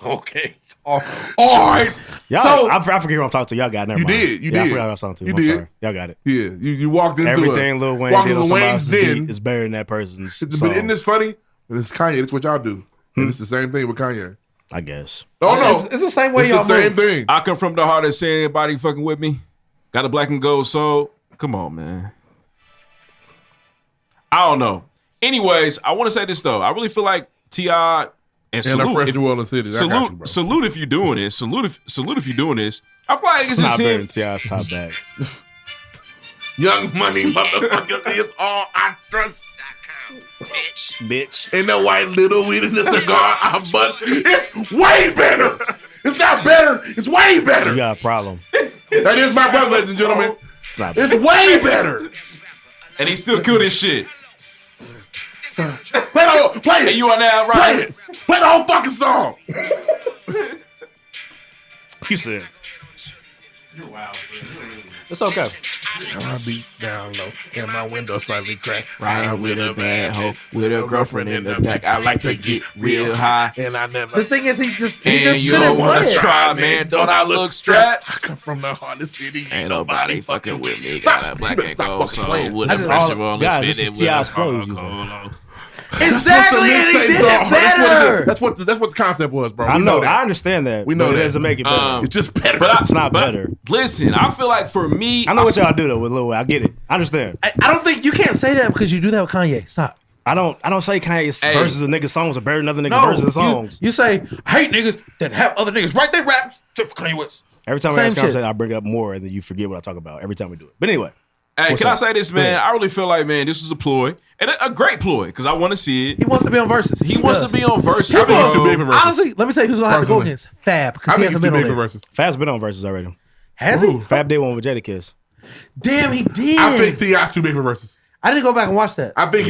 Okay. All right. Y'all, So- I forget who I'm talking to. Y'all got it. Never You mind. did. You yeah, I did. forgot who I was talking to. You I'm did. sorry. Y'all got it. Yeah, you walked into Everything Lil Wayne walked did on into somebody Wayne's else's den. beat is better than that person's. But song. isn't this funny? But it's Kanye. That's what y'all do. And it's the same thing with Kanye. I guess. Oh no, It's the same way it's y'all the same move. thing. I come from the heart of saying anybody fucking with me. Got a black and gold soul. Come on, man. I don't know. Anyways, I want to say this though. I really feel like T.I. and And a salute. fresh if- New Orleans city. I got you, Salute, bro. salute if you're doing this. Salute if you're doing this. I feel like it's It's just not better him. than T.I.'s top back. Young money motherfucker is all I trust. Bitch. And the white little weed in the cigar I bust. It's way better. It's not better. It's way You better. got a problem. That is my brother, ladies and gentlemen. It's not It's better. way better. And he still killed his shit. Play And it. you are now Play right. it. Play the whole fucking song. You said. It's okay. I beat down low and my window slightly cracked. Riding with a bad hoe, with a girlfriend in the back. I like to get real high. And I never. The thing is, he just And you shouldn't don't want play to it. try, man. Don't I look strapped? I come from the hardest city. Ain't nobody fucking with me. Got a black and gold soul with I a just- festival. guys, Let's this fit is it with T.I.'s a flows, Coca-Cola. Exactly, and he did it better. That's what the concept was, bro. I We know. that. I understand that. We know but that. It doesn't make it better. It's just better. But It's not better. Listen, I feel like for me, I know what y'all do though with Lil Wayne. I get it. I understand. I don't think you can't say that because you do that with Kanye. Stop. I don't say Kanye's Hey. verses of niggas songs are better than other niggas No, verses of songs. You say I hate niggas that have other niggas write their raps except for Kanye West. Every time I Same have this conversation, shit. I bring up more and then you forget what I talk about every time we do it. But anyway. Hey, What's can I up? say this, man? I really feel like, man, this was a ploy. And a great ploy, because I want to see it. He wants to be on verses. He wants does. to be on Versus. I think he's too bro. big for verses. Honestly, let me tell you who's gonna have to go Personally. against Fab because I he think hasn't he's too been on big for there. verses. Fab's been on verses already. Has he? Fab did one with Jadakiss. Damn, he did. I think T.I.'s too big for verses. I didn't go back and watch that. I think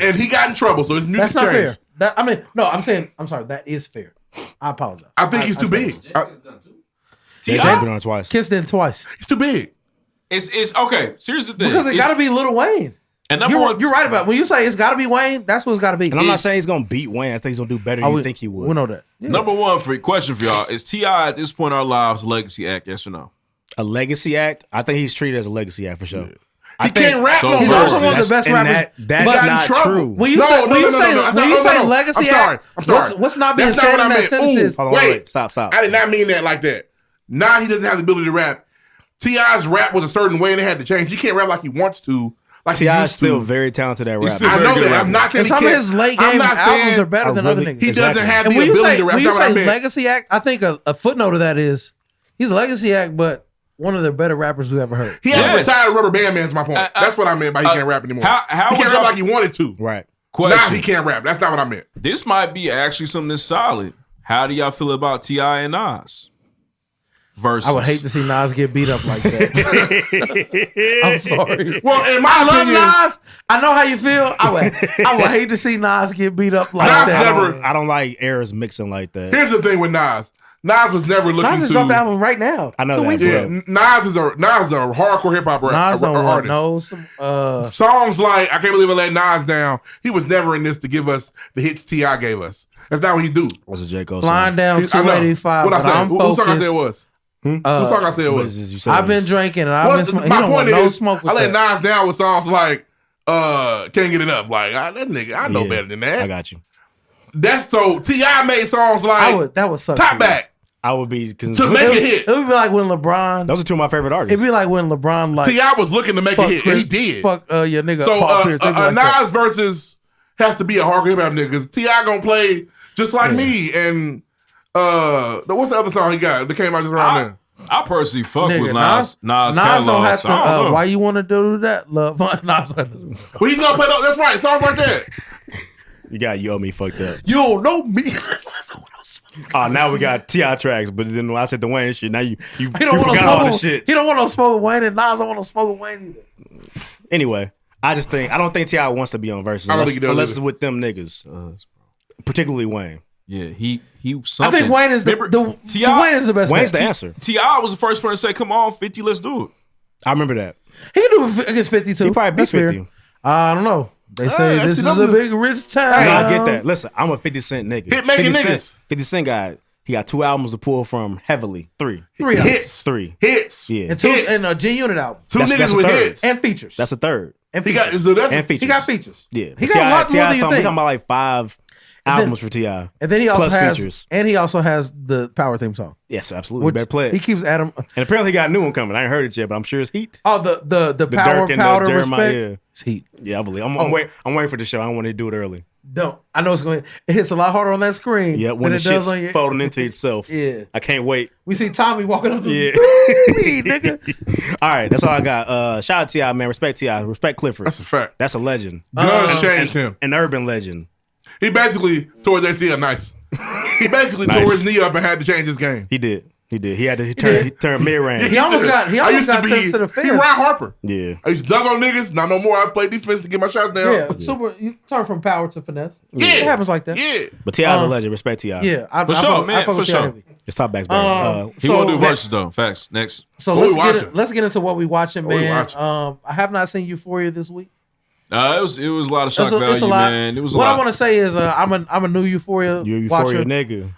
and he got in trouble, so his music That's not changed. fair. I'm sorry. That is fair. I apologize. I think he's too big. Jada's been on it twice. Kiss did it twice He's too big. It's okay. So here's the thing. because it got to be Lil Wayne. And number one, You're right about it. When you say it's got to be Wayne. That's what it's got to be. And I'm not Is- saying he's gonna beat Wayne. I think he's gonna do better than you think he would. We know that. Yeah. Number one question for y'all is T.I. at this point in our lives a legacy act? Yes or no? A legacy act? I think he's treated as a legacy act for sure. He can't rap no more. He's also one of the best And rappers. that's But not trouble. true. When you say legacy act, I'm sorry. What's not being That's said not in what I that meant. sentence Ooh, is Hold on, wait. Stop. I did not mean that like that. Now he doesn't have the ability to rap. T.I.'s rap was a certain way and it had to change. He can't rap like he wants to. Like he T.I. used is still to. very talented at rap. I know that. I'm not saying and some of his late game albums are better than other niggas. He doesn't have And the when you ability say to rap. when you That's what I say meant. legacy act, I think a footnote of that is he's a legacy act, but one of the better rappers we've ever heard. He has retired Rubber Band Man's my point. That's what I meant by he can't rap anymore. How he would can't y'all rap like he wanted to. Right. Question. Now he can't rap. That's not what I meant. This might be actually something that's solid. How do y'all feel about T.I. and Nas? Versus. I would hate to see Nas get beat up like that. I'm sorry. Well, in my I love opinion, Nas. I know how you feel. I would hate to see Nas get beat up like Nas that. I don't like eras mixing like that. Here's the thing with Nas. Nas was never looking Nas just to. dropped the album right now. I know 2 that, weeks bro. ago. Nas is a hardcore hip hop Nas don't want artist. no some Songs like "I Can't Believe I Let Nas Down." He was never in this to give us the hits T.I. gave us. That's not what he do. Was a J. Cole Flying song. Down I know. 285. What I But said? I'm Who song I focused. said it was? Who song I said it What was? is this you said? I've been drinking and I've been What's- smoking. He my don't want point no is, smoke with I let that. Nas down with songs like "Can't Get Enough." Like that nigga, I know Yeah, better than that. I got you. That's so T.I. made songs like That would suck. Top for me. Back I would be to make a hit. It would be like when LeBron. Those are two of my favorite artists. It'd be like when LeBron like T.I. was looking to make a fuck hit, Chris, and he did. Fuck your nigga. So Paul Pierce. They'd be like that. Nas versus has to be a hardcore hip hop nigga. 'Cause T.I. gonna play just like me. And what's the other song he got that came out just around then? I personally fuck Nigga, with Nas. Nas catalog, don't have so to. I don't know. Why you want to do that, love? Nas. Well, he's gonna play those. That's right, songs like that. You got You Owe Me fucked up. You don't know me. Oh, now we got T.I. tracks, but then when I said the Wayne shit, now you He don't want forgot to all the smoke. shit. He don't want to smoke with Wayne, and Nas don't want to smoke with Wayne either. Anyway, I don't think T.I. wants to be on Versus I don't think he does unless either. it's with them niggas, particularly Wayne. Yeah, he I something. think Wayne is the T.I. Wayne is the best. Wayne's bet. the answer. T.I. was the first person to say, "Come on, 50, let's do it." I remember that. He can do it against 52. He probably beat That's fair. 50. I don't know. They say that's this is another- a big rich town. No, I get that. Listen, I'm a 50 Cent nigga. Hit making 50 niggas. Cent, 50 Cent guy. He got 2 albums to pull from heavily. 3. Hits. 3. Hits. Yeah. And two Hits. and a G Unit album Two That's niggas a with third. hits. and features. That's a third. and He features. got so that's And features. He got features. Yeah. He got a lot more than you We're think. talking about like 5 albums for T.I. And then he also plus has features. and he also has the Power theme song. Yes, absolutely. Which Better play it. he keeps Adam. And apparently he got a new one coming. I ain't heard it yet, but I'm sure it's heat. Oh, the power Dirk and the powder Jeremiah, respect. yeah. It's heat. Yeah, I believe. I'm waiting for the show. I don't want to do it early. Don't. I know it's going. It hits a lot harder on that screen. Yeah, when than the it does shit's on your. folding into itself. Yeah. I can't wait. We see Tommy walking up to Yeah. the nigga. All right, that's all I got. Shout out T.I., man. Respect T.I. Respect Clifford. a fact. That's a legend. Guns changed him. An urban legend. He basically tore his ACL nice. He basically Nice. tore his knee up and had to change his game. He did. He had to turn mid range. He almost got I used sent to the He fence. Ryan Harper. Yeah. I used to dunk on niggas. Not no more. I play defense to get my shots down. Yeah, super. You turn from power to finesse. Yeah. It happens like that. Yeah. But T.I.'s a legend. Respect T.I. Yeah, For sure, man, for sure. It's top backs, He So- won't do verses though. Facts. Next. So What we let's watching? let's get into what we watching, What we man. watching? I have not seen Euphoria this week. It was a lot of shock It's a value, lot. man. It was a what lot. I want to say is I'm a new Euphoria You're a watcher. Euphoria nigga.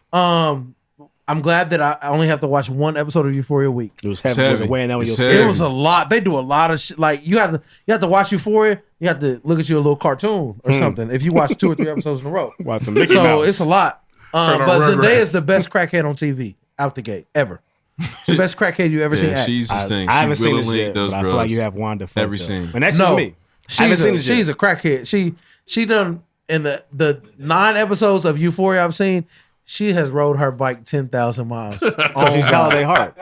I'm glad that I only have to watch one episode of Euphoria a week. It was heavy. It was weighing down with your It's spirit. heavy. It was a lot. They do a lot of shit. Like you have to watch Euphoria. You have to look at your little cartoon or something. If you watch 2 or 3 episodes in a row, Watch some Mickey so Mouse. it's a lot. Turn on But Rugrats. Zendaya is the best crackhead on TV out the gate ever. It's the best crackhead you ever seen. Yeah, Act. she's his thing. I haven't She seen this willingly yet, does but I feel like drugs. you have Wanda fucked Every up. scene. And that's just me. I haven't seen it She's yet. a crackhead. She done in the 9 episodes of Euphoria I've seen. She has rode her bike 10,000 miles. So she's Holiday Heart.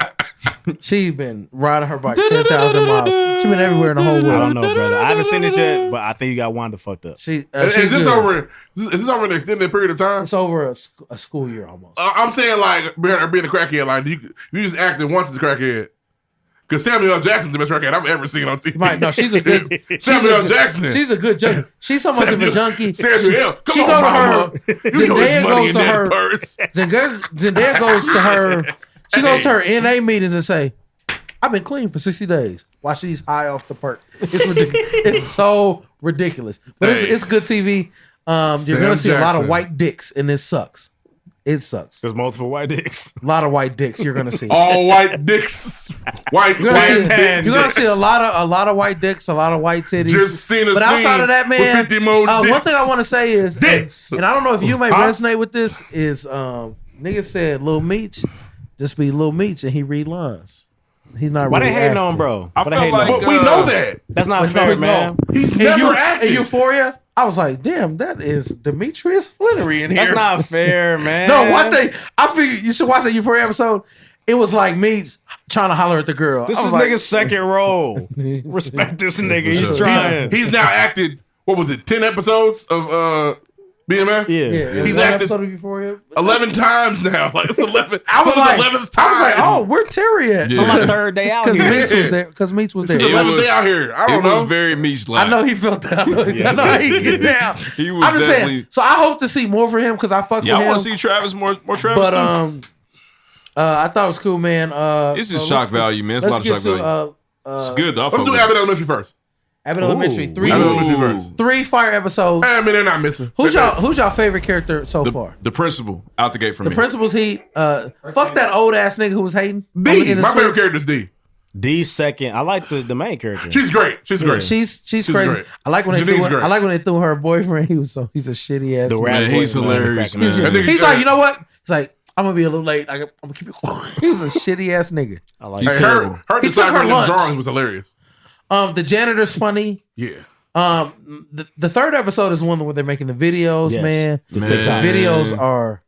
She's been riding her bike 10,000 miles. She's been everywhere in the whole I don't world. know, brother. I haven't seen this yet, but I think you got Wanda fucked up. She's Is this good. over? Is this over an extended period of time? It's over a school year almost. I'm saying like being a crackhead. Like you just acted once as a crackhead. Because Samuel L. Jackson's the best crackhead I've ever seen on TV. Right? No, she's a good. Samuel L. Jackson. She's a good junkie. She's so much of a junkie. Samuel, come she on, go to mama. her. You know Zendaya there's money goes in to that her. purse. Zendaya goes to her. She goes to her NA meetings and say, "I've been clean for 60 days. While she's high off the perk. It's ridiculous. It's so ridiculous. But Hey. it's good TV. You're Sam gonna see a lot of Jackson. white dicks, and this sucks. It sucks. There's multiple white dicks. A lot of white dicks you're gonna see. All white dicks. White You're gonna, tan you're gonna dicks. see a lot of white dicks, a lot of white titties. Just seen a but outside scene of that, man, with 50 more one dicks. thing I want to say is, Dicks. and I don't know if you may Huh? resonate with this, is niggas said Lil Meech just be Lil Meech and he read lines. He's not. Why really they hating acting. on bro? I Why they felt hating on like But we know that. That's not But no, fair, he man. won't. He's And never you- acted. In Euphoria, I was like, damn, that is Demetrius Flannery in here. That's not fair, man. No, one thing I figured you should watch that Euphoria episode. It was like me trying to holler at the girl. This I is was like, nigga's second role. Respect this nigga. He's He's- trying. He's now acted, what was it, 10 episodes of BMF? Yeah. Yeah, He's one acted episode of Euphoria. 11 times now. Like, it's 11. I was This is like, 11th time. I was like, oh, where Terry at? Yeah. On my third day out Because here. Meech was there. Because Meech was This is there. It 11th was- day out here. I don't It was know. very Meech-like. I know he felt that. I know how he get down. He was I'm just saying. definitely- So I hope to see more for him because I fuck Yeah, I with him. want to see Travis more Travis But too. I thought it was cool, man. It's just so shock let's- value, man. It's a lot of let's shock get value. to It's good though. I Let's fuck do with Abbott it. Elementary first. Abbott Elementary. Three Abbott Elementary first. three fire episodes. I mean, they're not missing. Who's y'all favorite character so far? The principal out the gate for The me. principal's heat. Fuck that old ass nigga who was hating. D. In the My favorite tweets. character is D. D second. I like the main character. She's great. She's great. She's crazy. great. I like when they Janine's threw. great. I like when they threw her boyfriend. He's a shitty ass. The nigga. rap Man, he's voice, man, hilarious, cracking man. up. That nigga He's good. like, you know what? He's like, I'm gonna be a little late. I'm gonna keep it quiet. He was a shitty ass nigga. I like He's Hey, terrible. her He took deciphering her them lunch. drawings was hilarious. The janitor's funny. Yeah. The third episode is one where they're making the videos, Yes. man. The Man. The TikToks. videos are.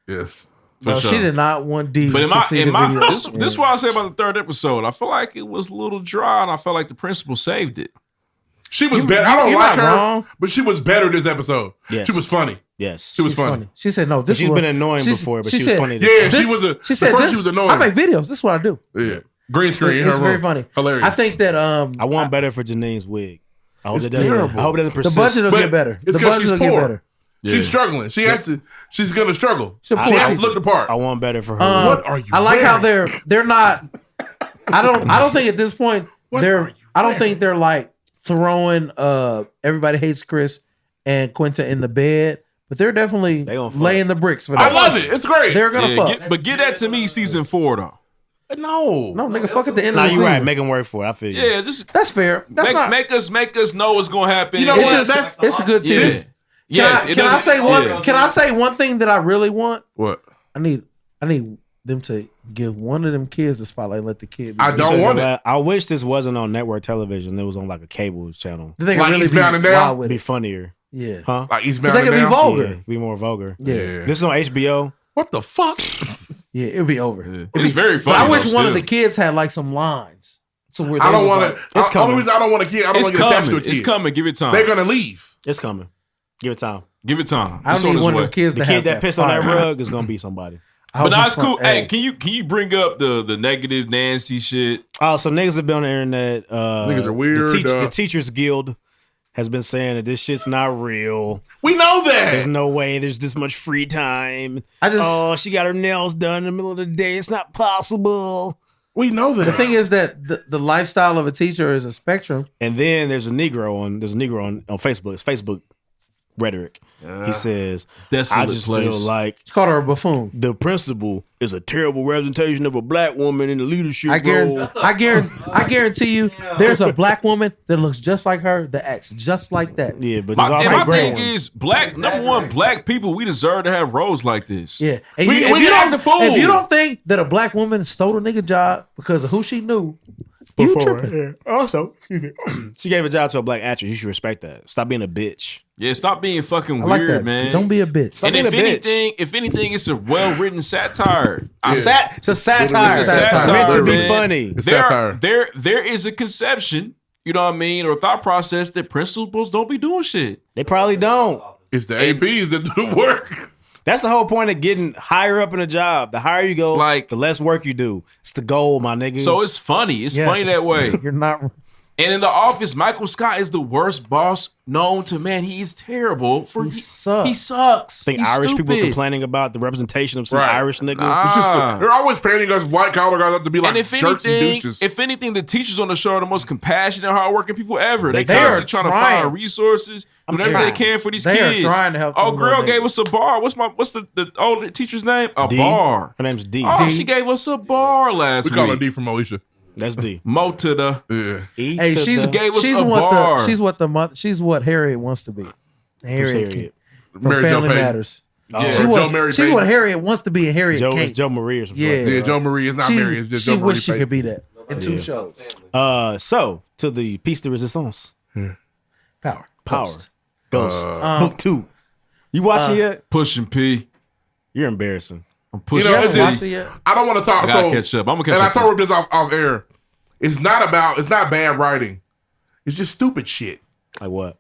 Yes. For Bro, sure. she did not want D But to see the video. this is what I say about the third episode. I feel like it was a little dry, and I felt like the principal saved it. She was You- better. I don't you're like not her, wrong. but she was better this episode. Yes. She was funny. Yes. She was She's funny. She said, "No, this She's is been annoying before, but she was said, funny. Yeah, This she was a. She said, at first this, she was annoying. I make videos. This is what I do. Yeah. Green screen. in It's her very room. funny. Hilarious. I think that I want better for Janine's wig. I hope It's it doesn't. terrible. I hope it doesn't the persist. budget will But get better. it's The 'cause budget she's will get poor. better. She's struggling. She has to. She's gonna struggle. She's a She poor has to teacher. look the part. I want better for her. What are you I like how wearing? they're not. I don't think at this point What are they're. you I don't wearing? think they're like throwing Everybody Hates Chris and Quinta in the bed, but they're definitely They gonna fuck. laying the bricks for I that. love it. It's great. They're gonna Yeah, fuck. but get that to me season 4 though. no. No, nigga, fuck at the end Nah, of the you're season. right. Make him work for it. I feel you. Yeah, just That's fair. That's not. make us know what's gonna happen. You know It's what? just. It's a good team. Yeah. Yes, it Can I doesn't- say one? yeah. Can I say one thing that I really want? What? I need them to give one of them kids the spotlight. And let the kid. Be I don't want it. I wish this wasn't on network television. It was on like a cable channel. They Like really be Eastbound and Down? wild It'd with be it. funnier. Yeah. Huh? Like Because Eastbound they and can be Down? vulgar. Yeah, be more vulgar. Yeah. This is on HBO. What the fuck? Yeah, it'll be over. Yeah. It'll It's be- very But I funny, wish though, one of still. the kids had like some lines. So where I they don't was want like- to. It's Only coming. reason I don't want a kid. I don't It's want to get attached to a coming. kid. It's coming. Give it time. They're gonna leave. It's coming. Give it time. Give it time. I It's don't on need its one way. of them kids The to kid have that pissed on that fire. rug is gonna be somebody. I hope But now he's it's cool. fun. Hey, can you bring up the negative Nancy shit? Oh, so niggas have been on the internet. Niggas are weird, The Teachers Guild has been saying that this shit's not real. We know There's that. no way there's this much free time. I just- oh, she got her nails done in the middle of the day. It's not possible. We know that. The thing is that the lifestyle of a teacher is a spectrum. And then there's a Negro on Facebook. It's Facebook rhetoric. He says, Desolate I just place. feel like She called her a buffoon. the principal is a terrible representation of a black woman in the leadership I role. guarantee you, there's a black woman that looks just like her that acts just like that. Yeah, but there's And also my gray thing ones. is, number one, black people, we deserve to have roles like this. Yeah, and We if can you act the fool. If you don't think that a black woman stole a nigga job because of who she knew, you tripping. Yeah. Also, she gave a job to a black actress. You should respect that. Stop being a bitch. Yeah, stop being fucking I like weird, that. man. Don't be a bitch. Stop And being if a bitch. anything, it's a well-written satire. It's a satire. It's a satire, meant to be man. funny. It's satire. There is a conception, you know what I mean, or thought process that principals don't be doing shit. They probably don't. It's the APs that do the work. That's the whole point of getting higher up in a job. The higher you go, Like- the less work you do. It's the goal, my nigga. So it's funny. It's Yes. funny that way. You're not. And in The Office, Michael Scott is the worst boss known to man. He is terrible. He sucks. He sucks. I think He's Irish people stupid. complaining about the representation of some Right. Irish nigga. It's just they're always painting us white collar guys up to be like And if jerks and anything, douches. if anything, the teachers on the show are the most compassionate, hardworking people ever. They They are constantly trying to trying. find resources, whatever they trying. can for these They are kids. trying to help Oh, them girl little gave niggas. us a bar. What's the old teacher's name? A D. bar. Her name's D. Oh, D. she gave us a bar last we call her week. D from Moesha. That's D. Mo to the Yeah. E Hey, to she's the- gave us she's a what bar. she's what Harriet wants to be. Harriet, Harriet? from Mary Jo Family Payne. Matters. Yeah. Or She Joe Mary she's Payne. what Harriet wants to be, and Harriet Joe, can't. Joe Marie or something. Yeah. Yeah, Joe Marie is not Mary. It's just she Joe Marie. wish she Payne. could be that in two Yeah. shows. So to the piece de resistance, Power. Power, Ghost. Ghost, Book 2. You watching yet? pushing P. You're embarrassing. I'm You pushing. know, You it's haven't just, watched it yet? I don't want to talk. I gotta So, catch up. I'm gonna catch and up. I told her this off air. It's not bad writing. It's just stupid shit. Like what?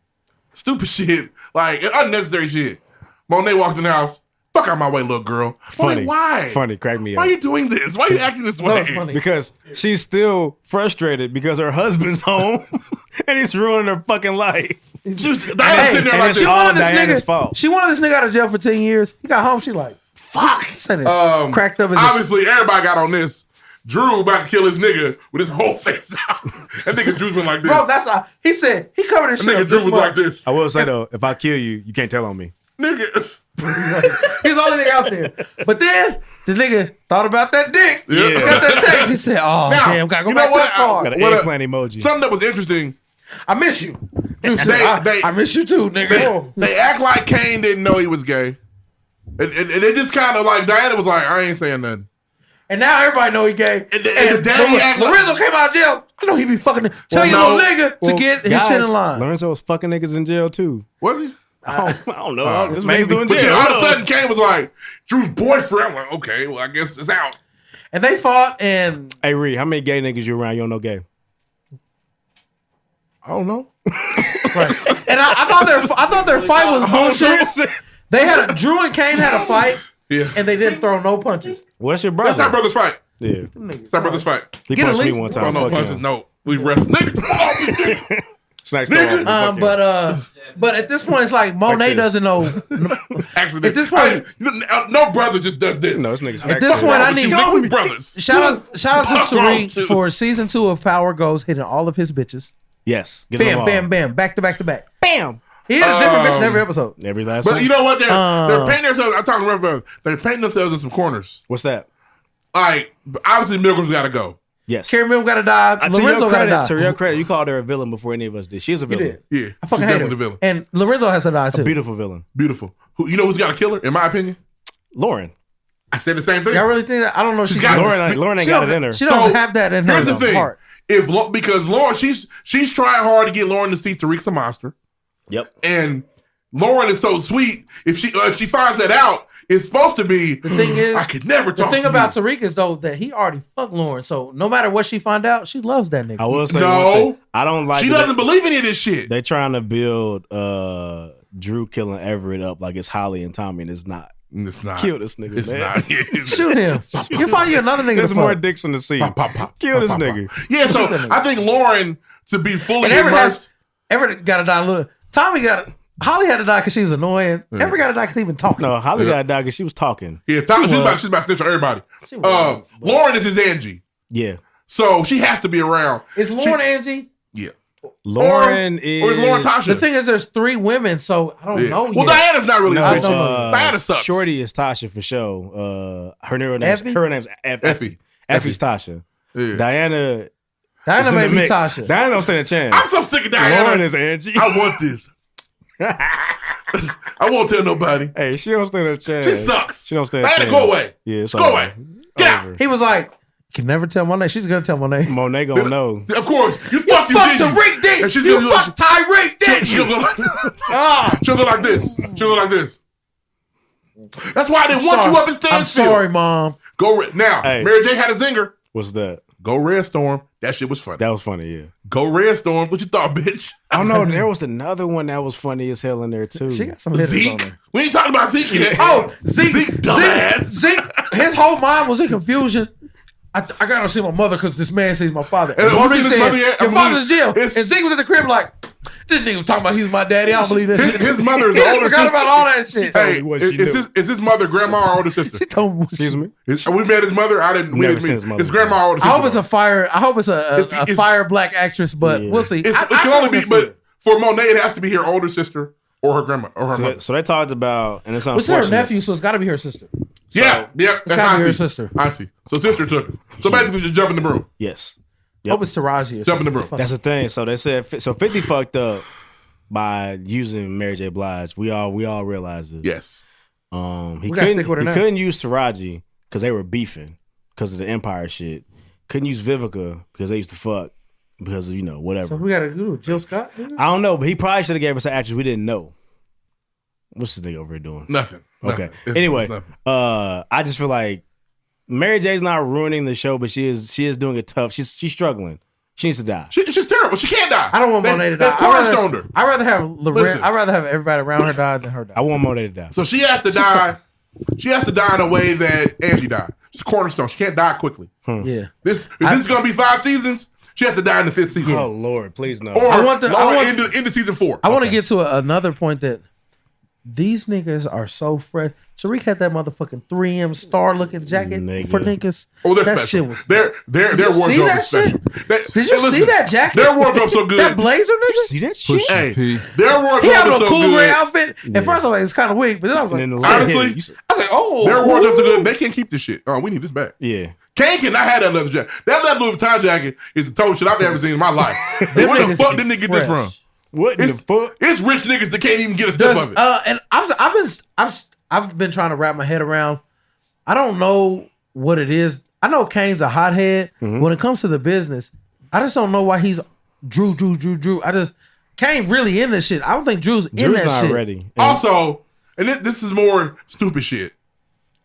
Stupid shit. Like unnecessary shit. Monet walks in the house. Fuck out my way, little girl. Funny. Like, why? Funny. Crack me up. Why are you doing this? Why are you acting this way? That was funny. Because she's still frustrated because her husband's home and he's ruining her fucking life. Just, Hey, Diana's sitting there and like it's this. all wanted this Diana's nigga- fault. She wanted this nigga out of jail for 10 years. He got home. She like, fuck. Said this. Cracked up his. Obviously, everybody got on this. Drew about to kill his nigga with his whole face out. That nigga Drew's been like this. Bro, that's how he said. He covered his That shit nigga up Drew this was much. like this. I will say though, if I kill you, you can't tell on me. Nigga. He's the only nigga out there. But then the nigga thought about that dick. Yeah. He got that text. He said, "Oh Now, damn, gotta go you back know to what? the car. Got an What a- eggplant emoji. Something that was interesting. I miss you." Dude said, They- I miss you too, nigga. They act like Kane didn't know he was gay. And they just kind of like, Diana was like, I ain't saying nothing. And now everybody know he gay. And the daddy act like- Lorenzo came out of jail. I know he be fucking. Tell your no. little nigga to get his guys, shit in line. Lorenzo was fucking niggas in jail too. Was he? I don't know. This man's doing But jail. yeah, all of a sudden, Kane was like, Drew's boyfriend. I'm like, okay, well, I guess it's out. And they fought, and Hey Reed, how many gay niggas you around? You don't know gay. I don't know. and I thought their fight was bullshit. They had Drew and Kane had a fight, Yeah. and they didn't throw no punches. What's your brother? That's not brother's fight. Yeah, It's not brother's fight. he Get punched at me least- one Throw time. no Fuck punches. him. No. We wrestle. Nigga. Snacks Nigga. But at this point, it's like Monet this. doesn't know. Accident. At this point- no brother just does this. No, this nigga's At this point, I need we brothers. shout out to Wrong, too. Tariq for season 2 of Power Goes, hitting all of his bitches. Yes. Get them Bam, all. bam, bam, back to back to back. Bam. He hit a different bitch in every episode. Every last But one. you know what? They're painting themselves. I'm talking to brothers. They're painting themselves in some corners. What's that? Like, obviously, Milgram's got to go. Yes. Carrie Mills got to die. Lorenzo got to die. To your credit, you called her a villain before any of us did. She's a You villain. did. Yeah. I fucking she's hate definitely her. the villain. And Lorenzo has to die too. Beautiful villain. Beautiful. You know who's got to kill her, in my opinion? Lauren. I said the same thing. Y'all really think that? I don't know. She's got- Lauren ain't got it in her. She don't have that in her. Here's the thing. Heart. Because Lauren, she's trying hard to get Lauren to see Tariq's a monster. Yep. And Lauren is so sweet. If she finds that out, it's supposed to be. The thing is, I could never the talk. thing to about you. Tariq is though that he already fucked Lauren. So no matter what she find out, she loves that nigga. I will say No. one thing. I don't like She that doesn't believe any of this shit. They trying to build Drew killing Everett up like it's Holly and Tommy, and it's not. It's not. Kill this nigga, It's man. not. Shoot him. You find you another nigga. There's to more fuck. dicks in the sea. Pop, pop, pop, Kill pop, this pop, nigga. pop. Yeah, so that nigga. I think Lauren, to be fully And Everett immersed. got to die. Look, Tommy got. Holly had to die because she was annoying. Everett got to die because he been talking. No, Holly got to die because she was talking. Yeah, she's about to snitch on everybody. She was, but- Lauren is his Angie. Yeah. So she has to be around. Is Lauren Angie? Yeah. Lauren Or is Lauren Tasha? The thing is, there's 3 women, so I don't Yeah. know. Well, yet. Diana's not really No, a bitch. know. Diana sucks. Shorty is Tasha for sure. Her name's Effie? Effie. Effie's Tasha. Yeah. Diana. Diana is in may the be mix. Tasha. Diana don't stand a chance. I'm so sick of Diana. Lauren is Angie. I want this. I won't tell nobody. Hey, she don't stand a chance. She sucks. She don't stand a Diana, chance. go away. Yeah, it's Go over. away. Get out. Over. He was like, can never tell my name. She's gonna tell my name. Monet gonna know. Of course. You You fucked fucked your Tariq, didn't And she's you? gonna- You fucked Tyreek, didn't She'll you? go like, she'll go like this. She'll go like this. That's why I didn't want you up in Stansfield. I'm sorry, Mom. Go now. Hey. Mary J had a zinger. What's that? Go Red Storm. That shit was funny. That was funny, yeah. Go Red Storm. What you thought, bitch? I don't know. There was another one that was funny as hell in there too. She got some hitters on Zeke. her. We ain't talking about Zeke yet. Oh, Zeke, dumbass. Zeke, his whole mind was in confusion. I gotta see my mother because this man says my father. And And have you Maurice seen his said, mother yet? your father's in jail. And It's- Zeke was in the crib like, this nigga was talking about he's my daddy. I don't believe that shit. His mother is He the older forgot sister. about all that shit. Hey, what she is his mother grandma or older sister? She told me. Excuse me. We met his mother. I didn't. We Never didn't seen meet. his mother. His grandma or older sister. I hope it's a fire. I hope it's a It's- fire black actress, but Yeah. we'll see. It I can still only be, wanna see but it. for Monet, it has to be her older sister or her grandma or her mother. So they talked about, and it's What's her unfortunate. nephew? So it's got to be her sister. Yeah, that's gotta be her auntie. sister. Auntie. So sister took it. So basically, just jump in the broom. Yes. Hope it's Taraji. Or Jump in the something. broom. That's the thing. So they said 50 fucked up by using Mary J. Blige. We all realize this. Yes. He We gotta stick with her now. couldn't use Taraji because they were beefing because of the Empire shit. Couldn't use Vivica because they used to fuck because of, whatever. So we got to do Jill Scott. I don't know, but he probably should have gave us an actress we didn't know. What's this nigga over here doing? Nothing. Okay. It's Anyway, nothing. I just feel like Mary J's not ruining the show, but she is doing it tough. She's struggling. She needs to die. She's terrible. She can't die. I don't want Monet to die. They cornerstoned her. I'd rather have Loren. Listen. I'd rather have everybody around her die than her die. I want Monet to die. So she has to die. She has to die in a way that Angie died. She's a cornerstone. She can't die quickly. Yeah. This is going to be 5 seasons. She has to die in the 5th season. Oh Lord, please no. Or, I want the- I want- into season 4. I want to get to another point that these niggas are so fresh. Tariq had that motherfucking 3M star looking jacket Nigga. for niggas. Oh, they're that special. shit was. Their you see wardrobe that is special. shit? They- Did you hey, see that jacket? Their wardrobe's so good. That blazer, nigga. See that shit? Hey, P. their wardrobe He had is on so a cool good. gray outfit. And first I was like, it's kind of weak, but then I was And then the like, light honestly, hit it. I was like, oh, Their wardrobe's so good. They can't keep this shit. Oh, we need this back. Yeah. Kane cannot have that leather jacket. That leather Louis Vuitton jacket is the total shit I've ever seen in my life. Them Where the niggas fuck be did they get this from? fresh. What in the fuck? It's rich niggas that can't even get a step of it. And I've been trying to wrap my head around. I don't know what it is. I know Kane's a hothead. When it comes to the business, I just don't know why he's Drew. Kane really in this shit. I don't think Drew's in Drew's that not shit. ready. And Also, and this is more stupid shit.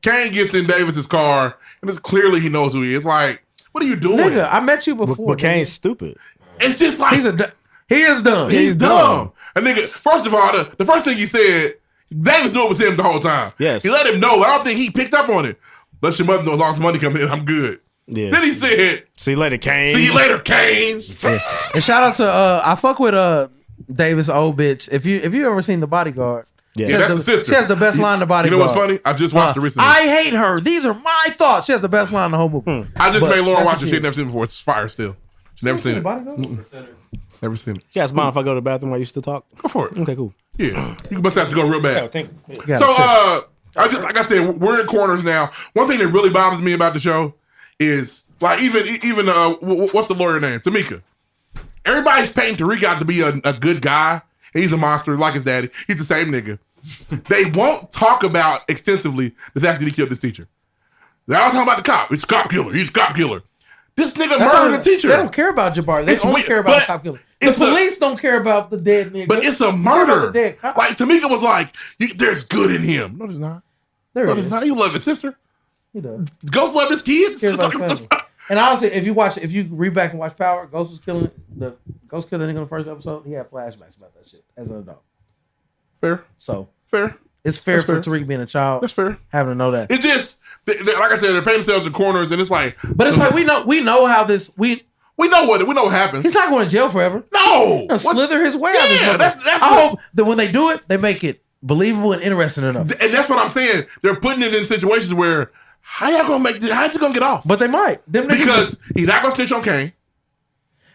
Kane gets in Davis's car, and it's clearly he knows who he is. Like, what are you doing? Nigga, I met you before. but Kane's nigga. stupid. It's just like He is dumb. he's dumb. A nigga, first of all, the first thing he said, Davis knew it was him the whole time. Yes. He let him know. I don't think he picked up on it. Let your mother know as long as money coming in, I'm good. Yeah. Then he said, See you later, Kane. see you later, Kane. And shout out to I fuck with Davis old bitch. If you ever seen The Bodyguard, Yeah. Yeah, that's the sister. She has the best line in The You Bodyguard. know what's funny? I just watched it recently. I hate her. These are my thoughts. She has the best line in the whole movie. I just But made Lauren that's watch what it. she She had is. never seen it before. It's fire still. She never seen it. Bodyguard? Never seen it. You guys mind if I go to the bathroom while you still talk? Go for it. Okay, cool. Yeah. You must have to go real bad. Yeah, So, I just like I said, we're in corners now. One thing that really bothers me about the show is like even what's the lawyer name? Tamika. Everybody's painting Tariq out to be a good guy. He's a monster like his daddy. He's the same nigga. They won't talk about extensively the fact that he killed this teacher. They're all talking about the cop. It's a cop killer. He's a cop killer. This nigga murdered a teacher. They don't care about Jabbar. They It's only weird, care about but the cop killer. The it's a- police don't care about the dead nigga. But it's a They care about murder. the dead cop. Like Tamika was like, there's good in him. No, there's not. There No, it there's is. not. You love his sister. He does. Ghost love his kids. Cares about It's like, family. And honestly, if you read back and watch Power, Ghost was killing the nigga in the first episode. He had flashbacks about that shit as an adult. Fair. So Fair. it's fair That's for fair. Tariq being a child. That's fair. Having to know that. It just, like I said, they're painting themselves in corners, and it's like, But it's like we know how this we know what happens. he's not going to jail forever. No, He'll What- slither his way out of this Yeah, motherfucker. that's I what- hope that when they do it, they make it believable and interesting enough. and that's what I'm saying. They're putting it in situations where how y'all gonna make this? How's he gonna get off? But they might. Them niggas- Because he's not gonna snitch on Kane,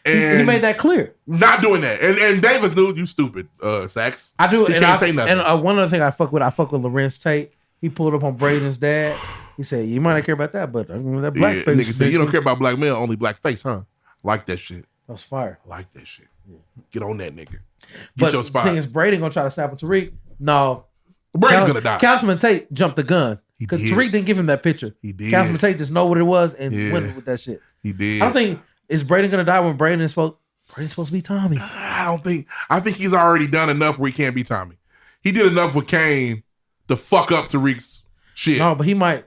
and he made that clear. not doing that. And Davis knew you stupid, Sax. I do, He and can't say nothing. And one other thing I fuck with Lorenz Tate. He pulled up on Braden's dad. He said, "You might not care about that, but that Yeah, blackface." nigga said, you bitch, don't care about black men, only black face, huh? Like that shit. That was fire. Like that shit. Get on that nigga. Get But your the spot. thing is, Braden gonna try to snap on Tariq. No, Braden's gonna die. Councilman Tate jumped the gun He because did. Tariq didn't give him that picture. He did. Councilman Tate just know what it was and Yeah. went with that shit. He did. I don't think is Braden gonna die when Braden's supposed to be Tommy. I think he's already done enough where he can't be Tommy. He did enough with Kane to fuck up Tariq's shit. No, but he might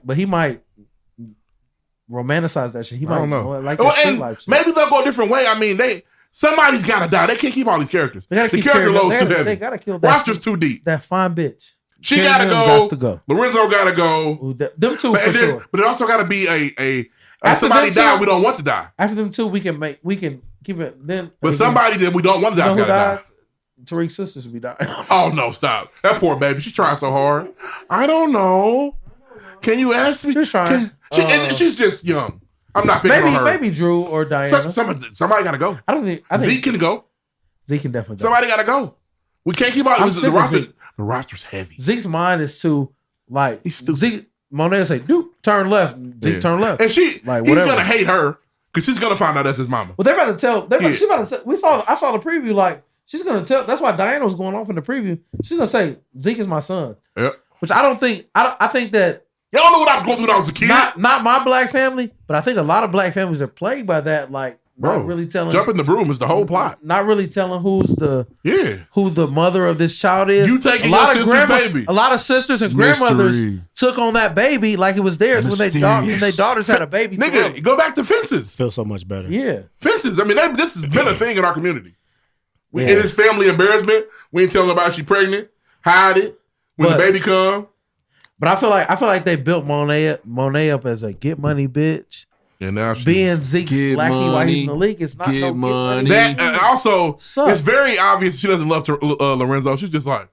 romanticize that shit. He I might don't know. like Well, that street and life shit. maybe they'll go a different way. I mean, somebody's got to die. They can't keep all these characters. They gotta The keep character carrying- load's too they heavy. gotta kill that Roster's too deep. that fine bitch. She Carrie gotta Hill go. got to go. Lorenzo gotta go. Ooh, them two But, for sure. but it also got to be If somebody them died, two- we don't want to die. After them two, we can keep it. Then, But somebody that we don't want to die you know has who got to die. died? Tariq's sisters will be dying. Oh no, stop! That poor baby. She's trying so hard. I don't know. Can you ask me? She's trying. And she's just young. I'm not picking on her. Maybe Drew or Diana. Somebody got to go. I think Zeke can go. Zeke can definitely go. Somebody got to go. We can't keep out. I'm The sick of roster. Zeke. The roster's heavy. Zeke's mind is too like He's stupid. Zeke. Monet say, "Dude, turn left." Zeke turn left. And he's whatever. gonna hate her because she's gonna find out that's his mama. Well, they're about to tell. She about to say, I saw the preview. Like she's gonna tell. That's why Diana was going off in the preview. She's gonna say Zeke is my son. Yep. Which I don't think. I think that. Y'all don't know what I was going through when I was a kid. Not my black family, but I think a lot of black families are plagued by that. Like, Bro, not really telling. Jumping the broom is the whole plot. Not really telling who the mother of this child is. You taking your sister's baby. A lot of sisters and grandmothers took on that baby like it was theirs when they daughters had a baby. Nigga, go back to Fences. Feels so much better. Yeah, Fences. I mean, this has been a thing in our community. Yeah. It is family embarrassment. We ain't telling nobody she pregnant. Hide it when the baby come. But I feel like they built Monet up as a get money bitch. And now she's being Zeke's lackey while he's in the league. It's not no get money. That and also Sucks. it's very obvious she doesn't love Lorenzo. She's just like,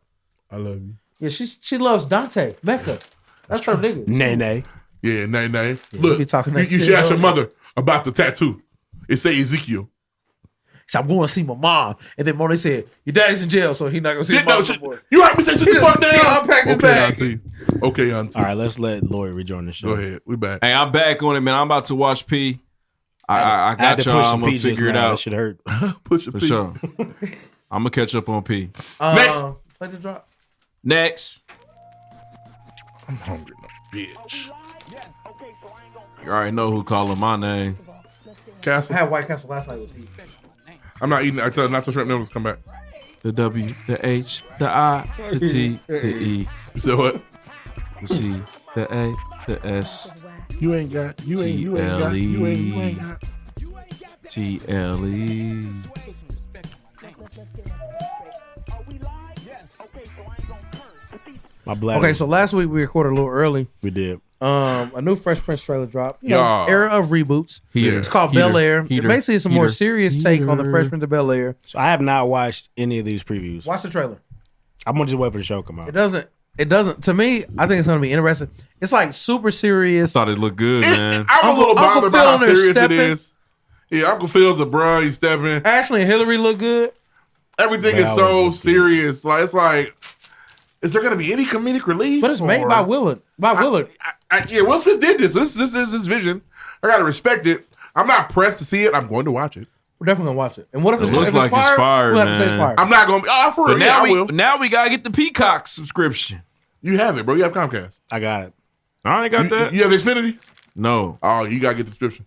I love you. Yeah, she loves Dante Mecca. That's her nigga. Nay. Yeah, nay. Yeah, Look, be talking that you shit, should ask bro. your mother about the tattoo. It say Ezekiel. He said, I'm going to see my mom. And then Monet said, your daddy's in jail, so he's not going to see his mom no more. You heard me say sit the fuck down. Unpack his bag. Auntie. Okay, auntie. All right, let's let Lloyd rejoin the show. Go ahead. We back. Hey, I'm back on it, man. I'm about to watch P. I had got to y'all. push I'm some gonna P just figure it now. out. That should hurt. Push For sure. I'm gonna catch up on P. Next. Play the drop. Next. I'm hungry, bitch. You already know who calling my name. Castle. I had White Castle last night. It was heat. I'm not eating. I tell not to shrimp noodles come back. The W, the H, the I, the T, the E. You said what? The C, the A, the S. You ain't got. You ain't got. You ain't got. TLE. My black. Okay, so last week we recorded a little early. We did. A new Fresh Prince trailer dropped. You know, Yeah. era of reboots. Heater. It's called Heater. Bel Air. Heater. Basically, it's a more Heater. serious take on the Fresh Prince of Bel Air. So I have not watched any of these previews. Watch the trailer. I'm gonna just wait for the show to come out. It doesn't. To me, I think it's gonna be interesting. It's like super serious. Thought it looked good, man. I'm a little bothered by how Phil in there serious it stepping. is. Yeah, Uncle Phil's a bruh. He's stepping. Ashley and Hillary look good. Everything is so serious. Like it's like, is there gonna be any comedic relief? But it's made or- by Willin. Yeah, Will Smith did this. This is his vision. I gotta respect it. I'm not pressed to see it. I'm going to watch it. We're definitely gonna watch it. And what if It it's, looks if like it's it's fire? fire, We'll have to say it's man. fire. I'm not gonna. For But real, I will. now we gotta get the Peacock subscription. You have it, bro. You have Comcast. I got it. I ain't got that. You have Xfinity. No. Oh, you gotta get the subscription.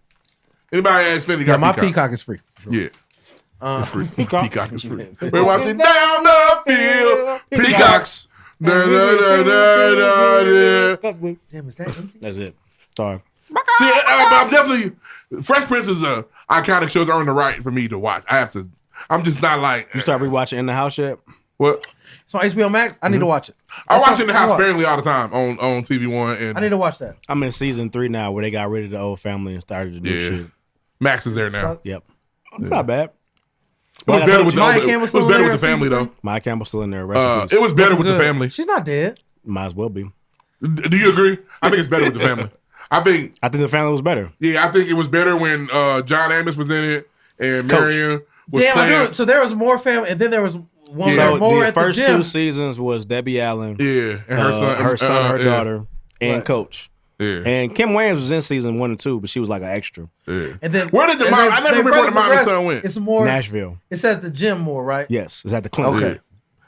Anybody at Xfinity Yeah, got my Peacock? Peacock is free. Yeah. It's free. Peacock. Peacock is free. We're watching down the field. Peacocks. Da, da, da, da, da, da. Damn, is that empty? That's it. Sorry. See, I'm definitely Fresh Prince is a iconic shows earn the right for me to watch. I have to. I'm just not like You start rewatching In the House yet? what So HBO Max, I need to watch it. I watch it in the house What? sparingly all the time on TV One and I need to watch that. I'm in season 3 now, where they got rid of the old family and started the new yeah. shit. Max is there now. Yep. Not bad. It was Like I better told with you, the Maya it Campbell's was still better there with the in family season though. Maya Campbell's still in there. Rest in peace. It was better with the Good. family. She's not dead. Might as well be. Do you agree? I think it's better with the family. I think the family was better. yeah, I think it was better when John Amos was in it and Coach. Marion was Damn, I playing. knew it. So there was more family, and then there was one Yeah. more So the at the first gym. 2 seasons was Debbie Allen, Yeah, and her son, her yeah. daughter, and Right. Coach. Yeah, And Kim Williams was in season 1 and 2, but she was like an extra. yeah. And then Where did the and mom? then I never they remember where the mom and progressed. son went. It's more Nashville. It's at the gym more, right? Yes, it's at the Clinton. Okay.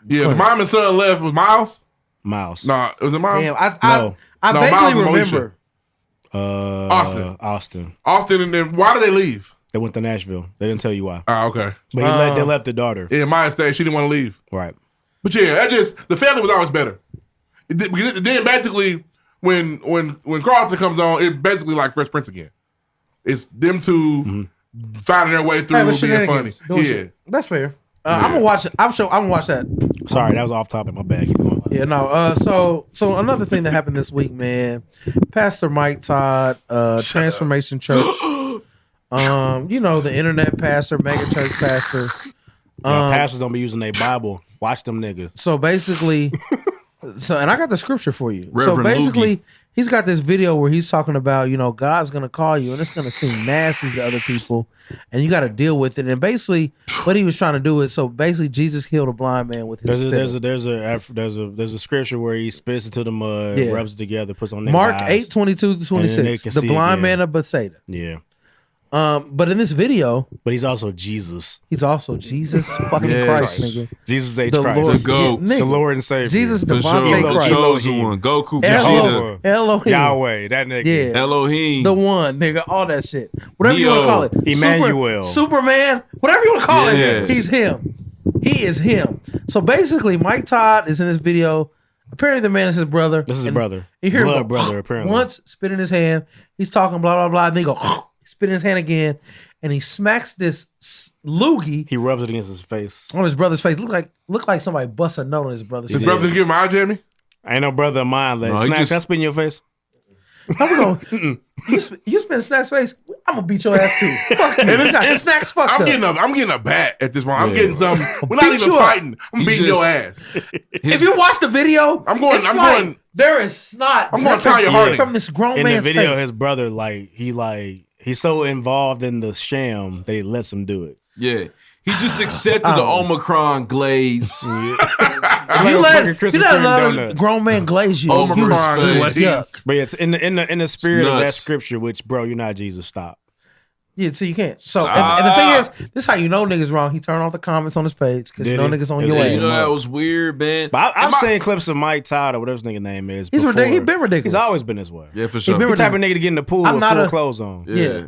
Yeah, the mom and son left was Miles. Miles. No, was it Miles? Damn, No. I No, vaguely Miles and remember. Austin. Austin, and then why did they leave? They went to Nashville. They didn't tell you why. Oh, okay. But they left the daughter. Yeah, Maya stayed. She didn't want to leave. Right. But yeah, that just the family was always better. Then basically, when Carlton comes on, it basically like Fresh Prince again. It's them two finding their way through Having being funny. shenanigans, doing Yeah. shit. That's fair. I'm gonna watch it. I'm gonna watch that. Sorry, that was off topic. My bad. Keep going. Yeah, no. So another thing that happened this week, man. Pastor Mike Todd, Transformation Church. The internet pastor, mega church pastor. Pastors don't be using their Bible. Watch them niggas. So basically, and I got the scripture for you. Reverend so basically, Loogie. he's got this video where he's talking about, God's gonna call you, and it's gonna seem nasty to other people, and you got to deal with it. And basically, what he was trying to do is, so basically, Jesus healed a blind man with his spit. There's a scripture where he spits into the mud, rubs it together, puts on Mark eyes, 8:22-26. The blind man of Bethsaida. Yeah. But in this video, but he's also Jesus. He's also Jesus fucking Christ, nigga. Jesus H. The Christ. Lord, The GOAT. The Lord and Savior. Jesus For Devontae sure. The Christ. chosen one. Goku, Vegeta, Elohim. Yahweh, that nigga. Yeah. Elohim. The one, nigga, all that shit. Whatever you want to Neo. call it. Emmanuel. Superman, whatever you want to call Yes. it. He's him. He is him. So basically, Mike Todd is in this video. Apparently, the man is his brother. This is his And brother. You hear him Blood go, brother, apparently. Once, spit in his hand. He's talking blah, blah, blah. And then he go, spit in his hand again. And he smacks this loogie He rubs it against his face. on his brother's face. Look like somebody bust a nut on his brother's His face. brother give him eye, Jamie? Ain't no brother of mine. No, he Snacks, just- can I spit in your face? How we gonna, you spit in Snack's face? I'm gonna beat your ass too. Fuck you. And You got Snacks fucked I'm up. getting a bat at this point. I'm Yeah. getting something. We're not Beat even you up. fighting. I'm He beating just- your ass. If you watch the video, I'm going- it's I'm like going- there is snot. I'm going dripping Tanya Harding. from this grown In the man's video, face. his brother, he's so involved in the sham that he lets him do it. Yeah. He just accepted the Omicron glaze. If you let a grown man glaze you, Omicron you- glaze. yuck. But it's in the spirit of that Nuts. scripture, which, bro, you're not Jesus. Stop. Yeah, so you can't. So and the thing is, this is how you know niggas wrong. He turned off the comments on his page because you Did know he? niggas on Yeah, your Yeah, ass. you know that was weird, man. But I've And my- seen clips of Mike Todd or whatever his nigga name is. He's before. ridiculous. He been ridiculous. He's always been this way. Yeah, for He's sure. been the type of nigga to get in the pool I'm with not full a- clothes on. Yeah.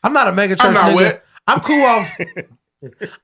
I'm not a mega church I'm not nigga. wet. I'm cool off.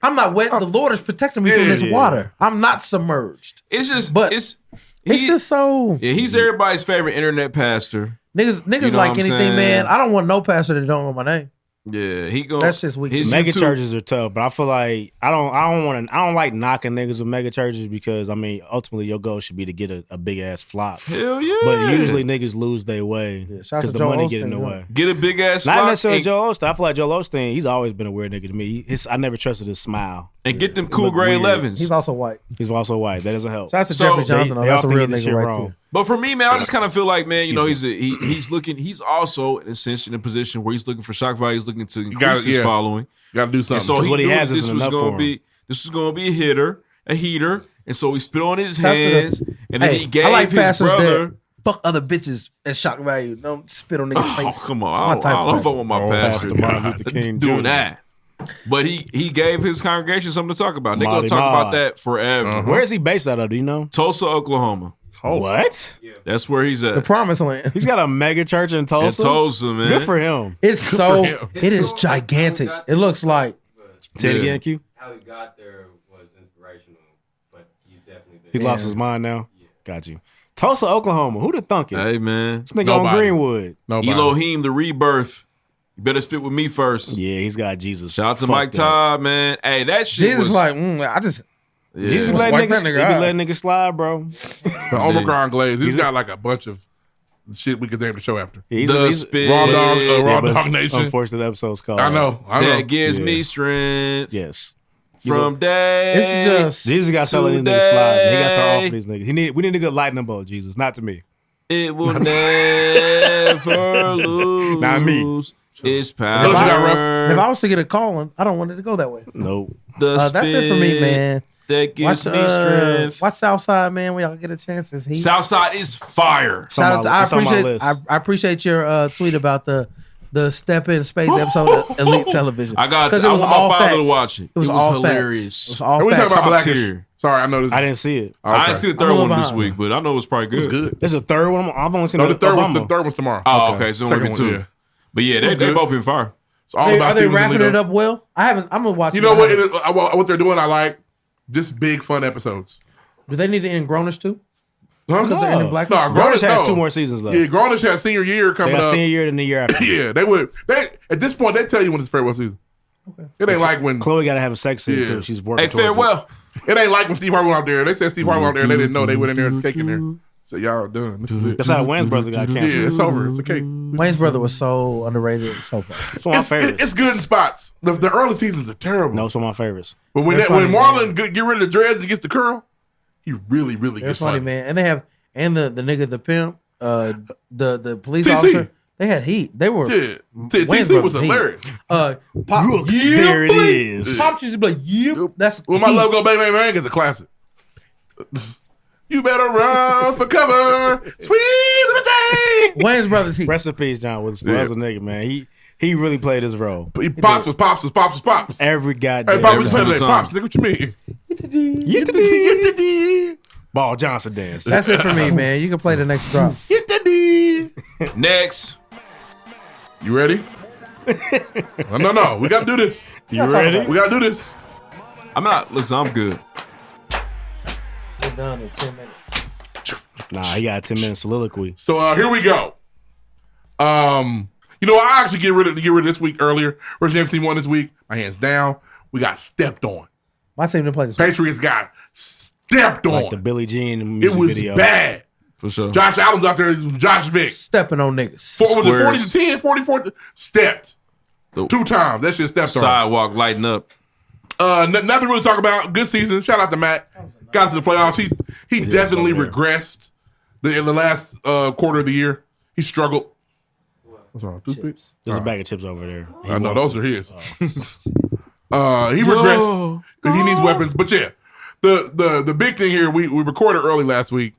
I'm not wet. The Lord is protecting me from this water. I'm not submerged. It's just, But it's It's just so yeah, he's everybody's favorite internet pastor. niggas know like what I'm anything, saying? man. I don't want no pastor that don't know my name. Yeah, he go. That's just weak. his Mega YouTube- churches are tough, but I feel like I don't like knocking niggas with mega churches because I mean ultimately your goal should be to get a big ass flop. Hell yeah. But usually niggas lose their way shout out because to the Joel money get Osteen, in the yeah. way. Get a big ass Not flock necessarily and, Joel Osteen. I feel like Joel Osteen, he's always been a weird nigga to me. I never trusted his smile. and get them cool look gray weird. 11s. He's also white. He's also white. That doesn't help. Shout out to So, Jeffrey Johnson. they That's a often real get this nigga shit right wrong. there. But for me, man, I just kind of feel like, man, you know, he's also essentially in a position where he's looking for shock value. He's looking to increase his following. Got to do And something. so he what he knew has this isn't was enough going for to be this was going to be a heater, and so he spit on his Shout out to hands, and then Hey, he gave I like his pastors brother. that fuck other bitches at shock value. Don't spit on niggas' Oh, face. come on, It's I my don't type of fuck person. with my Oh, pastor Pastor Martin Luther King doing Jr. that. But he gave his congregation something to talk about. They're going Mighty to talk Ma. about that forever. Where is he based out of? Do you know? Tulsa, Oklahoma. What? That's where he's The at. promised land. He's got a mega church in In Tulsa. Tulsa, man. Good for him. It's so. him. It is gigantic. It looks like. Say it Yeah. again, Q. How he got there was inspirational, but he's definitely been. He's lost his mind now. Got you. Tulsa, Oklahoma. Who'd have thunk it? Hey, man. This nigga Nobody. on Greenwood. Nobody. Elohim, the rebirth. You better spit with me first. Yeah, he's got Jesus. Shout out to Fuck Mike that. Todd, man. Hey, that shit Jesus was like, I just. yeah. Jesus be Wipe letting that niggas, nigga he be out. letting niggas slide, bro. The Omicron glaze. He's got like a bunch of shit we could name the show after. He's, the he's- spit Raw Dog, Raw but Dog Nation. Unfortunate episode's called. I know. that gives Yeah. me strength Yes. from day. It's just. Jesus got to start letting these niggas slide. He got to start Today. off these niggas. We need a good lightning bolt, Jesus. Not to me. It will never lose. Not me. Its Those you got power. If I was to get a calling, I don't want it to go that way. Nope. The That's it for me, spit man. That gives Watch, me strength. watch Southside, man. When y'all get a chance, it's heat. Southside is fire. It's on Shout out to, my- I it's on my appreciate. list. I appreciate your tweet about the Step in Space episode of Elite Television. I got. 'Cause I want my father facts. to watch it. It was, It all hilarious. Facts. It was all Are we facts. talking about Top Blackish? tier. Sorry, I know this. I didn't see it. Okay. I didn't see the I'm a third little one this behind. week, but I know it's probably good. It's good. There's a third one. I've only seen No, the third Obama. one's tomorrow. Oh, okay. So Second only two. one, yeah. But yeah, they good. both been fire. It's all Are about they Steven wrapping Alito. it up well? I haven't. I'm gonna watch. You it. know what? What they're doing, I like. Just big fun episodes. Do they need to end Grownish too? Huh? Because they're ending Black. No, Grownish has no. 2 more seasons left. Yeah, Grownish has senior year They coming got up. senior year and the year after. Yeah, they would. They at this point they tell you when it's farewell season. Okay. It ain't like when Chloe got to have a sex scene Yeah. too. She's working Hey, towards farewell. It ain't like when Steve Harvey went out there. They said Steve Harvey went out there and they didn't know they went in there and cake in there. So y'all done. This is it. That's how the Wayne's brother got canceled. Yeah, it's over. It's a cake. Wayne's brother was so underrated so far. It's one of my favorites. It's good in spots. The early seasons are terrible. No, it's one of my favorites. But when Marlon get rid of the dreads and gets the curl, he really It's gets funny, funny. man. And they have the nigga, the pimp, the police TC. officer. They had heat. They were Yeah. Wayne's TC was brothers heat. hilarious. Pop, There it is. Pop used to be like, yep. That's When my heat. love go bang bang bang is a classic. You better run for cover, sweet little thing. Wayne's brothers heat. Rest in peace, John Witherspoon. That was a nigga, man. He really played his role. Pops was pops was pops was pops. Every goddamn Hey, Pops was time. playing Pops. Nigga, what you mean? Ball Johnson dance. That's it for me, man. You can play the next drop. Next. You ready? No. We gotta do this. You ready? We gotta do this. I'm not. Listen, I'm good. We're done in 10 minutes. Nah, he got a 10-minute soliloquy. So here we go. You know, I actually get rid of this week earlier. Where's the team won this week? My hands down. We got stepped on. My team didn't play this. Patriots got stepped on. Like the Billie Jean It music was video. bad. For sure. Josh Allen's out there. Josh Vick. Stepping on niggas. Was it 40 Squares. to 10, 44? Stepped. The 2 times. That shit stepped on. Sidewalk lighting up. Nothing to really talk about. Good season. Shout out to Matt. Got to the playoffs. He definitely over there. regressed in the last quarter of the year. He struggled. What's wrong? Chips. There's a bag of chips over there. I know those are his. He regressed. He needs weapons. But yeah, the big thing here, we recorded early last week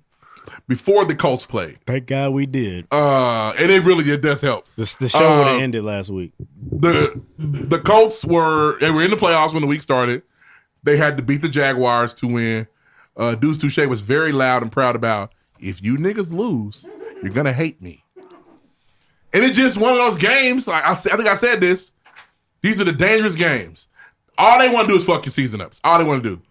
before the Colts played. Thank God we did. And it does help. The show would have ended last week. The Colts were in the playoffs when the week started. They had to beat the Jaguars to win. Deuce Touché was very loud and proud about, if you niggas lose, you're gonna hate me. And it's just one of those games. Like I think I said this. These are the dangerous games. All they want to do is fuck your season up. That's all they want to do.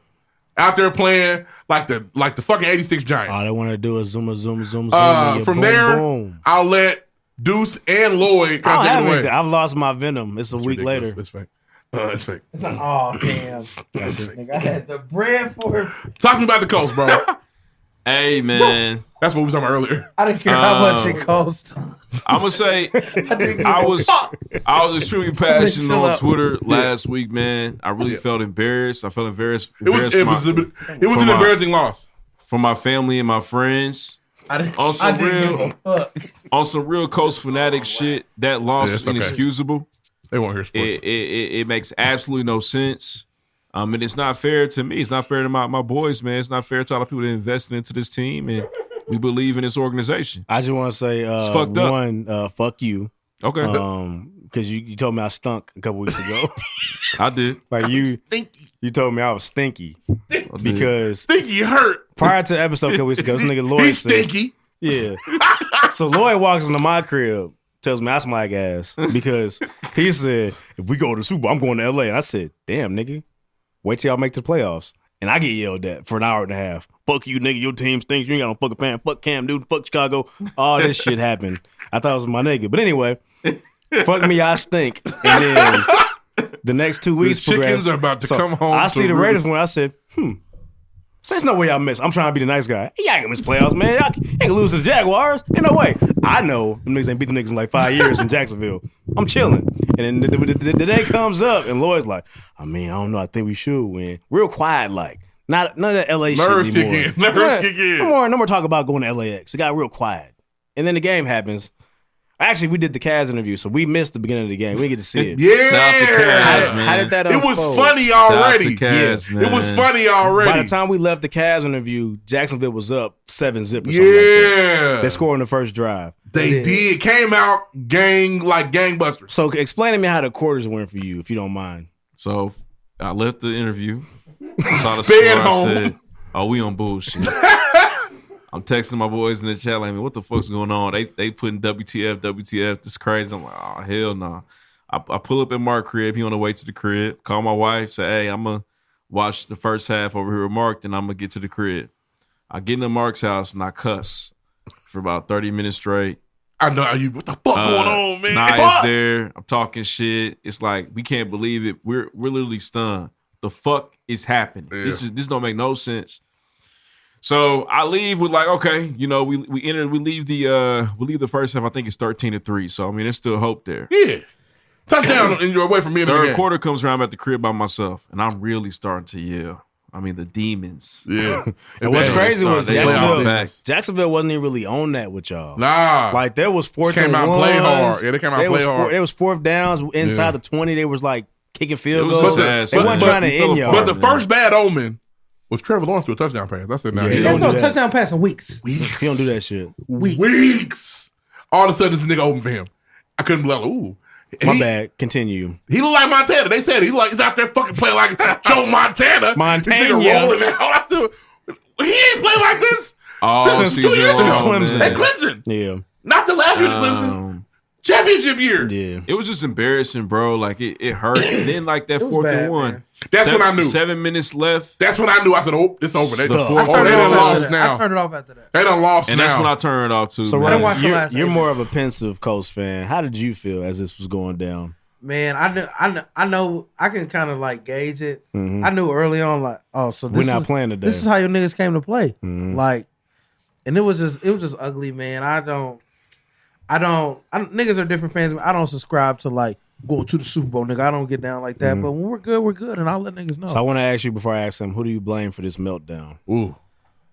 Out there playing like the fucking 86 Giants. All they want to do is zoom. From boom, there, boom. I'll let Deuce and Lloyd kind of take it away. I've lost my venom. It's a week ridiculous. later. It's fake. It's fake. It's like, oh, damn. Nigga, I had the bread for Talk to me about the Colts, bro. Hey, man. That's what we was talking about earlier. I didn't care how much it cost. I'm gonna say I was extremely passionate Chill on out. Twitter last week, man. I really felt embarrassed. I felt embarrassed. It was an embarrassing loss for my family and my friends. On some real Coast fanatic shit. That loss is inexcusable. They won't hear sports. It makes absolutely no sense. And it's not fair to me. It's not fair to my boys, man. It's not fair to all the people that invested into this team, and we believe in this organization. I just want to say, It's fucked up. one, fuck you. Okay. Because you told me I stunk a couple weeks ago. I did. Like you told me I was stinky. Because Stinky hurt. Prior to the episode a couple weeks ago, this nigga Lloyd He's said, stinky. Yeah. So Lloyd walks into my crib, tells me I smell like ass. Because he said, if we go to the Super Bowl, I'm going to LA. And I said, damn, nigga. Wait till y'all make the playoffs. And I get yelled at for an hour and a half. Fuck you, nigga. Your team stinks. You ain't got no fucking fan. Fuck Cam, dude. Fuck Chicago. All this shit happened. I thought it was my nigga. But anyway, fuck me, I stink. And then the next 2 weeks The chickens progressed. are about to come home I to see the roost. Raiders one. I said, so there's no way y'all miss. I'm trying to be the nice guy. Y'all ain't gonna miss playoffs, man. Y'all ain't gonna lose to the Jaguars. Ain't no way. I know them niggas ain't beat them niggas in like 5 years in Jacksonville. I'm chilling. And then the day comes up and Lloyd's like, I don't know. I think we should win. Real quiet, like. None of that LA Nerves shit kick anymore. in. Nerves kick in. No more talk about going to LAX. It got real quiet. And then the game happens. Actually, we did the Cavs interview, so we missed the beginning of the game. We didn't get to see it. Yeah. Shout out to Cavs, man. How did that It unfold? was funny already. Shout out to Cavs, man. It was funny already. By the time we left the Cavs interview, Jacksonville was up 7-0 or something like Yeah. that. They scored in the first drive. They did. Came out like gangbusters. So explain to me how the quarters went for you, if you don't mind. So I left the interview. Saw the Sped score. I home. said, "Oh, we on bullshit." I'm texting my boys in the chat like, "What the fuck's going on?" They putting WTF. This is crazy. I'm like, "Oh hell no!" I pull up at Mark's crib. He on the way to the crib. Call my wife. Say, "Hey, I'm gonna watch the first half over here with Mark. Then I'm gonna get to the crib." I get into Mark's house and I cuss for about 30 minutes straight. I know you. What the fuck going on, man? Naya's there. I'm talking shit. It's like we can't believe it. We're literally stunned. the fuck is happening? Yeah. This don't make no sense. So I leave with like, okay, you know, we leave the first half. I think it's 13-3. So I mean, there's still hope there. Yeah. Touchdown and you're away from me in the Third game. quarter comes around, I'm at the crib by myself, and I'm really starting to yell. I mean, the demons. Yeah. And what's crazy was Jacksonville Jacksonville wasn't even really on that with y'all. Nah. Like there was fourth Came and out and ones. play hard. Yeah, they came out and play hard. There was fourth downs inside the 20. They was like kicking field goals. They wasn't trying to end y'all. But the first bad omen was Trevor Lawrence to a touchdown pass. I said, now He don't go touchdown pass in weeks. He don't do that shit. Weeks. All of a sudden, this nigga open for him. I couldn't believe, ooh. My bad. Continue. He looked like Montana. They said he's out there fucking playing like Joe Montana. This nigga rolling out. I said, he ain't playing like this since 2 years ago. Clemson. At Clemson. Yeah. Not the last year at Clemson. Championship year. Yeah. It was just embarrassing, bro. Like it hurt. And then like that fourth and one. Man. That's when I knew. 7 minutes left. That's when I knew. I said, oh, it's over. They done fourth lost now. I turned it off after that. They done lost And now. that's when I turned it off too. So man. I didn't watch the last you're eight. more of a pensive Colts fan. How did you feel as this was going down? Man, I know I can kind of like gauge it. I knew early on, like, oh, so this We're not is, playing today. This is how your niggas came to play. Like, and it was just ugly, man. Niggas are different fans. I don't subscribe to like going to the Super Bowl, nigga. I don't get down like that. But when we're good, and I'll let niggas know. So I want to ask you before I ask him, who do you blame for this meltdown? Ooh.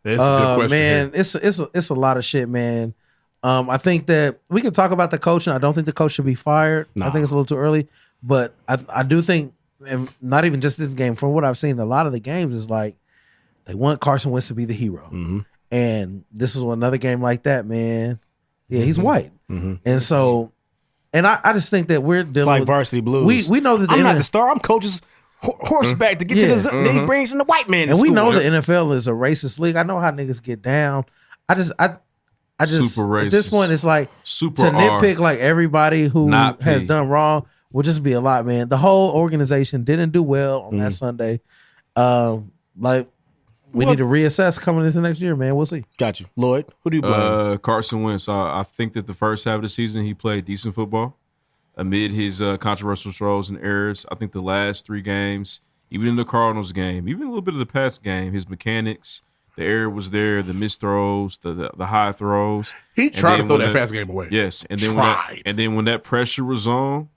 That's a good question. Man, it's a lot of shit, man. I think that we can talk about the coaching. I don't think the coach should be fired. Nah. I think it's a little too early. But I do think, and not even just this game, from what I've seen, a lot of the games is like they want Carson Wentz to be the hero. And this is another game like that, man. Yeah, he's white. And so, and I just think that we're dealing It's like with Varsity Blues. We know that the I'm not NFL the star. I'm coach's horseback to get to the. Then he brings in the white man. and to we school. know the NFL is a racist league. I know how niggas get down. I just Super at this racist. point it's like Super to R. nitpick like everybody who Not has P. done wrong will just be a lot, man. The whole organization didn't do well on that Sunday. Like we need to reassess coming into next year, man. We'll see. Got you, Lloyd. Who do you blame? Carson Wentz. I think that the first half of the season he played decent football amid his controversial throws and errors. I think the last 3 games, even in the Cardinals game, even a little bit of the Pats game, his mechanics, the error was there, the missed throws, the high throws. He tried to throw that pass game away. Yes, and then when that pressure was on,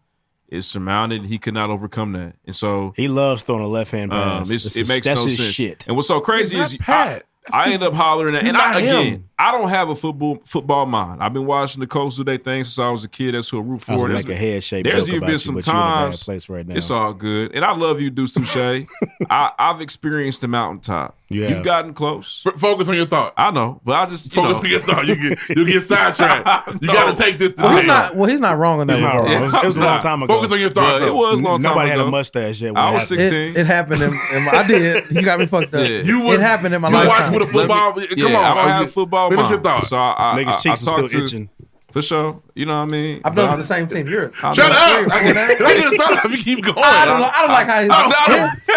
it surmounted. He could not overcome that, and so He loves throwing a left hand pass. it makes that's no his sense. shit. And what's so crazy It's is not Pat. I end up hollering at, and not him. again, I don't have a football mind. I've been watching the Colts do their thing since I was a kid. That's who I root I was for. like a head shape. There's joke even about been you, some but you're in a bad times. place right now. It's all good, and I love you, Deuce Touché. I've experienced the mountaintop. You have. You've gotten close. Focus on your thought. I know, but I just Focus on your thought. You get sidetracked. You got to take this to He's not wrong on that. He's not regard. wrong. It was a long time ago. Focus on your thought. But it was a long time Nobody ago. had a mustache yet. when I it was happened. 16. It happened. I did. You got me fucked up. Yeah. It happened in my You watch lifetime. with a football. Come on. I have football Finish your mind. thought. So I Niggas' cheeks were talked still to- itching. For sure. You know what I mean? I've done it with the same team. You're I Shut know. up. I didn't start off. You keep going. I don't like how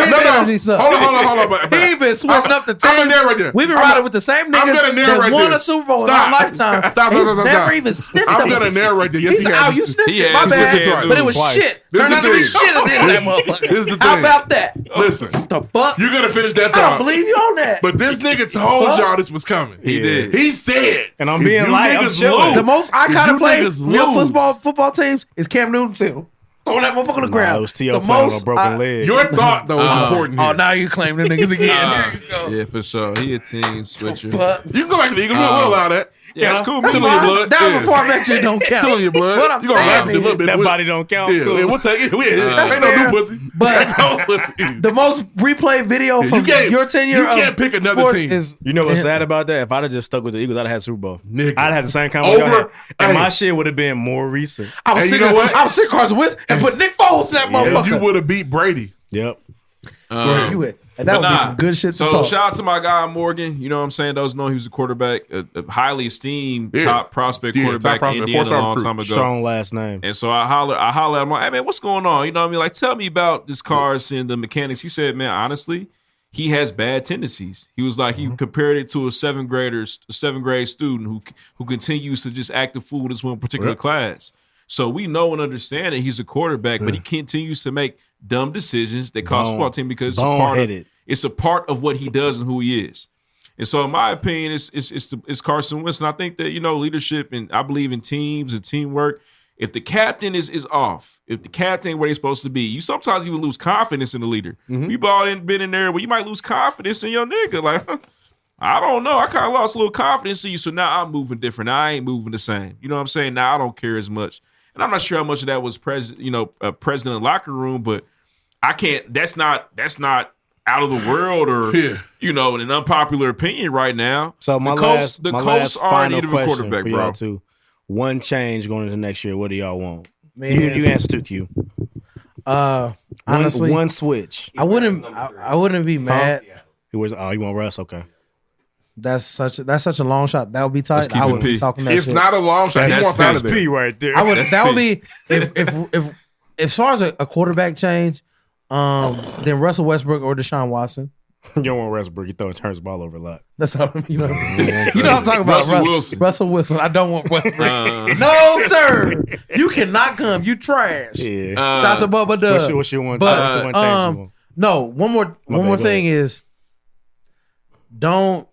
his energy sucks. Hold on. He been switching up the teams. I'm gonna narrate this. We've been riding with the same I'm niggas gonna narrate that won this. a Super Bowl in Stop. our lifetime. Stop. He's never even sniffed I'm them. gonna narrate this. Yes, He's he out. has. You sniffed He it. has. My We bad. can't do But it it was twice. shit. This Turned is out the to be thing. shit at the end of that motherfucker. This is the How thing. about that? Listen, The fuck? you're gonna finish that I thought. don't believe you on that. But this nigga told y'all this was coming. He did. He said. And I'm if being you light, I'm niggas chilling. lose, The most if iconic you play niggas in your lose, football teams is Cam Newton too. Throwing that motherfucker on the Nah, ground. it was T.O. The playing on a most broken leg. Your thought though is important here. Oh, now you claim the niggas again. There you go. Yeah, for sure. He a team switcher. Fuck. You can go back to the Eagles. We'll allow that. Yeah, it's cool. That's Still in your fine. blood. That Yeah. before I met you don't count. Still in your blood. What I'm you gonna laugh saying at it a little bit. That We'll- body don't count. Yeah, Cool. yeah, we'll take it. That's Ain't no fair. new pussy. But- Ain't no pussy. The most replayed video You from can't- your tenure you can't of pick another sports team. is You know what's sad about that? If I'd have just stuck with the Eagles, I'd have had Super Bowl. Nigga. I'd have had the same conversation. Over- And Hey. my shit would have been more recent. I was And you sick. know what? I was sick Carson Wentz and put Nick Foles in that And motherfucker. you would have beat Brady. Yep. You would. And that would be some good shit to so talk. shout out to my guy Morgan. You know what I'm saying? Those know he was a quarterback, a highly esteemed Yeah. top prospect Yeah, quarterback top in prospect, Indiana a four-star long recruit. time ago. Strong last name. And so I holler at him like, hey man, what's going on? You know what I mean? Like, tell me about this cars and the mechanics. He said, man, honestly, he has bad tendencies. He was like, he compared it to a seventh grade student who continues to just act a fool in this one particular class. So we know and understand that he's a quarterback, but he continues to make dumb decisions that cost football team because it's a part of what he does and who he is. And so, in my opinion, it's Carson Wentz. And I think that, leadership, and I believe in teams and teamwork. If the captain is off, if the captain ain't where he's supposed to be, you sometimes even lose confidence in the leader. You been in there, well, you might lose confidence in your nigga. Like, I don't know. I kind of lost a little confidence in you, so now I'm moving different. Now I ain't moving the same. You know what I'm saying? Now I don't care as much. And I'm not sure how much of that was president in the locker room, but I can't. That's not out of the world or an unpopular opinion right now. So the Colts are in need of a quarterback, for bro. y'all too. One change going into next year. What do y'all want? Man. You answer to Q. Honestly, one switch. I wouldn't be mad. You want Russ? Okay. That's such a long shot. That would be tight. I wouldn't be talking that It's shit. not a long shot. He wants out of there. P right there. That would be if as far as a quarterback change, then Russell Westbrook or Deshaun Watson. You don't want Westbrook. He turns the ball over a lot. That's how you know. You know what I'm talking about. Russell Wilson. I don't want Westbrook. No, sir. You cannot come. You trash. Yeah. Shout to Bubba Dub. What you want? But no. One more thing is, don't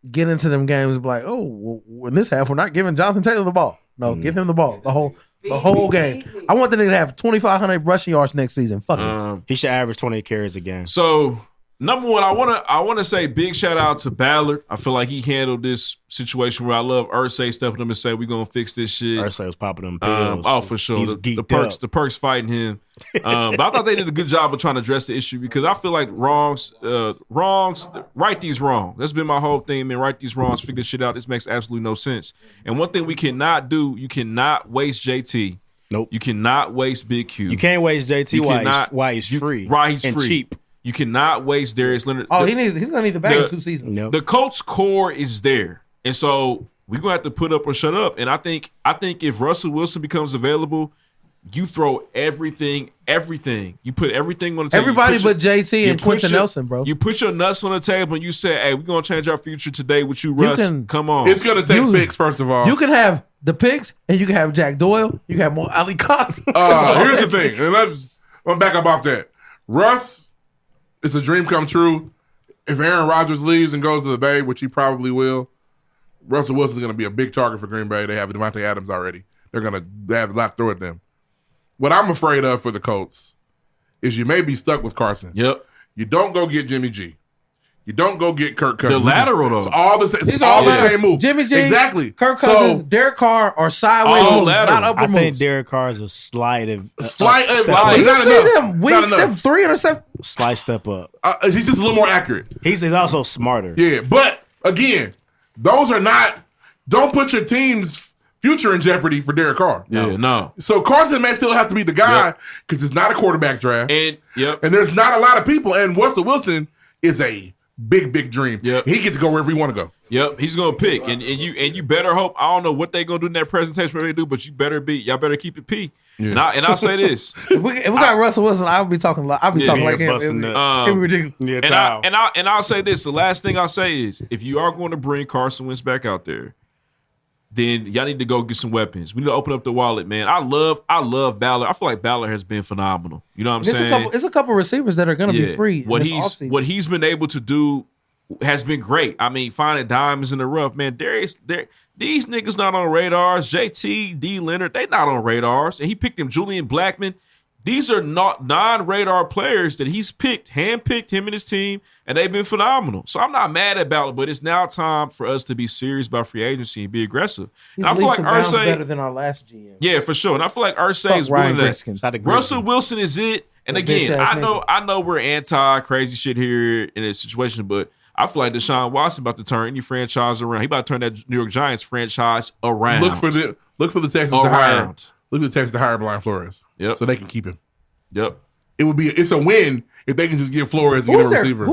get into them games like, oh, well, in this half we're not giving Jonathan Taylor the ball. No, give him the ball the whole game. I want the nigga to have 2,500 rushing yards next season. Fuck it. He should average 20 carries a game. So, number one, I want to say big shout out to Ballard. I feel like he handled this situation where I love Irsay stepping up and say we're gonna fix this shit. Irsay was popping them pills. For sure. The perks fighting him. But I thought they did a good job of trying to address the issue because I feel like wrongs, right these wrongs. That's been my whole thing, man. Right these wrongs, figure shit out. This makes absolutely no sense. And one thing we cannot do, you cannot waste JT. Nope. You cannot waste Big Q. You can't waste JT while he's free. Why he's and free. Cheap. You cannot waste Darius Leonard. Oh, he's gonna need the bag in 2 seasons. Nope. The Colts core is there. And so we're gonna have to put up or shut up. And I think if Russell Wilson becomes available, you throw everything. You put everything on the table. Everybody but JT and Quentin Nelson, bro. You put your nuts on the table and you say, hey, we're gonna change our future today with you, Russ. Come on. It's gonna take picks, first of all. You can have the picks and you can have Jack Doyle. You can have more Ali Cox. Here's the thing, and I'm back up off that. Russ, it's a dream come true. If Aaron Rodgers leaves and goes to the Bay, which he probably will, Russell Wilson's going to be a big target for Green Bay. They have Devontae Adams already. They have a lot to throw at them. What I'm afraid of for the Colts is you may be stuck with Carson. Yep. You don't go get Jimmy G. You don't go get Kirk Cousins. The lateral, though. It's all the same move. Jimmy G, exactly. Kirk Cousins, Derek Carr are sideways moves, not upper moves. I think Derek Carr is a slight You see them weak, them 3 interceptions. Slight step up. He's just a little more accurate. He's also smarter. Yeah, but again, those are not. Don't put your team's future in jeopardy for Derek Carr. Yeah, no. So Carson may still have to be the guy because it's not a quarterback draft, and there's not a lot of people. And Russell Wilson is a big dream. Yep. He gets to go wherever he want to go. Yep, he's gonna pick, and you better hope. I don't know what they gonna do in that presentation, what they do, but y'all better keep it P. Yeah. And I'll say this: if we got Russell Wilson, I'll be talking like him. It's ridiculous. And I'll say this: the last thing I'll say is, if you are going to bring Carson Wentz back out there, then y'all need to go get some weapons. We need to open up the wallet, man. I love Ballard. I feel like Ballard has been phenomenal. You know what I'm saying? It's a couple receivers that are going to be free. What he's been able to do has been great. I mean, finding diamonds in the rough, man. These niggas not on radars. JT, D. Leonard, they not on radars. And he picked them. Julian Blackmon. These are not non-radar players that he's handpicked him and his team, and they've been phenomenal. So I'm not mad at Ballard, but it's now time for us to be serious about free agency and be aggressive. He's leaps and bounds better than our last GM. Yeah, for sure. And I feel like Irsay is willing that. Russell Wilson is it. And again, I know we're anti-crazy shit here in this situation, but I feel like Deshaun Watson about to turn any franchise around. He about to turn that New York Giants franchise around. Look for the Texans to hire. Look at the Texans to hire Brian Flores. Yep. So they can keep him. Yep. It's a win if they can just give Flores and get a receiver.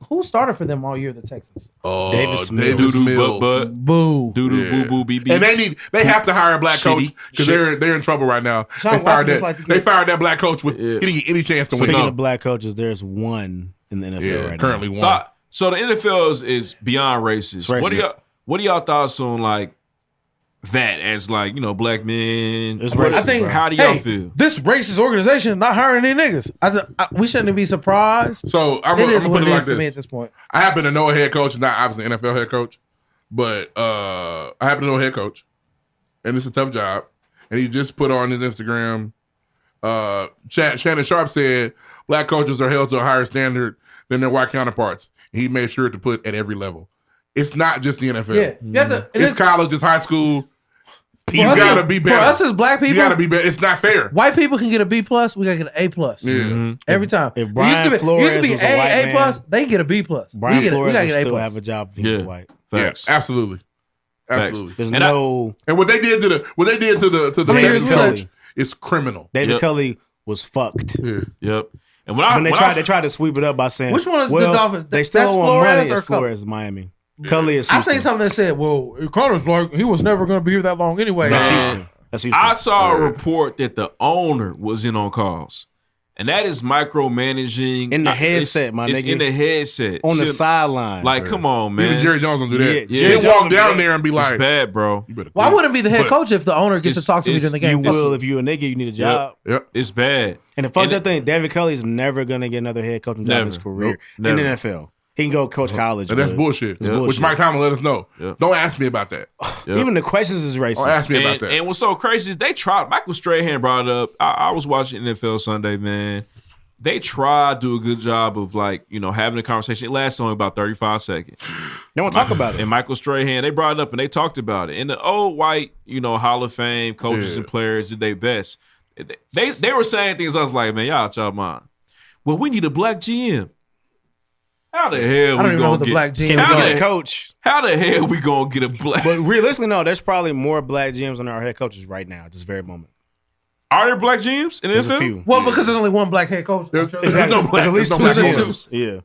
Who started for them all year? The Texans. Davis Mills. Boo. Boo. BB. And they have to hire a black coach because they're in trouble right now. They fired that black coach with any chance to win. Speaking of black coaches, there's one in the NFL right currently now. one. So the NFL is beyond racist. What are y'all thoughts on like that as like, black men. It's racist, I think. How do y'all feel? This racist organization not hiring any niggas. We shouldn't be surprised. So I'm It gonna is put what it it like is to me at this. this point. I happen to know a head coach, not obviously an NFL head coach, but I happen to know a head coach, and it's a tough job. And he just put on his Instagram. Shannon Sharp said black coaches are held to a higher standard than their white counterparts. He made sure to put at every level. It's not just the NFL. Yeah, you have to, It's college, it's high school. You us gotta as- be better. For us as black people, you gotta be better. It's not fair. white people can get a B plus. We gotta get an A plus. Yeah. Every time. If It Brian used to Flores be was a white A man, plus. They can get a B plus. Brian we Flores gotta will get A still plus. have a job if he was Yeah. white. Facts. Yeah, absolutely. Absolutely. There's And no And what they did to the mean, David here's coach is criminal. David Yep. Cully was fucked. Yeah. Yep. And when They tried to sweep it up by saying, Which one is the well, Dolphins? They That's still want Flores money. or It's Flores, Miami. Cully is I Houston. say something that said, "Well, Connor's like he was never going to be here that long anyway." That's Houston. That's Houston. I saw a report that the owner was in on calls. And that is micromanaging. In the It's- headset, my it's nigga. in the headset. on the Shit, sideline. Like, bro. come on, man. Even Jerry Jones don't do that. Yeah, He Jerry walk Jones down do there and be It's like, bad, bro. "You better Well, I quit." wouldn't be the head But- coach if the owner gets to talk to me during the game. You will if you a nigga. You need a job. Yep. It's bad. And the fucked And up thing, David Cully's never gonna get another head coaching job in his Never. career Nope. in the Never. NFL. He can go coach college, And that's but bullshit. it's bullshit. Which Mike Tomlin let us know. Yep. Don't ask me about that. Yep. Even the questions is racist. Don't ask me about that. And what's so crazy is they tried. Michael Strahan brought it up. I was watching NFL Sunday, man. They tried to do a good job of having a conversation. It lasted only about 35 seconds. They won't talk about it. And Michael Strahan, they brought it up and they talked about it. And the old white, Hall of Fame coaches and players did their best. They were saying things I was like, man, y'all out y'all mind. Well, we need a black GM. How the hell I don't we even know gonna what the get black GM Can is. we How get the- a coach? How the hell we gonna get a black? But realistically, no. There's probably more black GMs than our head coaches right now at this very moment. Are there black GMs in the There's NFL? a few. Well, because there's only one black head coach. I'm sure There's no black. There's at least two there's no black GMs. owners. Yeah.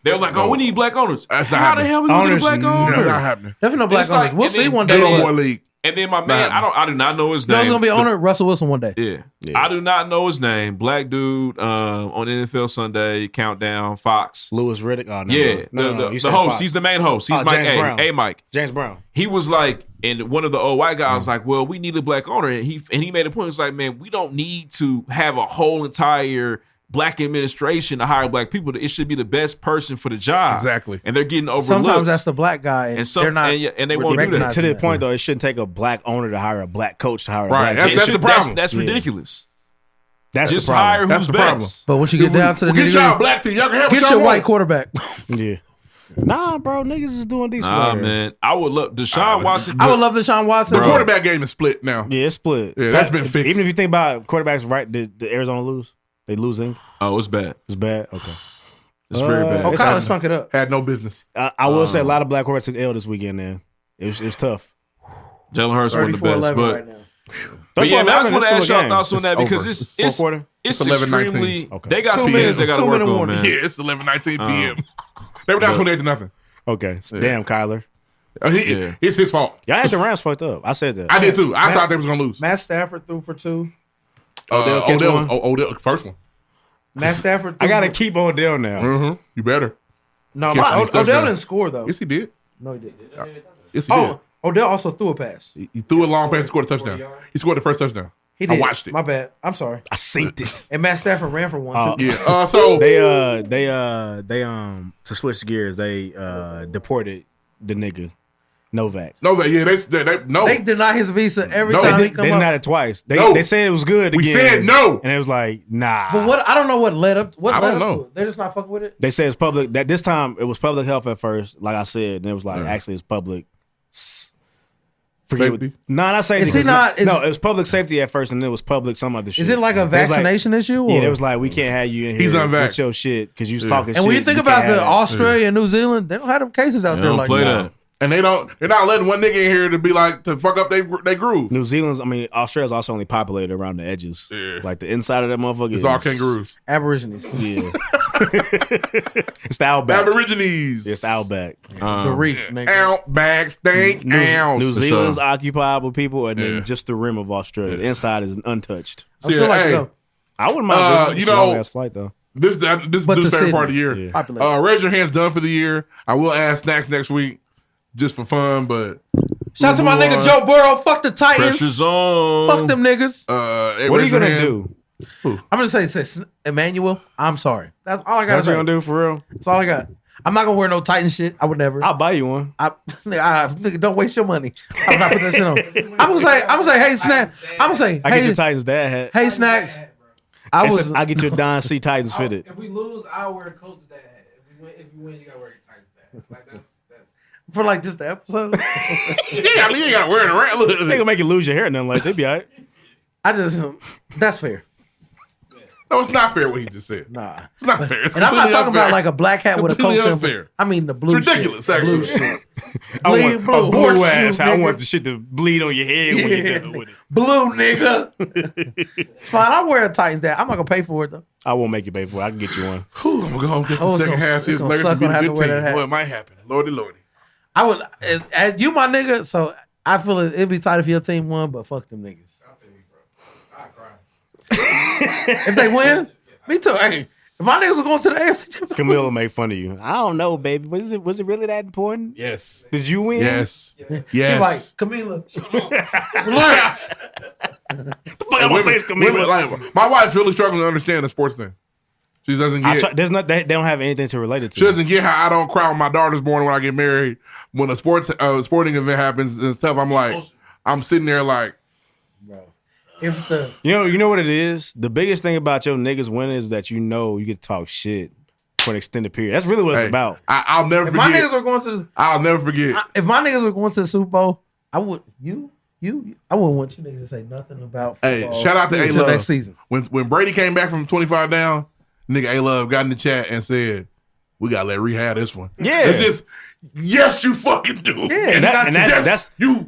They're like, we need black owners. That's not How the happening. hell we gonna Owners, get a black no, owner? Not happening. Definitely no black It's like- owners. We'll and see then- one and day. No then- more league. And then my man, I do not know his No, name. it's gonna be owner Russell Wilson one day. Yeah. I do not know his name. Black dude on NFL Sunday Countdown Fox. Lewis Riddick. Oh no. Yeah, No. You the said host. Fox. He's the main host. He's Oh, Mike James A. Brown. Hey, Mike. James Brown. He was like, and one of the old white guys was like, well, we need a black owner. And he made a point. He was like, man, we don't need to have a whole entire black administration to hire black people. It should be the best person for the job. Exactly. And they're getting overlooked. Sometimes that's the black guy, and, And some- they're not. and they won't do that. recognizing To the that. point though, it shouldn't take a black owner to hire a black coach to hire a Right. black. It That's should- the problem. That's Yeah. ridiculous. That's Just the problem. hire That's who's the problem. best. But once you get down to the Get y'all nitty-gritty, black team. Y'all can have what get y'all your want. white quarterback. Yeah. Nah, bro, niggas is doing decent. Nah, out here. man. I would love Deshaun Watson. I would love Deshaun Watson. The Bro. quarterback game is split now. Yeah, it's split. Yeah, that's been fixed. Even if you think about it, quarterbacks, right? Did Arizona lose? They losing? Oh, it's bad. It's bad. Okay. It's very bad. Oh, It's Kylo happening. stunk it up. Had no business. I will say a lot of black quarterbacks took L this weekend. Man, it was tough. Jalen Hurts one of the best, 34-11 but right now. But yeah, man, I just 11, want to it's ask still a y'all game. thoughts on that It's because over. it's Fourth quarter? it's 11-19. extremely. Okay. They got 2 some minutes, things they got to 2 work minute on, warning. man. Yeah, it's 11:19 p.m. They were down 28-0. Okay. Damn, Kyler. Yeah. It's his fault. Y'all had the Rams fucked up. I said that. I did too. I Matt- thought they was gonna lose. Matt Stafford threw for 2. catch one? Odell first one. Matt Stafford. Threw I gotta for, keep Odell now. You better. No, catch these Odell touchdowns. didn't score though. Yes, he did. No, he didn't. Yes, he Oh, Odell also threw a pass. did. He threw a long pass and scored a touchdown. He scored the first touchdown. He did. I watched it. My bad. I'm sorry. I synced it. And Matt Stafford ran for 1 too. Yeah. So They to switch gears, they deported the nigga Novak. no, no. They deny his visa every No, time They he come denied up. it twice. They No. said it was good We again. said no. And it was like, nah. But what I don't know what led up. What I led don't up know. to it? They're just not fucking with it. They said it's public. That this time it was public health at first, like I said, and it was like actually it's public. Forget Safety? No, not safety. Is he 'cause not- no, it was public safety at first, and then it was public some other shit. Is it like a It was like- vaccination issue? Or? Yeah, it was like we can't have you in here He's with unvaxxed. your shit because you was talking shit. and when you think can't about have the that. Australia and New Zealand, they don't have them cases out They there don't like play that. that. and they're not letting one nigga in here to be like to fuck up they groove. New Zealand's, I mean, Australia's also only populated around the edges. Yeah. Like the inside of that motherfucker. It's all kangaroos. Aborigines. Yeah. It's the outback. Aborigines. It's the outback. The reef, nigga. Outback stink. New Ounce. Zealand's occupied with people, and Yeah. then just the rim of Australia. The inside is untouched. I feel like hey, it's I wouldn't mind this. you know- long ass flight though. This is But the to favorite Sydney. part of the year. Yeah. populated. Raise your hands done for the year. I will ask Snacks next week. just for fun, but Shout out to my nigga Joe Burrow. Fuck the Titans. Pressure zone. Fuck them niggas. What are you gonna do? I'm gonna say Emmanuel. I'm sorry. That's all I got. That's what you gonna do for real? That's all I got. I'm not gonna wear no Titan shit. I would never. I'll buy you one. Nigga, don't waste your money. I'm not putting that shit on. I'm gonna say, hey, Snack. I'm gonna say, I hey, get your Titans dad hat. hey, Snacks. I get your Don C Titans fitted. If we lose, I'll wear Colts dad hat. If you win, you gotta wear your Titans dad. Like that's. For like just the episode. Yeah, I mean, you ain't gotta wear it around. They gonna make you lose your hair, nothing like that. They be all right. That's fair. No, it's not fair what he just said. Nah, it's not fair. It's and I'm not talking unfair. about like a black hat with a coat Completely symbol. unfair. I mean the blue. It's ridiculous, shit. actually. Blue shit. I want a blue horseshoe, ass. I nigga. want the shit to bleed on your head when you're done with it. Blue nigga. It's fine. I'll wear a Titans hat. I'm not gonna pay for it though. I won't make you pay for it. I can get you one. I'm gonna go home and get Oh, the it's second gonna- half. it's See if gonna Lakers suck be when I a have good to wear team. that hat. Well, it might happen. Lordy. I would, as you my nigga, so I feel it'd be tight if your team won, but fuck them niggas. If they win, me too. Hey, if my niggas are going to the AFC Championship, Camille will make fun of you. I don't know, baby. Was it really that important? Yes. Did you win? Yes. he Yes. like, Camila, relax. Fuck out my face, Camille. Women, like, my wife's really struggling to understand the sports thing. She doesn't get. There's not. They don't have anything to relate it to. She doesn't get how I don't cry when my daughter's born when I get married. When a sporting event happens and stuff, I'm like, I'm sitting there like, If the You know what it is? The biggest thing about your niggas winning is that you get to talk shit for an extended period. That's really what it's hey, about. I'll never if my forget. niggas were going to the, I'll never forget. if my niggas were going to the Super Bowl, I would I wouldn't want you niggas to say nothing about football. Hey, shout out to A until Love next season. When Brady came back from 25 down, nigga A Love got in the chat and said, "We gotta let Ree have this one." Yeah. It's just yes, you fucking do. Yeah,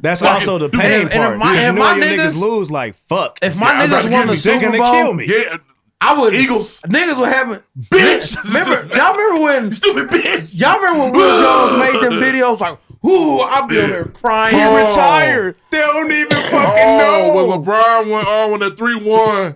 that's also the pain And if part. my- Because if you know my your nixes- niggas lose, like fuck. If my Yeah, I'm about niggas to won give the you- they're Super gonna kill Bowl, me. Yeah, I would. Eagles, Niggas would have bitch. Y'all remember when? Stupid bitch. Y'all remember when Will Jones made them videos like, "Ooh, I'll be on there crying." He Oh. retired. They don't even fucking Oh, know. when LeBron went on when the 3-1.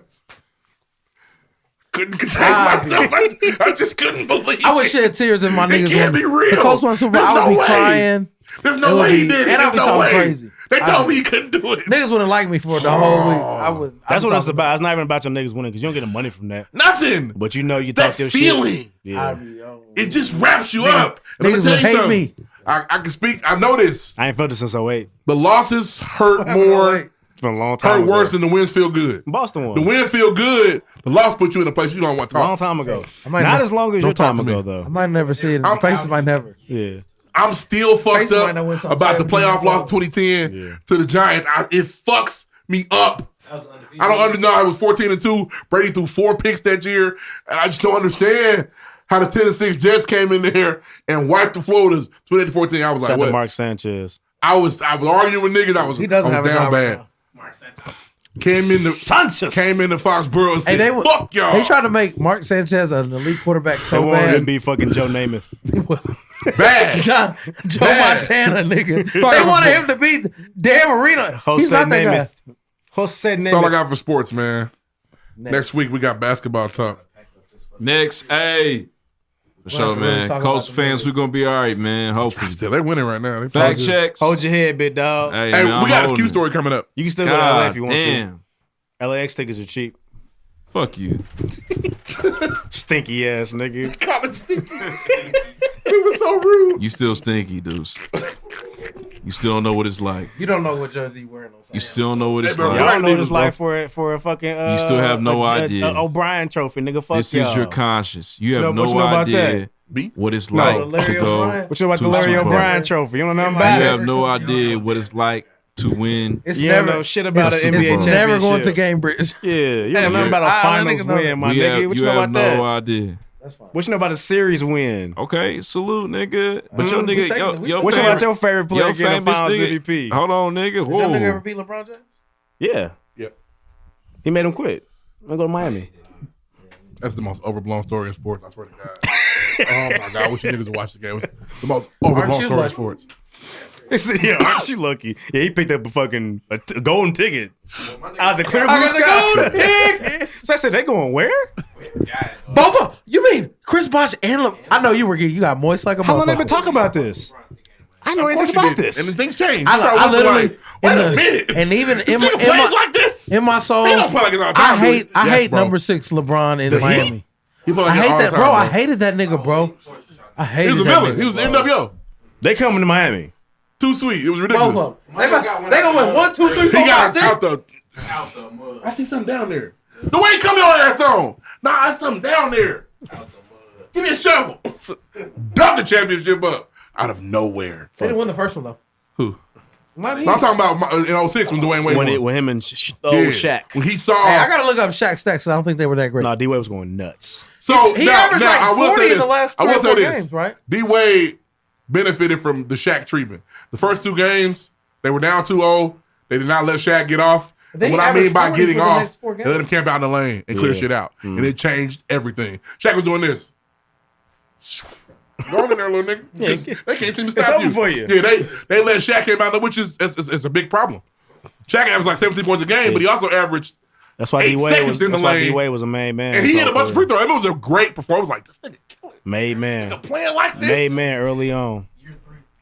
Couldn't contain myself. I just couldn't believe I would it. shed tears if my niggas It can't won. be real. The Colts won Super Bowl. There's I would no be way. crying. There's It no would way he be- did it. and I'd There's be no talking way. crazy. They told me he couldn't do it. Niggas wouldn't like me for the whole week. I would. That's I'd what it's talk about. It's not even about your niggas winning because you don't get the money from that. Nothing. But you That talk your feeling. shit. Yeah. I'd be, oh. It just wraps you up. And let me niggas tell would you hate something. me. I can speak. I know this. I ain't felt it since 08. The losses hurt more, It's been a long time hurt ago. worse than the wins feel good. Boston won. The win feel good. The loss put you in a place you don't want to Long talk. time ago. might Not not- as long as Don't your talk time to me. ago, I though. might never see it. The faces might never. Yeah. I'm still fucked Faces might up not win till about the 17 playoff loss in years 2010 to the Giants. It fucks me up. That was undefeated. I don't understand. I was 14-2. Brady threw 4 picks that year, and I just don't understand how the 10-6 Jets came in there and wiped the Floridas 28-14. I was like, Shout out what? to Mark Sanchez. I was arguing with niggas. I was He doesn't I have was a down job bad. right now. Came into Sanchez. Foxborough and Hey, said, they fuck y'all. They tried to make Mark Sanchez an elite quarterback They so wanted him to bad. be fucking Joe Namath. He was bad. Joe Bad. Montana, nigga. all I They got wanted for him to be Dan Marino. He's Jose not that guy. Namath. Jose That's all I Namath. got for sports, man. Next week we got basketball talk. Next, hey. For sure, have to really man. talk Colts about the fans, niggas. we're going to be all right, man. Hopefully. Still, they winning right now. They Fact fucking- checks. Hold your head, big dog. Hey, Hey, man, we got a I'm Q holding story coming up. You can still go to LA God if you want damn. to. LAX tickets are cheap. Fuck you. Stinky ass nigga. College stinky. It was so rude. You still stinky, Deuce. You still don't know what it's like. You don't know what jersey you wearing on Sunday. You still don't know what it's Hey, bro, like. Y'all don't know what niggas, it's like for a fucking. You still have no idea. O'Brien trophy, nigga. Fuck This y'all. is your conscience. You have What no you know about idea Me? what it's like to Larry go. O'Brien? What you know about to the Larry Super Bowl. O'Brien trophy? You don't know nothing You about it. have no idea what it's like to win. It's You never don't know shit about it's, an NBA it's NBA never going to championship. Cambridge. Yeah, you don't Hey, know nothing about a I finals niggas know win, my You nigga. have, What you you know have about no that? idea. That's fine. What you know about a series win? Okay, salute, nigga. But your we nigga, taking it. your, We your taking What you know favorite, about your favorite player your getting a famous finals nigga. MVP? Hold on, nigga. Did your nigga ever Whoa. beat LeBron James? Yeah, Yeah. he made him quit. I'm gonna go to Miami. That's the most overblown story in sports. I swear to God. Oh my God. I wish you niggas would watch the game. It was the most overblown Aren't you story in lucky? sports. Yeah, aren't you lucky? Yeah, he picked up a fucking golden ticket out of the clear blue I got the sky. golden ticket. So I said, they going where? Both of you mean Chris Bosh and I know you were getting you got moist like a How long they motherfucker. been talking about this? I know Of course anything you about did. this. And then things changed. I You start looking literally like, wait a minute. and even This in nigga plays like this. my soul, He don't play like this all the I time, hate dude. I Yes, hate bro. number 6 LeBron in The Miami. Heat? He play I like hate all the that, time, bro. I hated that nigga, bro. I He hated was a that villain. nigga, He was the bro. NWO. They coming to Miami. Too sweet. It was Both ridiculous. of them. They gonna win 1, 2, 3, 4, He 5, got 6. out the. Out the mud. I see something down there. The way he come your ass on. Nah, there's something down there. Out the mud. Give me a shovel. Dug the championship up out of nowhere. They didn't win the first one though. Who? Miami. No, I'm talking about in 06 when Dwayne Wade won. When him and Yeah. Shaq. When he saw. Hey, I gotta look up Shaq stats. I don't think they were that great. No, D-Wade was going nuts. So He now, averaged now, like I will 40 say in this. the last I 3 will or say 4 this. games, right? D Wade benefited from the Shaq treatment. The first 2 games, they were down 2-0. They did not let Shaq get off. Then And he what I mean averaged by 40 getting for the off, next 4 they let him camp out in the lane and clear Yeah. shit out. And it changed everything. Shaq was doing this. Go on in there, little nigga. Yeah. They can't seem to It's stop over you. for you. Yeah, they let Shaq camp out, which is it's a big problem. Shaq averaged like 17 points a game, but he also averaged, That's why 8 D-Wade seconds was, in the that's why lane. D-Wade was a main man. and he hit a So, bunch of free throws. It was a great performance. Like, this nigga killing. Made man. Nigga playing like this. Made man early on.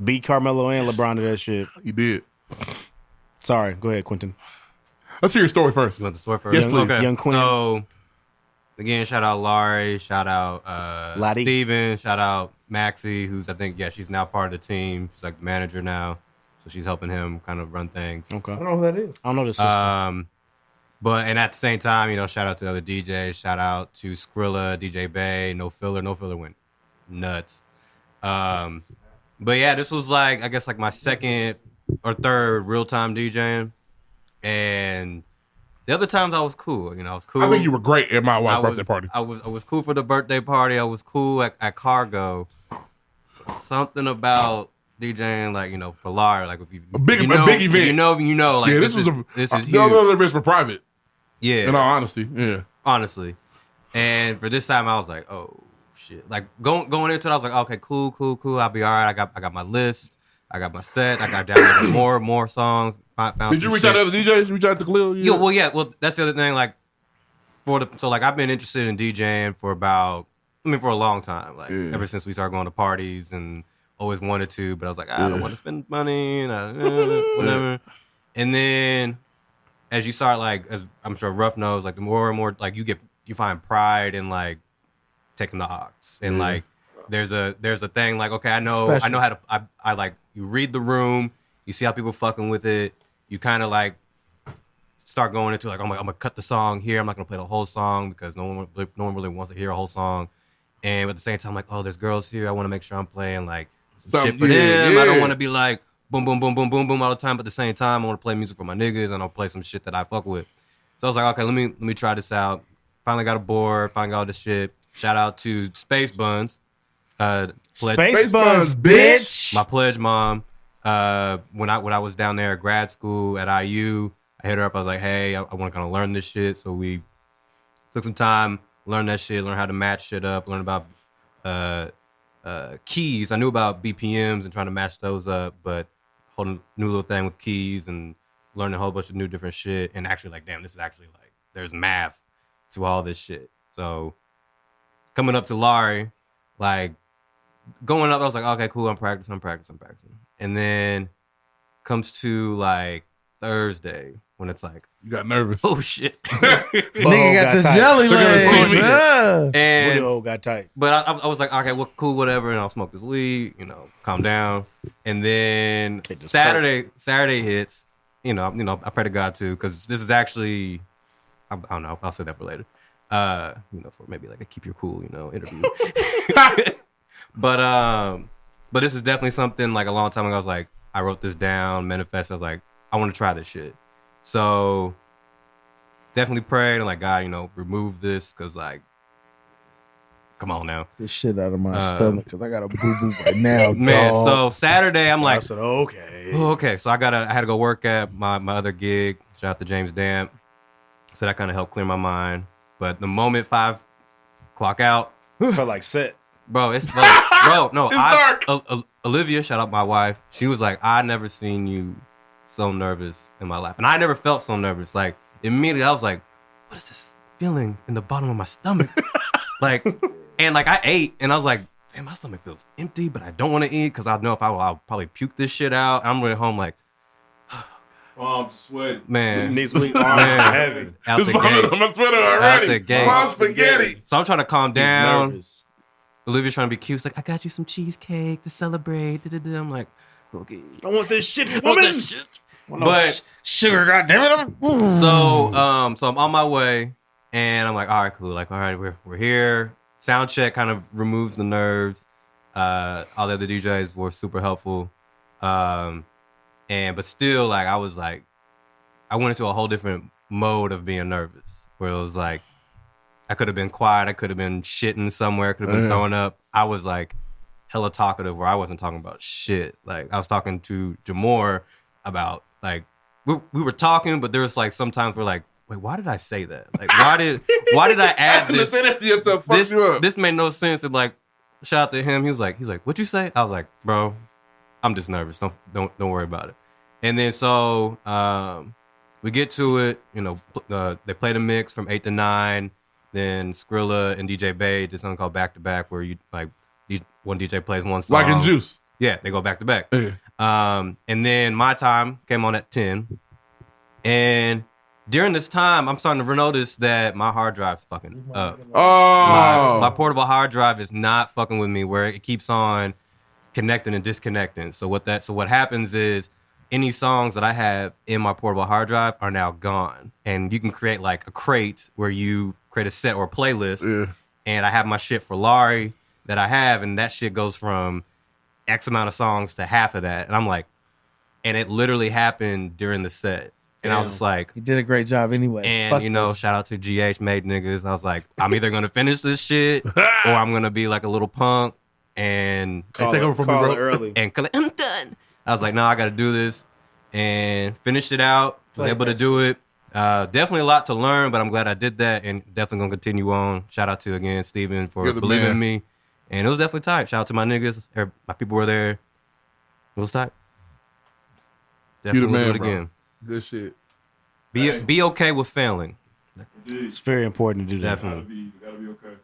Beat Carmelo and LeBron to that shit. He did. Sorry, go ahead, Quentin. Let's hear your story first. You want the story first? Yes, please. Okay. Young Queen. So, again, shout out Laurie, shout out Lottie. Steven, shout out Maxie, who's, I think, she's now part of the team. She's like the manager now. So she's helping him kind of run things. Okay. I don't know who that is. I don't know the system. But, and at the same time, shout out to other DJs. Shout out to Skrilla, DJ Bay, No Filler. No Filler went nuts. But yeah, this was like, I guess, like my second or third real-time DJing. And the other times I was cool. I was cool. I think you were great at my wife's I birthday was- party. I was cool for the birthday party. I was cool at Cargo. Something about DJing, like, for Lara, like, if you A big event. event. Like, Yeah, this is huge. the other events for private. Yeah, In all honesty, yeah. honestly. And for this time, I was like, oh shit. Like going into it, I was like, okay, cool. I'll be all right. I got my list. I got my set. I got down more songs. Found Did you reach out to other DJs? Reach out to Khalil? Yeah. Well, that's the other thing. Like I've been interested in DJing for for a long time. Like ever since we started going to parties and always wanted to, but I was like, I don't want to spend money and whatever. And then as you start, like, as I'm sure Ruff knows, like the more and more, like you find pride in like taking the aux and like there's a thing like, okay, I know how to I like, you read the room, you see how people fucking with it, you kind of like start going into like, I'm gonna cut the song here, I'm not gonna play the whole song because no one really wants to hear a whole song. And at the same time, like, oh, there's girls here, I want to make sure I'm playing like some shit for them. I don't want to be like boom, boom, boom, boom, boom, boom all the time. But at the same time, I want to play music for my niggas and I'll play some shit that I fuck with. So I was like, okay, let me try this out. Finally got a board, finally got all this shit. Shout out to Space Buns. Space Buns, bitch. My pledge mom. When I was down there at grad school at IU, I hit her up. I was like, hey, I want to kind of learn this shit. So we took some time, learned that shit, learned how to match shit up, learn about keys. I knew about BPMs and trying to match those up, but whole new little thing with keys and learning a whole bunch of new different shit. And actually, like, damn, this is actually like, there's math to all this shit. So coming up to Laurie, like going up, I was like, okay, cool. I'm practicing. And then comes to like Thursday when it's like, You got nervous. oh shit. Nigga got the tight. jelly They're gonna legs. see me. Yeah. And Booty hole got tight. but I was like, okay, well, cool, whatever, and I'll smoke this weed, calm down. And then Take this Saturday hits, I pray to God too, because this is actually, I don't know, I'll say that for later. For maybe like a keep your cool, interview. But this is definitely something like a long time ago. I was like, I wrote this down, manifested. I was like, I want to try this shit. So definitely prayed and like, God, remove this because like, come on now. This shit out of my stomach because I got a boo boo right now, Man, dog. so Saturday I'm I like, said, okay. oh, okay. So I had to go work at my other gig. Shout out to James Damp. So that kind of helped clear my mind. But the moment 5 clock out, Felt like set. bro, it's like, bro, no, It's dark. Olivia, shout out my wife. She was like, I never seen you so nervous in my life. And I never felt so nervous. Like immediately I was like, what is this feeling in the bottom of my stomach? Like, and like I ate and I was like, damn, my stomach feels empty, but I don't want to eat because I know if I'll probably puke this shit out. I'm really home like, I'm sweating. man, These weak arms heavy. out the It's vomit gate. on my sweater Out already. the gate. My spaghetti. So I'm trying to calm He's down. nervous. Olivia's trying to be cute. She's like, I got you some cheesecake to celebrate. Da-da-da. I'm like, okay. I want this shit, I want woman. that shit. No But sugar, goddamn it. so I'm on my way, and I'm like, all right, cool. Like, all right, we're here. Sound check kind of removes the nerves. All the other DJs were super helpful, but still, like, I went into a whole different mode of being nervous, where it was like, I could have been quiet, I could have been shitting somewhere, could have been throwing up. I was like hella talkative, where I wasn't talking about shit. Like, I was talking to Jamor about, like, we were talking, but there was like sometimes we're like, wait, why did I say that? Like, why did I add this? Say that to yourself. Fuck you up. This made no sense. And like, shout out to him. He was like, what'd you say? I was like, bro, I'm just nervous. Don't worry about it. And then so we get to it. You know, they play the mix from 8 to 9. Then Skrilla and DJ Bay did something called back to back, where you like one DJ plays one song, Like in Juice. Yeah, they go back to back. Yeah. And then my time came on at 10. And during this time, I'm starting to notice that my hard drive's fucking up. Oh. My portable hard drive is not fucking with me, where it keeps on connecting and disconnecting. So what happens is any songs that I have in my portable hard drive are now gone. And you can create like a crate where you create a set or a playlist. Yeah. And I have my shit for Laurie that I have, and that shit goes from X amount of songs to half of that. And I'm like, and it literally happened during the set. And I was just like, He did a great job anyway. and Fuck you know, this. shout out to GH made niggas. I was like, I'm either gonna finish this shit or I'm gonna be like a little punk and Hey, take over from me, bro. early. and I'm done. I was like, no, I gotta do this, and finished it out. Was able to do it. Definitely a lot to learn, but I'm glad I did that, and definitely gonna continue on. Shout out to again Steven for You're the believing in man. me, and it was definitely tight. Shout out to my niggas. My people were there. It was tight. You the Definitely man, do it bro. again. Good shit. Be okay with failing. It's very important to do that. Definitely. Gotta be okay.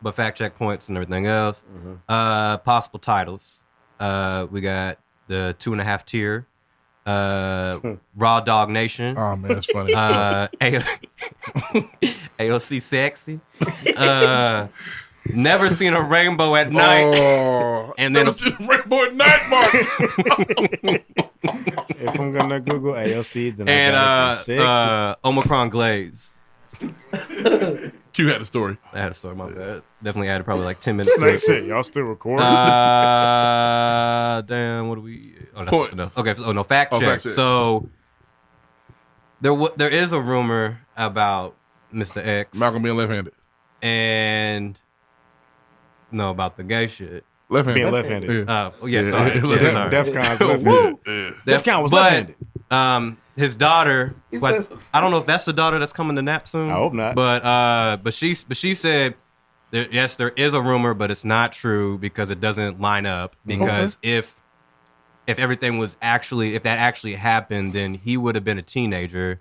But fact check points and everything else. Possible titles. We got the 2.5 tier. Raw Dog Nation. Oh man, that's funny. AOC Sexy. Never seen a rainbow at night. Oh, And then never seen Rainbow at Night, Mark. If I'm gonna Google AOC, then And I gotta be 6. Omicron Glaze. Q had a story. I had a story, my bad. Definitely added probably like 10 minutes to Snake it. shit, y'all still recording? Damn, what do we? Oh, that's Points. no. Okay, so, fact Oh, check. fact check. So there is a rumor about Mr. X Malcolm being left-handed. and about the gay shit. Left-handed. Being left-handed. Sorry. Yeah, Sorry. Defcon's left-handed. Yeah. Defcon was But left-handed. his daughter, but says- I don't know if that's the daughter that's coming to Nap soon. I hope not. But she said, yes, there is a rumor, but it's not true because it doesn't line up. Because if everything was if that actually happened, then he would have been a teenager,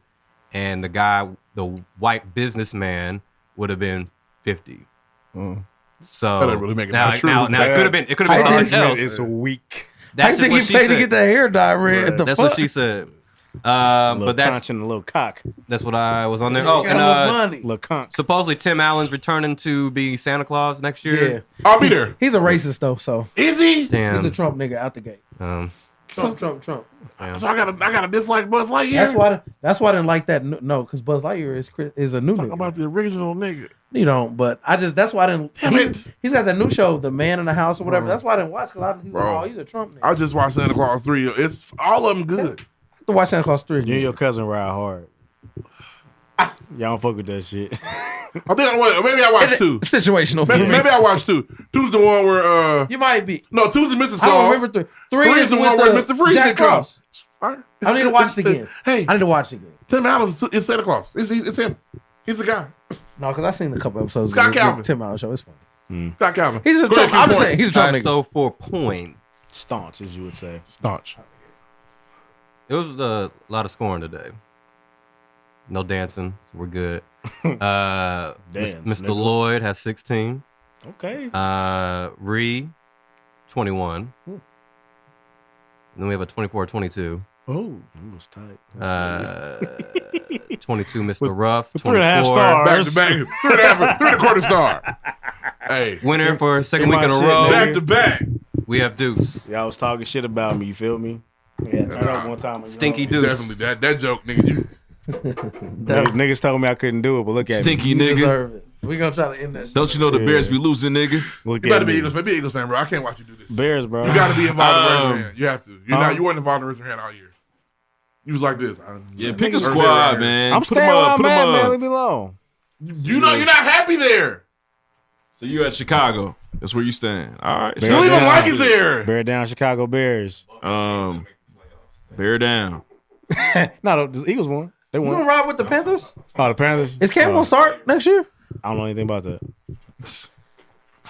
and the white businessman would have been 50. So That didn't really make it now, not true. now it could have been I something think else. It's weak. That's I just think what he she paid to said. get that hair dye red. The That's fuck? what she said. Little But that's conch and a little cock. what I was on there. Oh, Got and enough money. Little conch. supposedly Tim Allen's returning to be Santa Claus next year. Yeah, I'll be there. he's a racist though, so Is he? Damn. he's a Trump nigga out the gate. Trump. So I gotta dislike Buzz Lightyear. That's why I didn't like that. No, because Buzz Lightyear is a new Talk nigga. about the original nigga. You don't, but that's why I didn't. Damn it. He's got that new show, The Man in the House or whatever. That's why I didn't watch because he's like, Bro. oh, he's a Trump nigga. I just watched Santa Claus 3. It's all of them good. I have to watch Santa Claus 3. You and your cousin ride hard. Y'all don't fuck with that shit. I think maybe I watched 2. Situational. Maybe I watched 2. 2's the one where You might be. no, 2's the Mrs. I don't Claus. remember 3. 3 is the one where Mr. Freeze Jack comes. Frost. I need to watch it again. Hey, I need to watch it again. Tim Allen is Santa Claus. It's him. He's the guy. No, because I've seen a couple episodes. Scott of the Calvin. Tim Allen show. It's funny. Scott Calvin. He's a Go ahead, Trump. I'm keep just saying going. he's a Trump nigga. So for points, Staunch, as you would say. Staunch. it was a lot of scoring today. No dancing. So we're good. Dance, Mr. nigga. Lloyd has 16. Okay. Ree, 21. And then we have a 24-22. Oh, that was tight. 22, Mr. Ruff. 3.5 24. stars. Back to back. 3.25 star. Hey. Winner for second Get week in my a shit, row. nigga. Back to back. We have Deuce. Y'all was talking shit about me. You feel me? Yeah, turn up one time. Stinky Deuce. Definitely that joke, nigga. Niggas told me I couldn't do it, but look at Stinky me. nigga. Deserve it. We gonna try to end that shit. Don't you know the Bears be losing, nigga? Look You at gotta be me. Eagles fan. Be Eagles fan, bro. I can't watch you do this. Bears, bro. You gotta be involved in raising your hand. You have to. You weren't involved in raising your hand all year. You was like this. Yeah, pick a squad, man. I'm Put staying 'em where up, I'm put 'em at, man. up. Leave me alone. You know you're not happy there. So you at Chicago. That's where you stand. All right. You don't even like it there. Bear down, Chicago Bears. Bear down. No, the Eagles won. They You won. gonna ride with the Panthers? Oh, the Panthers. Is Cam Oh, gonna start next year? I don't know anything about that.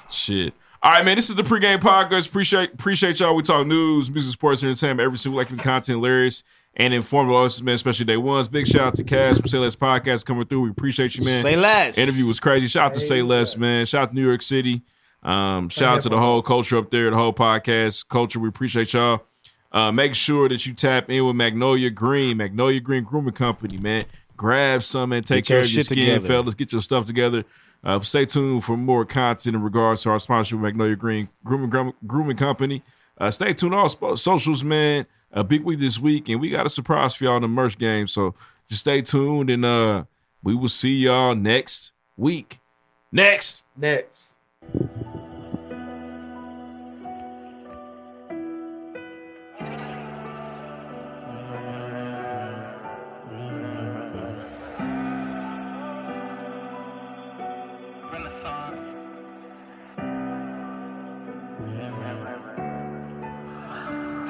Shit. All right, man. This is the pregame podcast. Appreciate y'all. We talk news, music, sports, entertainment every single week. Content hilarious and informative, man. Especially day ones. Big shout out to Cass from Say Less Podcast coming through. We appreciate you, man. Say less. Interview was crazy. Shout out to Say Less, man. Shout out to New York City. Shout out to the whole culture up there, the whole podcast culture. We appreciate y'all. Make sure that you tap in with Magnolia Green Grooming Company, man. Grab some and take Get your care of your shit skin, together. fellas. Get your stuff together. Stay tuned for more content in regards to our sponsorship with Magnolia Green Grooming Company. Stay tuned on all socials, man. A big week this week, and we got a surprise for y'all in the merch game. So just stay tuned, and we will see y'all next week. Next.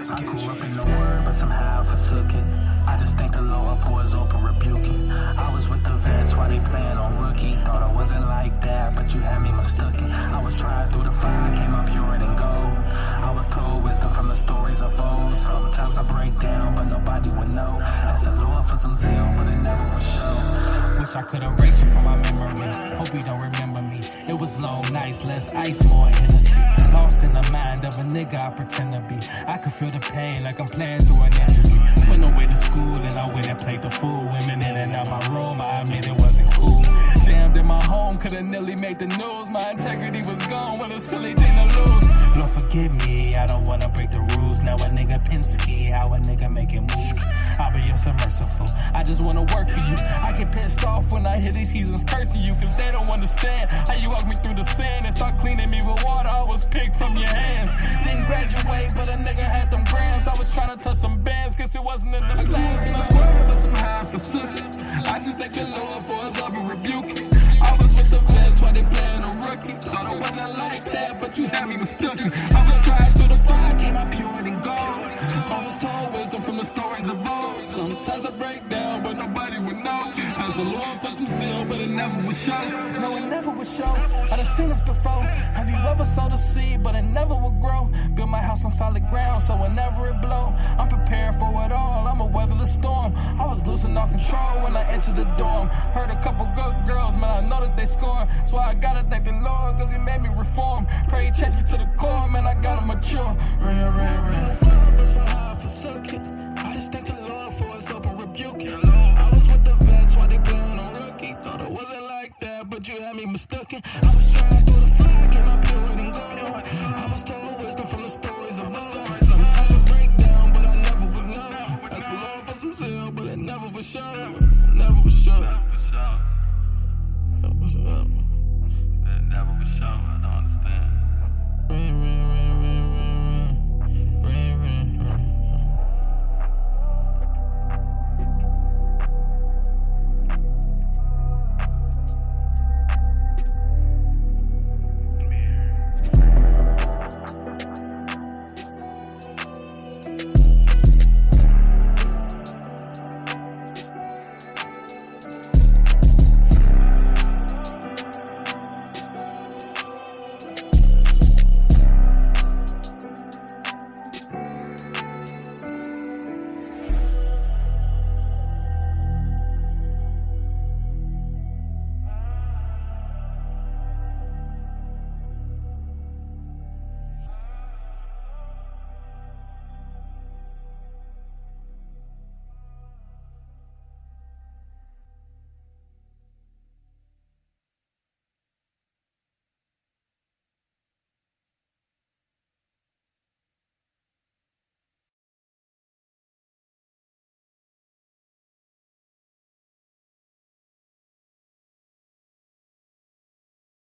I grew up in the word, but somehow I forsook it. I just thank the Lord for his open rebuking. I was with the vets while they playing on rookie. Thought I wasn't like that, but you had me mistaken. I was tried through the fire, came out purer than gold. I was told wisdom from the stories of old. Sometimes I break down, but nobody would know. Ask the Lord for some zeal, but it never would show. Wish I could erase you from my memory. Hope you don't remember me. It was long nights, less ice, more Hennessy. Lost in the mind of a nigga I pretend to be. I could feel the pain like I'm playing through an injury. Went away to school and I went and played the fool. Women in and out my room, I admit it wasn't cool. Jammed in my home, could've nearly made the news. My integrity was gone, what a silly thing to lose. Lord forgive me, I don't wanna break the rules. Now a nigga Penske, how a nigga making moves. I'll be your so merciful, I just wanna work for you. I get pissed off when I hear these heathens cursing you, cause they don't understand how you walk me through the sand and start cleaning me with water I was picked from your hands. Didn't graduate, but a nigga had them grams. I was trying to touch some bands, cause it wasn't in the class. In the word, but somehow I forsook it. I just thank the Lord for his love and rebuke it. I was with the vets while they playing a rookie. Thought it wasn't like that, but you had me mistaken. I was tried through the fire, came out pure and gold. I was told wisdom from the stories of old. Sometimes I break down, but nobody would know. Ask the Lord for some zeal, but it never would show. No, it never would show. I done seen this before. Have you ever sowed a seed, but it never would grow? Build my house on solid ground, so whenever it blow, I'm prepared for it all. I'ma weather the storm. I was losing all control when I entered the dorm. Heard a couple good girls, man, I know that they scorn. So I gotta thank the Lord, cause he made me reform. Pray he changed me to the core, man, I gotta mature. Real. But somehow I forsook it. I just thank the Lord for his open rebuking. I was with the vets while they playing on rookie. Thought it wasn't like that, but you had me mistaken. I was trying through the fire, came out pure and gold. I was told wisdom from the stories of old. Sometimes I break down, but I never would know. Ask the Lord for some zeal, but it never would show. Never would show. Never would show. It never would show. I don't understand.